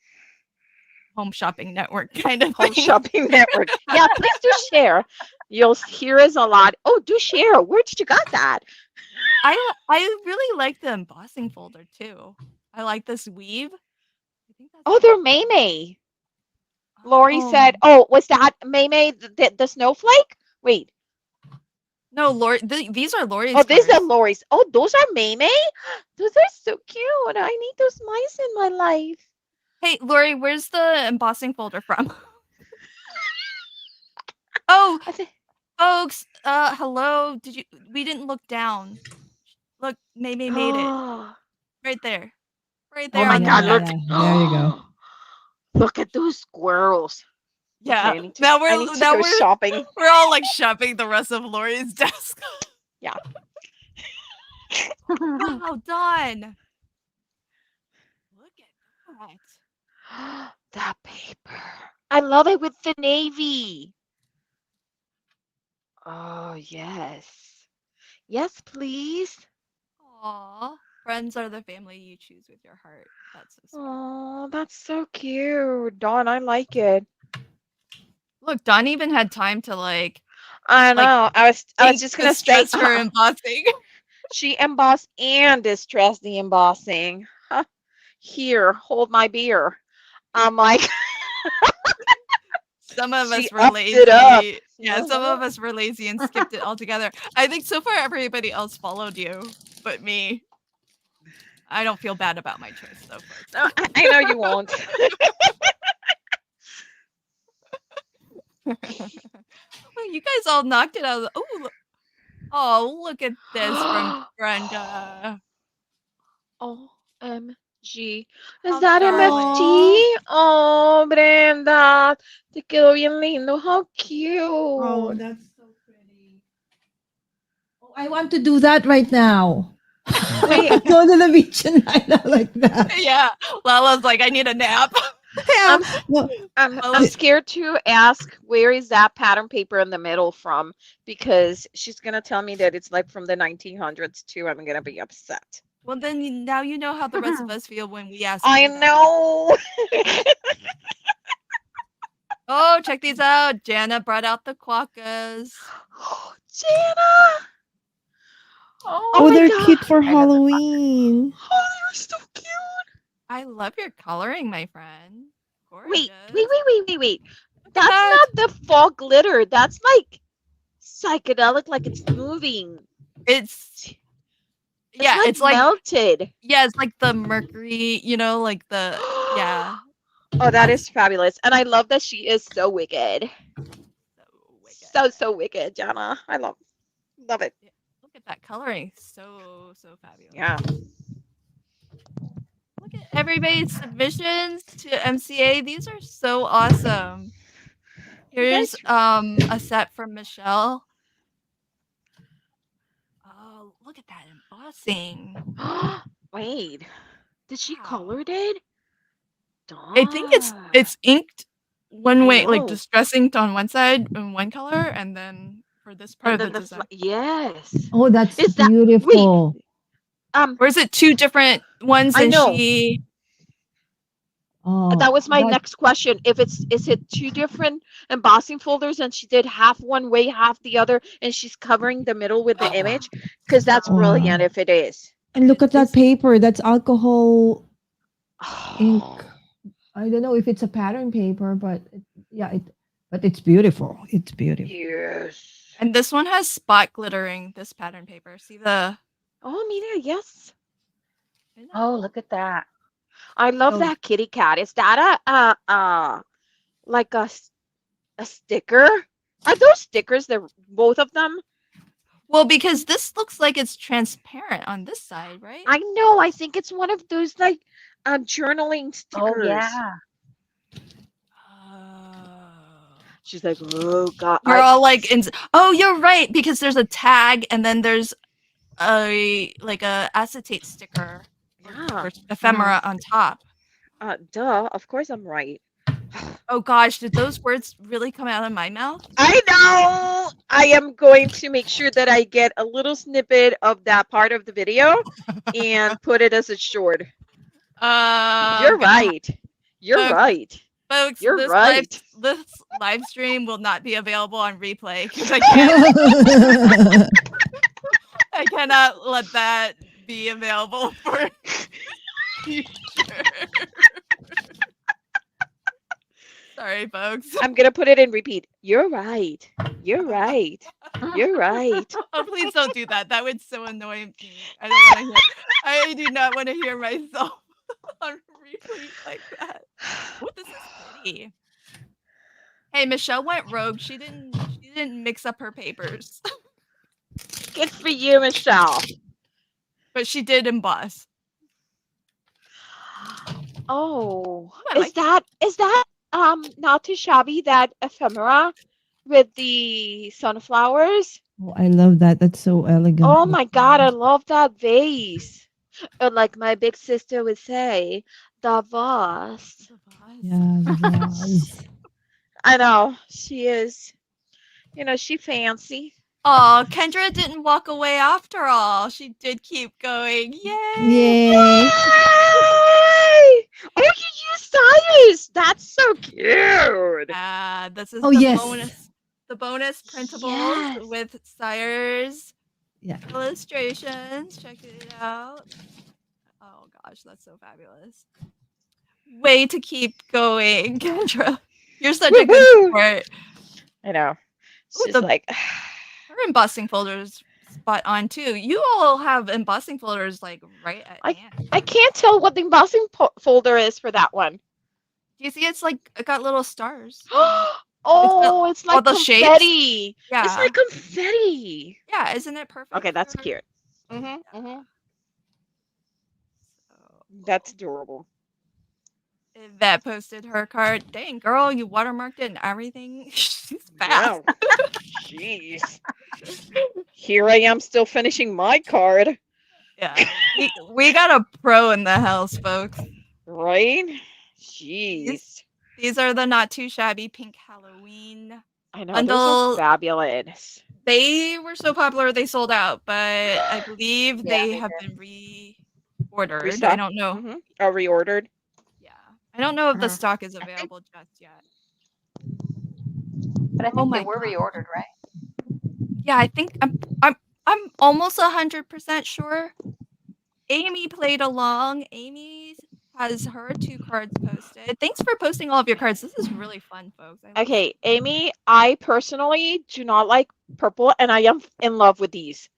A: home shopping network kind of
B: Home
A: thing.
B: shopping network. Yeah, please do share. You'll hear us a lot. Oh, do share. Where did you got that?
A: I really like the embossing folder too. I like this weave. I think that's
B: Oh, they're Maymay. Lori
A: Oh.
B: said, "Oh, was that Maymay the snowflake?" Wait.
A: No, Lori. These are Lori's.
B: Oh, these are
A: cards.
B: Lori's. Oh, those are Maymay. Those are so cute. I need those mice in my life.
A: Hey, Lori, where's the embossing folder from? Oh,
B: I said,
A: folks. Hello. We didn't look down. Look, Maybe made it
B: oh,
A: right there. Right
B: oh
A: there
B: my
A: on the
B: God!
A: left.
B: Look.
D: There you go.
B: Look at those squirrels.
A: Yeah.
B: Okay, I need to
A: Now
B: go shopping.
A: we're all like shopping the rest of Lori's desk.
B: Yeah.
A: Wow, done. Look at that.
B: That paper. I love it with the navy. Oh, yes. Yes, please.
A: Aw. Friends are the family you choose with your heart. That's so sweet.
B: Oh, that's so cute. Dawn, I like it.
A: Look, Dawn even had time to like
B: I know. I was
A: ink
B: just gonna say
A: distress her embossing.
B: she embossed and distressed the embossing. Huh. Here, hold my beer. I'm like,
A: Some of
B: she
A: us were
B: upped
A: lazy.
B: it up.
A: Yeah, some of us were lazy and skipped it altogether. I think so far everybody else followed you, but me. I don't feel bad about my choice though, folks.
B: No, I know you won't.
A: Well, you guys all knocked it out of the look at this from Brenda.
B: OMG.
A: How
B: Is that
A: darling.
B: MFT? Oh, Brenda. Te quedó bien lindo. How cute.
D: Oh, that's so pretty. Oh, I want to do that right now.
B: Wait.
D: Go to the beach and lie out like that.
A: Yeah, Lala's like, I need a nap.
D: Yeah. No,
B: I'm scared to ask where is that pattern paper in the middle from, because she's gonna tell me that it's like from the 1900s too. I'm gonna be upset.
A: Well, then now you know how the rest of us feel when we ask.
B: I
A: you that.
B: know.
A: Oh, check these out. Jana brought out the quokkas.
B: Jana.
D: oh,
B: my
D: they're
B: God.
D: cute for
C: I love the
D: Halloween.
B: Oh, they're so cute.
A: I love your coloring, my friend.
B: Wait.
A: Gorgeous.
B: Wait.
A: Look at
B: That's
A: that.
B: not the fall glitter. That's like psychedelic, like it's moving.
A: It's yeah, it's like
B: melted.
A: yeah, it's like the mercury, like the yeah.
B: Oh, that is fabulous. And I love that she is so wicked.
A: So wicked.
B: So wicked, Jana. I love it.
A: Look at that coloring. So fabulous.
B: Yeah.
A: Look at everybody's submissions to MCA. These are so awesome. Here's a set from Michelle. Oh, look at that embossing.
B: Wait. Did she
A: Wow.
B: colored it?
A: I think it's inked one
B: I
A: way, like
B: know.
A: distress inked on one side in one color, and then for this part
B: And
A: of
B: then
A: the
B: the
A: design.
B: yes.
D: Oh, that's
B: Is that-
D: beautiful.
A: Or is it two different ones?
B: I
A: And
B: know.
A: she
D: Oh,
B: That was my
D: that-
B: next question. Is it two different embossing folders and she did half one way, half the other, and she's covering the middle with the image? Because that's
D: Wow.
B: brilliant if it is.
D: And look at that
A: It's-
D: paper. That's alcohol ink. I don't know if it's a pattern paper, but but it's beautiful. It's beautiful.
B: Yes.
A: and this one has spot glittering. This pattern paper. See the
B: Oh, Mira, yes.
C: Oh, look at that.
B: I love
D: Oh.
B: that kitty cat. Is that like a sticker? Are those stickers? They're both of them?
A: well, because this looks like it's transparent on this side, right?
B: I know. I think it's one of those like journaling stickers.
C: Oh, yeah.
B: She's like, oh God.
A: We're all like, oh, you're right, because there's a tag and then there's a acetate sticker
B: Yeah.
A: or ephemera on top.
B: Duh. Of course I'm right.
A: Oh gosh, did those words really come out of my mouth?
B: I know. I am going to make sure that I get a little snippet of that part of the video and put it as a short. You're right. You're right.
A: Folks,
B: You're
A: this
B: right.
A: live stream will not be available on replay because I cannot let that be available for future. Sorry, folks.
B: I'm gonna put it in repeat. You're right. You're right. You're right.
A: Oh, please don't do that. That would so annoy me. I don't want to hear. I do not want to hear myself on replay like that. Oh, this is pretty. Hey, Michelle went rogue. She didn't mix up her papers.
B: Good for you, Michelle.
A: But she did emboss.
B: Oh,
A: I like
B: is that not too shabby, that ephemera with the sunflowers?
D: Oh, I love that. That's so elegant.
B: Oh my God, I love that vase. Or like my big sister would say, the vase.
D: Yeah, the vase.
B: I know, she is, she fancy.
A: Oh, Kendra didn't walk away after all. She did keep going. Yay!
D: Yay!
B: Yay! Oh, you use Cyrus. That's so cute.
A: This is
D: Oh,
A: the
D: yes.
A: bonus. The bonus printables
B: Yes.
A: with Sire's
D: Yeah.
A: illustrations. Check it out. Oh gosh, that's so fabulous. Way to keep going, Kendra. You're such a good
B: Woohoo!
A: sport.
B: I know.
A: Ooh,
B: She's like,
A: Her embossing folder's spot on too. You all have embossing folders like right at hand.
B: I can't tell what the embossing folder is for that one.
A: Do you see it's like it got little stars?
B: Oh, it's
A: all
B: like
A: the shapes?
B: confetti.
A: Yeah.
B: It's like confetti.
A: Yeah, isn't it perfect?
B: Okay, that's
A: for-
B: cute. Mm-hmm.
A: So,
B: That's adorable.
A: Yvette posted her card. Dang, girl, you watermarked it and everything. She's fast.
B: Yeah. Jeez. Here I am still finishing my card.
A: Yeah. We got a pro in the house, folks.
B: Right? Jeez.
A: These are the not too shabby pink Halloween.
B: I know,
A: Bundle.
B: those are fabulous.
A: They were so popular they sold out, but I believe
C: Yeah,
A: they
C: they
A: have
C: did.
A: been reordered. I
B: Restocked?
A: don't know.
B: Mm-hmm. Oh, reordered?
A: Yeah. I don't know if the
C: Mhm.
A: stock is
C: think-
A: available just yet.
C: But I
A: Oh
C: think
A: my
C: they were
A: God.
C: reordered, right?
A: Yeah, I think I'm almost 100% sure. Amy played along. Amy has her 2 cards posted. Thanks for posting all of your cards. This is really fun, folks. I love
B: Okay, Amy, I personally do not like purple, and I am in love with these.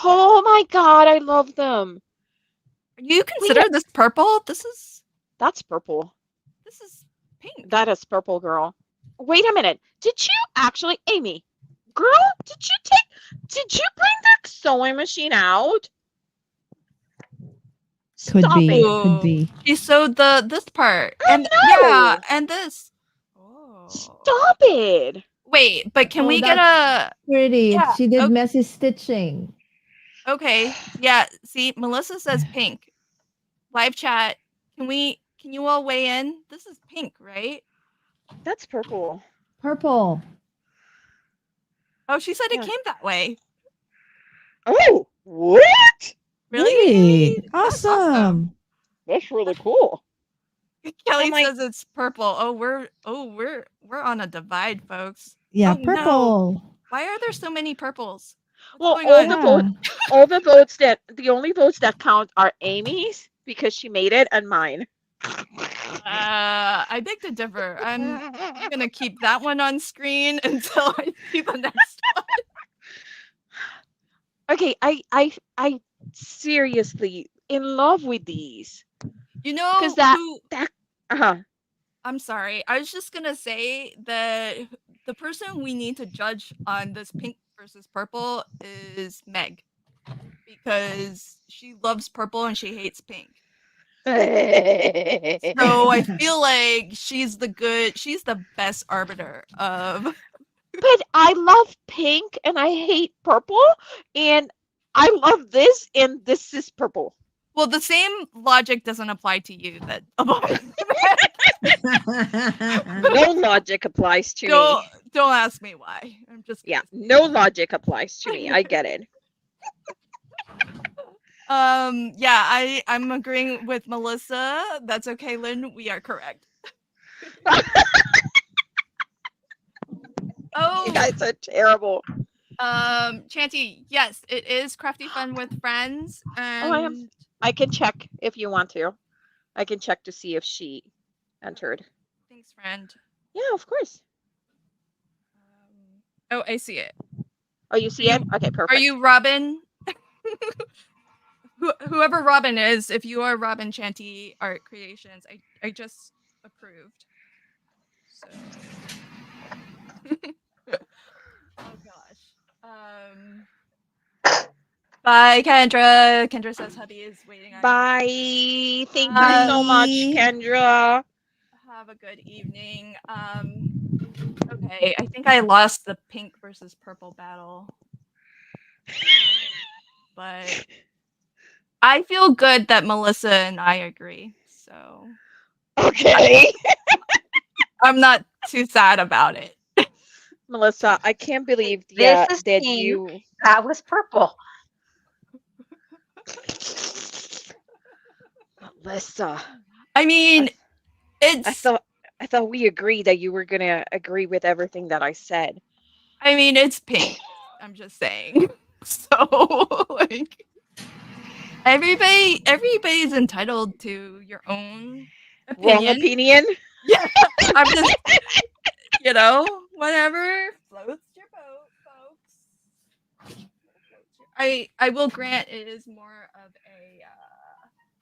B: Oh my God, I love them.
A: You consider this purple?
B: That's purple.
A: This is pink.
B: That is purple, girl. Wait a minute. Did you actually, Amy, girl, did you bring the sewing machine out?
D: Could
B: Stop
D: be.
B: it.
D: Could be.
A: She sewed this part.
B: I
A: And
B: know.
A: yeah, and this. Oh.
B: Stop it.
A: Wait, but can
D: Oh,
A: we get a
D: Pretty.
A: Yeah,
D: She did
A: okay.
D: messy stitching.
A: okay. Yeah, see, Melissa says pink. Live chat. Can you all weigh in? This is pink, right?
B: That's purple.
D: Purple.
A: Oh, she said
B: Yeah.
A: it came that way.
B: Oh, what?
A: Really?
D: Neat.
A: That's
D: Awesome.
B: That's really cool.
A: Kelly
B: like-
A: says it's purple. Oh, we're on a divide, folks.
D: Yeah,
A: Oh, no.
D: purple.
A: Why are there so many purples?
B: Well,
A: What's
B: all
A: going
B: the
A: on?
B: votes, the only votes that count are Amy's because she made it, and mine.
A: I beg to differ. I'm gonna keep that one on screen until I see the next one.
B: Okay, I seriously in love with these.
A: You know,
B: 'Cause that-
A: who,
B: Uh-huh.
A: I'm sorry. I was just gonna say that the person we need to judge on this pink versus purple is Meg, because she loves purple and she hates pink. So I feel like she's the best arbiter of.
B: But I love pink and I hate purple, and I love this, and this is purple.
A: Well, the same logic doesn't apply to you that
B: No logic applies to me.
A: don't ask me why. I'm just
B: Yeah, no logic applies to me. I get it.
A: Yeah, I'm agreeing with Melissa. That's okay, Lynn. We are correct. Oh,
B: You guys are terrible.
A: Chanty, yes, it is Crafty Fun with Friends. And
B: I can check if you want to. I can check to see if she entered.
A: Thanks, friend.
B: Yeah, of course.
A: Oh, I see it.
B: Oh, you see it? Okay, perfect.
A: Are you Robin? Whoever Robin is, if you are Robin Chanty Art Creations, I just approved. So. Oh gosh. Bye, Kendra. Kendra says hubby is waiting on
B: Bye.
A: you.
B: Thank you so much, Kendra.
A: Have a good evening. Okay, I think I lost the pink versus purple battle. But I feel good that Melissa and I agree. So
B: okay.
A: I'm not too sad about it.
B: Melissa, I can't believe
C: This is
B: that
C: pink.
B: you.
C: That was purple.
B: Melissa.
A: I mean,
B: I thought we agreed that you were gonna agree with everything that I said.
A: I mean, it's pink. I'm just saying. So like everybody's entitled to your own opinion.
B: Wrong opinion?
A: Yeah. I'm just whatever floats your boat, folks. I will grant it is more of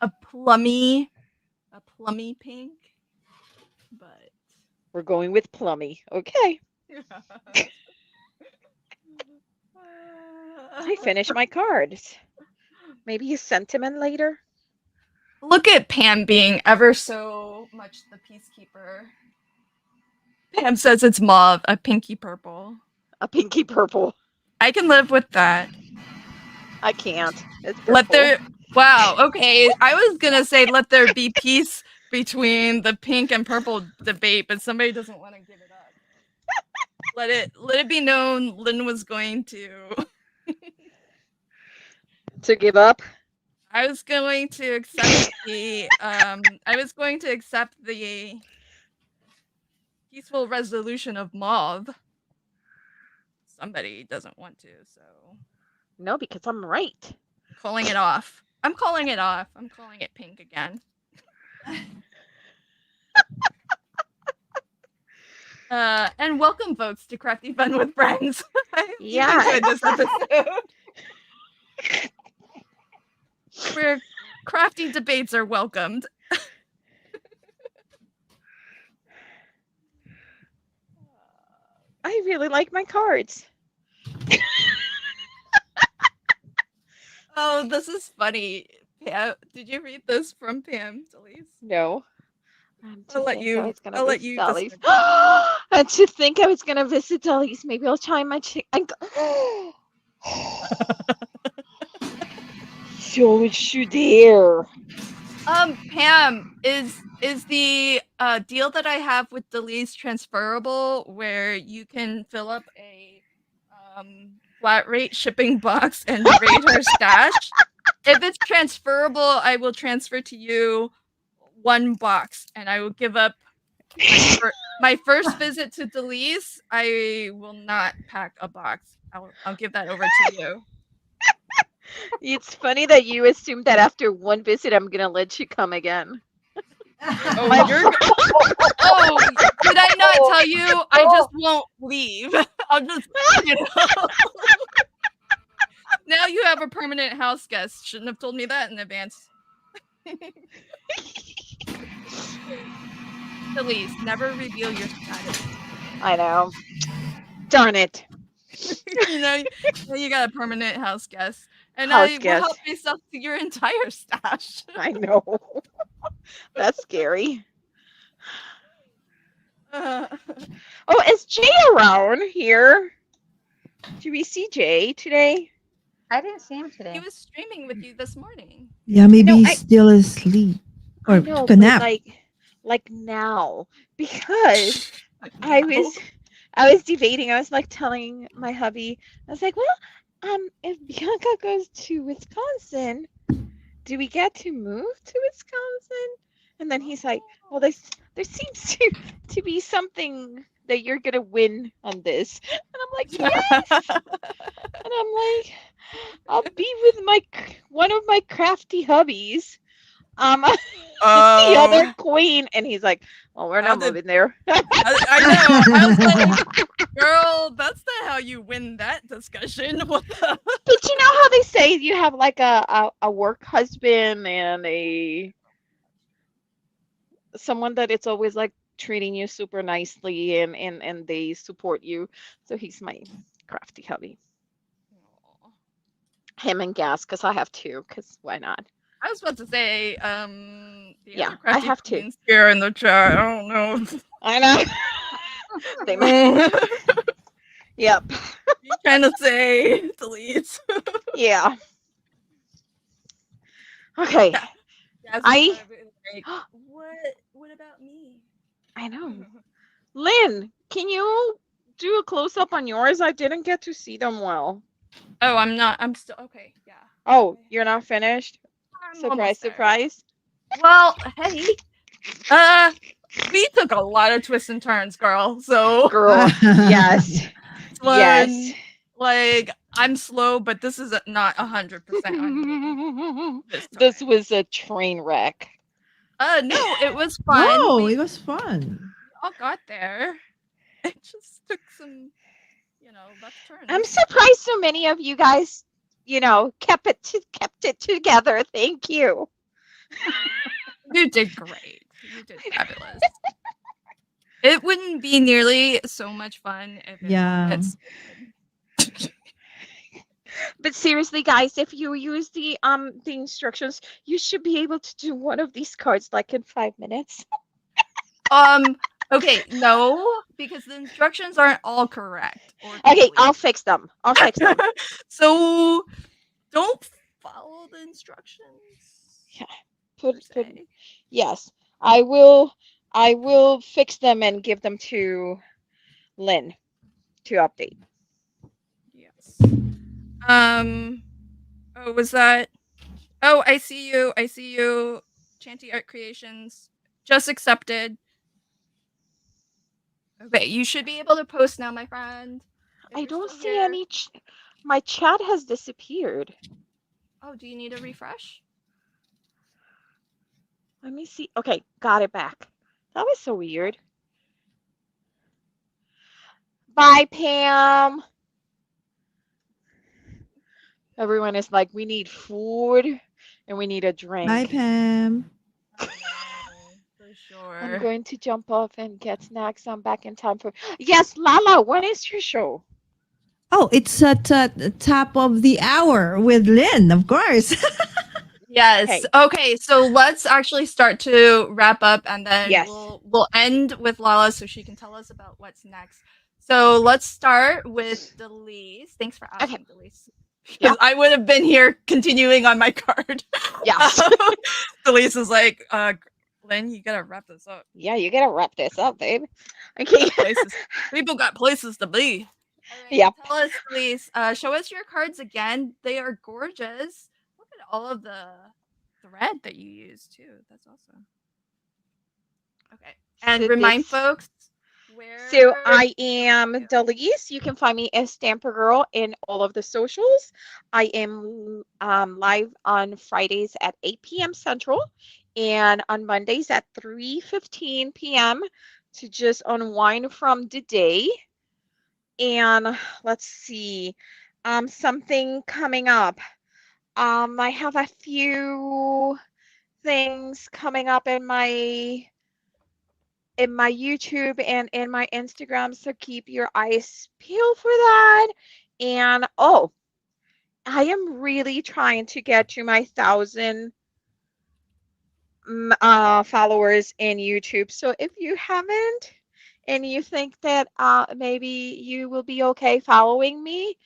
A: a plummy pink, but
B: We're going with plummy. Okay. I finished my cards. Maybe a sentiment later.
A: Look at Pam being ever so much the peacekeeper. Pam says it's mauve, a pinky purple.
B: A pinky purple.
A: I can live with that.
B: I can't. It's purple.
A: Wow, okay. I was gonna say let there be peace between the pink and purple debate, but somebody doesn't want to give it up. Let it be known Lynn was going to
B: give up.
A: I was going to accept the peaceful resolution of mauve. Somebody doesn't want to, so
B: No, because I'm right.
A: calling it off. I'm calling it off. I'm calling it pink again. And welcome, folks, to Crafty Fun with Friends. I
B: Yeah.
A: enjoyed this episode. Where crafty debates are welcomed.
B: I really like my cards.
A: Oh, this is funny. Pam, did you read this from Pam Delise?
B: No.
A: I'll let you. I'll let you.
B: Delise. And to think I was gonna visit Delise. Maybe I'll try my chick. So it's you there.
A: Pam, is the deal that I have with Delise transferable, where you can fill up a flat rate shipping box and rate her stash? If it's transferable, I will transfer to you 1 box, and I will give up my first visit to Delise. I will not pack a box. I'll give that over to you.
B: It's funny that you assume that after one visit, I'm gonna let you come again.
A: Oh, did I not tell you? I just won't leave. I'll just, Now you have a permanent house guest. Shouldn't have told me that in advance. Please, never reveal your status.
B: I know. Darn it.
A: You got a permanent house guest. And
B: House
A: I will
B: guest.
A: help myself to your entire stash.
B: I know. That's scary.
A: Uh,
B: Oh, is Jay around here? Do we see Jay today?
C: I didn't see him
A: he
C: today.
A: was streaming with you this morning.
D: Yeah, maybe
B: No,
D: he's still asleep
B: I
D: or
B: know,
D: took a
B: but
D: nap.
B: like now because
A: Like,
B: I
A: no.
B: was debating. I was like telling my hubby, I was like, well, if Bianca goes to Wisconsin, do we get to move to Wisconsin? And then he's like, well, there seems to be something that you're gonna win on this. And I'm like, yes. And I'm like, I'll be with one of my crafty hubbies. The other
A: Oh,
B: queen. And he's like, well, we're
A: how
B: not
A: did
B: moving there.
A: I know? I was like, girl, that's not how you win that discussion. What the?
B: But you know how they say you have like a work husband and someone that it's always like treating you super nicely and they support you. So he's my crafty hubby. Him and Gas, because I have two, because why not?
A: I was about to say, the
B: Yeah,
A: other
B: I
A: crafty
B: have two.
A: queens here in the chat. I don't know.
B: I know. They might. Yep.
A: You trying to say delete?
B: Yeah. Okay.
A: Yeah, Jasmine's
B: I
A: probably like, what about me?
B: I know. Lynn, can you do a close up on yours? I didn't get to see them well.
A: Oh, I'm not. I'm still okay. Yeah.
B: Oh, you're not finished?
A: I'm
B: Surprise,
A: almost there.
B: surprise.
A: Well, hey, we took a lot of twists and turns, girl. So
B: Girl, yes.
A: this
B: Yes.
A: one, like, I'm slow, but this is not 100% on me this time.
B: This was a train wreck.
A: No, it was fun.
D: No,
A: We
D: it was fun.
A: all got there. It just took some, left turns.
B: I'm surprised so many of you guys, kept it together. Thank you.
A: You did great. You did fabulous. It wouldn't be nearly so much fun if it
D: Yeah.
A: was.
B: But seriously, guys, if you use the instructions, you should be able to do one of these cards like in 5 minutes.
A: Okay, no, because the instructions aren't all correct.
B: Okay, I'll fix them.
A: So don't follow the instructions.
B: Yeah. Yes, I will fix them and give them to Lynn to update.
A: Yes. Oh, was that? Oh, I see you. Chanty Art Creations just accepted. Okay, you should be able to post now, my friend.
B: I don't see any. My chat has disappeared.
A: Oh, do you need a refresh?
B: Let me see. Okay, got it back. That was so weird. Bye, Pam. Everyone is like, we need food and we need a drink.
D: Bye, Pam.
A: For sure.
B: I'm going to jump off and get snacks. I'm back in time for. Yes, Lala, when is your show?
D: Oh, it's at the top of the hour with Lynn, of course.
A: Yes. Okay, so let's actually start to wrap up and then
B: Yes.
A: we'll end with Lala so she can tell us about what's next. So let's start with Delise. Thanks for asking, Delise. Because I would have been here continuing on my card.
B: Yes.
A: Delise is like, Lynn, you gotta wrap this up.
B: Yeah, you gotta wrap this up, babe. Okay.
A: People got places to be. Right,
B: Yep.
A: Tell us, please. Show us your cards again. They are gorgeous. Look at all of the thread that you use too. That's awesome. Okay, and remind folks where.
B: So I am Delise. You can find me as Stamper Girl in all of the socials. I am live on Fridays at 8 p.m. Central and on Mondays at 3:15 p.m. to just unwind from the day. And let's see, something coming up. I have a few things coming up in my YouTube and in my Instagram, so keep your eyes peeled for that. And I am really trying to get to my 1,000 followers in YouTube. So if you haven't and you think that maybe you will be okay following me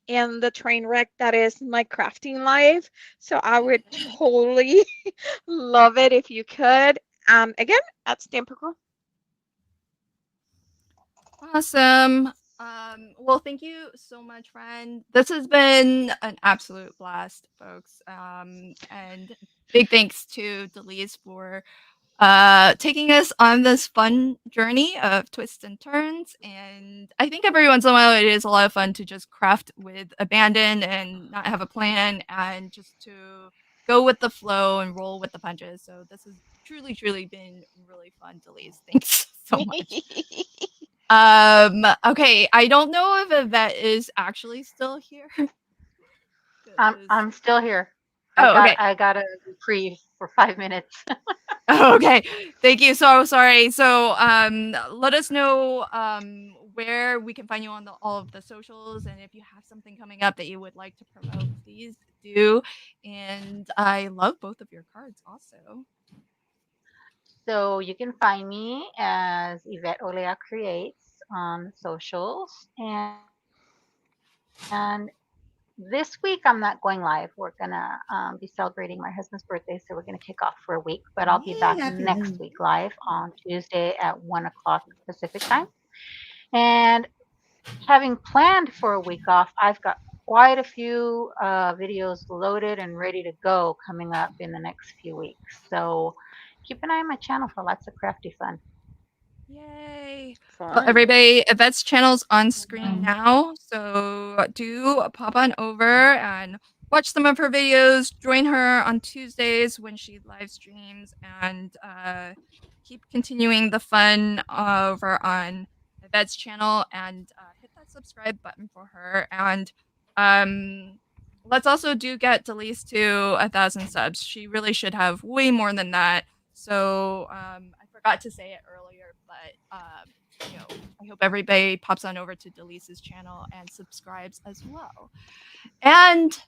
B: in the train wreck that is my crafting life, so I would totally love it if you could. Again, at Stamper Girl.
A: Awesome. Well, thank you so much, friend. This has been an absolute blast, folks. And big thanks to Delise for taking us on this fun journey of twists and turns. And I think every once in a while it is a lot of fun to just craft with abandon and not have a plan and just to go with the flow and roll with the punches. So this has truly, truly been really fun, Delise. Thanks so much. Okay, I don't know if Yvette is actually still here.
C: I'm still here.
A: Oh, okay.
C: I got a reprieve for 5 minutes.
A: Okay, thank you. So sorry. So let us know where we can find you on all of the socials, and if you have something coming up that you would like to promote, please do. And I love both of your cards also.
C: So you can find me as Yvette Olea Creates on socials. And this week I'm not going live. We're gonna be celebrating my husband's birthday, so we're gonna kick off for a week. But I'll be back next week live on Tuesday at 1 o'clock Pacific time. And having planned for a week off, I've got quite a few videos loaded and ready to go coming up in the next few weeks. So keep an eye on my channel for lots of crafty fun.
A: Yay! Well,
B: Fun.
A: everybody, Yvette's channel's on screen now, so do pop on over and watch some of her videos. Join her on Tuesdays when she live streams, and keep continuing the fun over on Yvette's channel. And hit that subscribe button for her. And let's also do get Delise to 1,000 subs. She really should have way more than that. So I forgot to say it earlier, but I hope everybody pops on over to Delise's channel and subscribes as well. And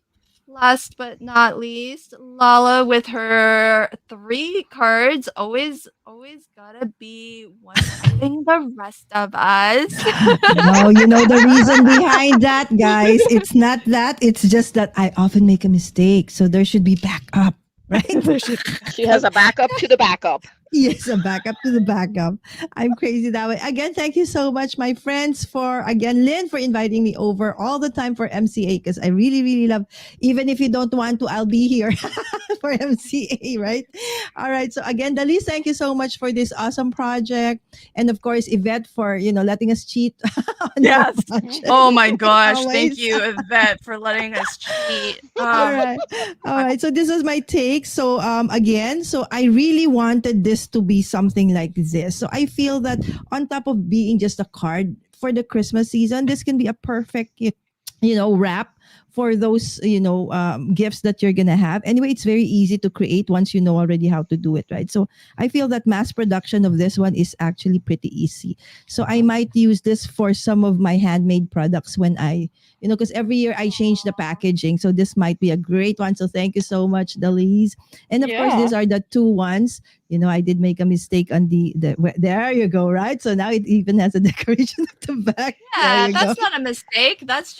A: last but not least, Lala with her 3 cards. Always gotta be one upping the rest of us.
D: No, you know the reason behind that, guys. It's not that. It's just that I often make a mistake. So there should be backup, right?
B: She has a backup to the backup.
D: Yes, a backup to the backup. I'm crazy that way. Again, thank you so much, my friends, again, Lynn, for inviting me over all the time for MCA, because I really, really love, even if you don't want to, I'll be here for MCA, right? All right. So again, Dalise, thank you so much for this awesome project. And of course, Yvette for, letting us cheat. On
A: Yes.
D: your project.
A: Oh my gosh.
D: Always.
A: Thank you, Yvette, for letting us cheat.
D: All right. All right. So this is my take. So again, so I really wanted this to be something like this. So I feel that on top of being just a card for the Christmas season, this can be a perfect wrap for those gifts that you're gonna have. Anyway, it's very easy to create once you know already how to do it, right? So I feel that mass production of this one is actually pretty easy. So I might use this for some of my handmade products when I because every year I change the packaging. So this might be a great one. So thank you so much, Dalise. And of course, these are the 2 ones. I did make a mistake on there you go, right? So now it even has a decoration at the back.
A: Yeah, that's not a mistake. That's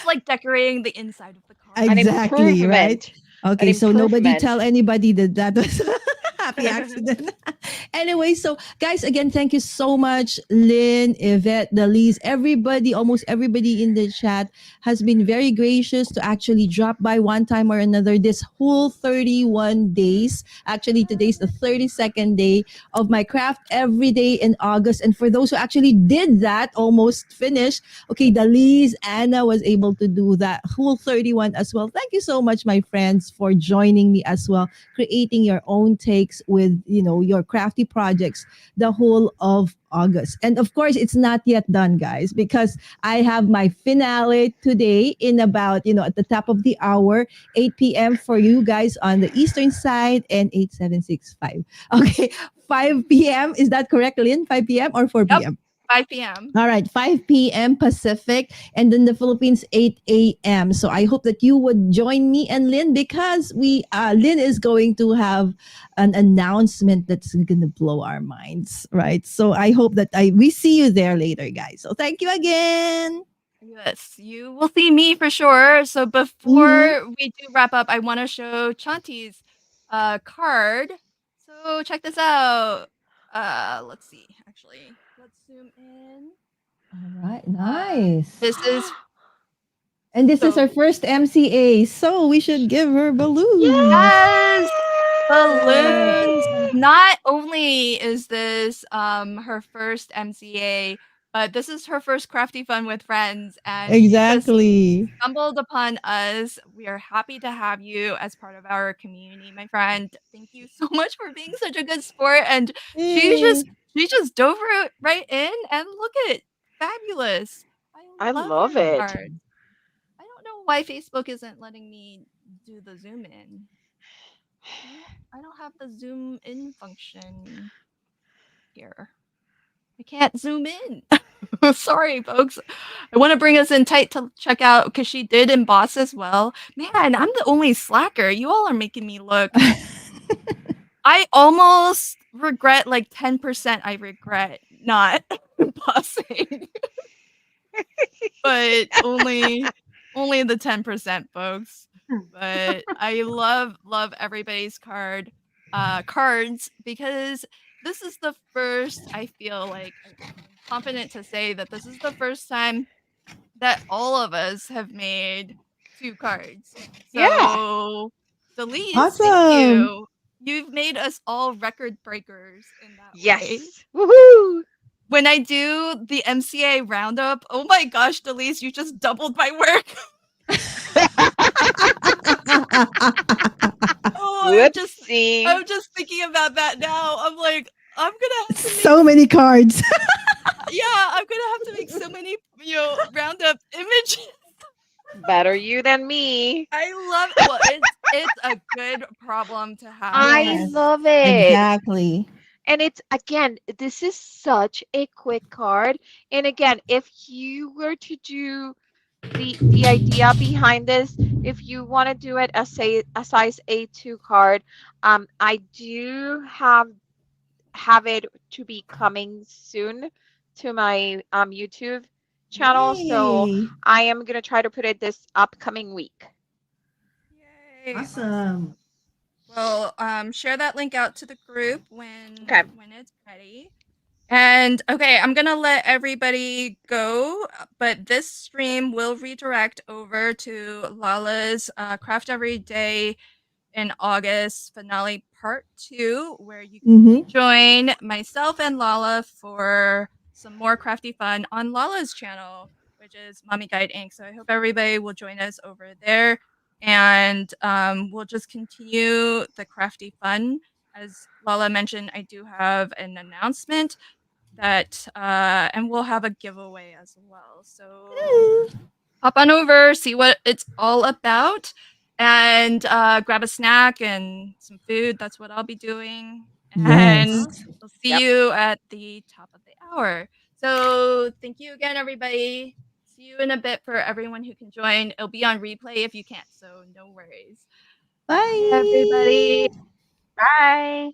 A: like decorating the inside of the car.
D: Exactly, right? Okay, so nobody tell anybody that was a happy accident. Anyway, so guys, again, thank you so much, Lynn, Yvette, Dalise, everybody, almost everybody in the chat has been very gracious to actually drop by one time or another this whole 31 days. Actually, today's the 32nd day of my craft every day in August. And for those who actually did that, almost finished, okay, Dalise, Anna was able to do that whole 31 as well. Thank you so much, my friends, for joining me as well, creating your own takes with, your crafty projects the whole of August. And of course, it's not yet done, guys, because I have my finale today in about, at the top of the hour, 8 p.m. for you guys on the Eastern side and 8765. Okay, 5 p.m. Is that correct, Lynn? 5 p.m. or 4 p.m.?
A: 5 p.m.
D: All right, 5 p.m. Pacific, and then the Philippines 8 a.m. So I hope that you would join me and Lynn, because Lynn is going to have an announcement that's going to blow our minds, right? So I hope that we see you there later, guys. So thank you again.
A: Yes, you will see me for sure. So
D: Mhm.
A: before we do wrap up, I want to show Chanti's card. So check this out. Let's see. Actually, let's zoom in.
D: All right,
A: Uh,
D: nice.
A: this is
D: And this is
A: so
D: our first MCA, so we should give her balloons.
A: yes, balloons.
C: Yay!
A: Not only is this her first MCA, but this is her first Crafty Fun with Friends, and she just
D: Exactly.
A: stumbled upon us. We are happy to have you as part of our community, my friend. Thank you so much for being such a good sport. And she
D: Yay.
A: just she just dove right in, and look at it. Fabulous. I
B: I
A: love your
B: love it.
A: card. I don't know why Facebook isn't letting me do the zoom in. I don't have the zoom in function here. I can't zoom in. Sorry, folks. I want to bring us in tight to check out because she did emboss as well. Man, I'm the only slacker. You all are making me look. I almost regret like 10%. I regret not embossing, but only the 10%, folks. But I love everybody's cards because this is the first. I feel like I'm confident to say that this is the first time that all of us have made 2 cards.
B: Yeah.
A: So, Delise, thank
D: Awesome.
A: you. You've made us all record breakers in that way.
B: Yes. Woohoo.
A: When I do the MCA roundup, oh my gosh, Delise, you just doubled my work. Oh,
B: Whoopsie.
A: I'm just thinking about that now. I'm like, I'm gonna have to make
D: So many cards.
A: yeah, I'm gonna have to make so many, roundup images.
B: Better you than me.
A: I love it. Well, it's a good problem to have.
B: I
D: Yes,
B: love it.
D: exactly.
B: And it's again, this is such a quick card. And again, if you were to do the idea behind this, if you want to do it as say a size A2 card, I do have it to be coming soon to my YouTube channel. So
D: Yay.
B: I am gonna try to put it this upcoming week.
A: Yay, awesome.
D: Awesome.
A: Well, share that link out to the group
B: Okay.
A: when it's ready. And okay, I'm gonna let everybody go, but this stream will redirect over to Lala's Craft Every Day in August finale part 2, where you can
D: Mm-hmm.
A: rejoin myself and Lala for some more crafty fun on Lala's channel, which is Mommy Guide Inc. So I hope everybody will join us over there, and we'll just continue the crafty fun. As Lala mentioned, I do have an announcement that and we'll have a giveaway as well. So hop on over, see what it's all about, and grab a snack and some food. That's what I'll be doing. And
B: Mm-hmm.
D: Yes.
A: we'll see
B: Yep.
A: you at the top of the hour. So thank you again, everybody. See you in a bit for everyone who can join. It'll be on replay if you can't, so no worries. Bye,
D: Bye.
A: everybody.
C: Bye.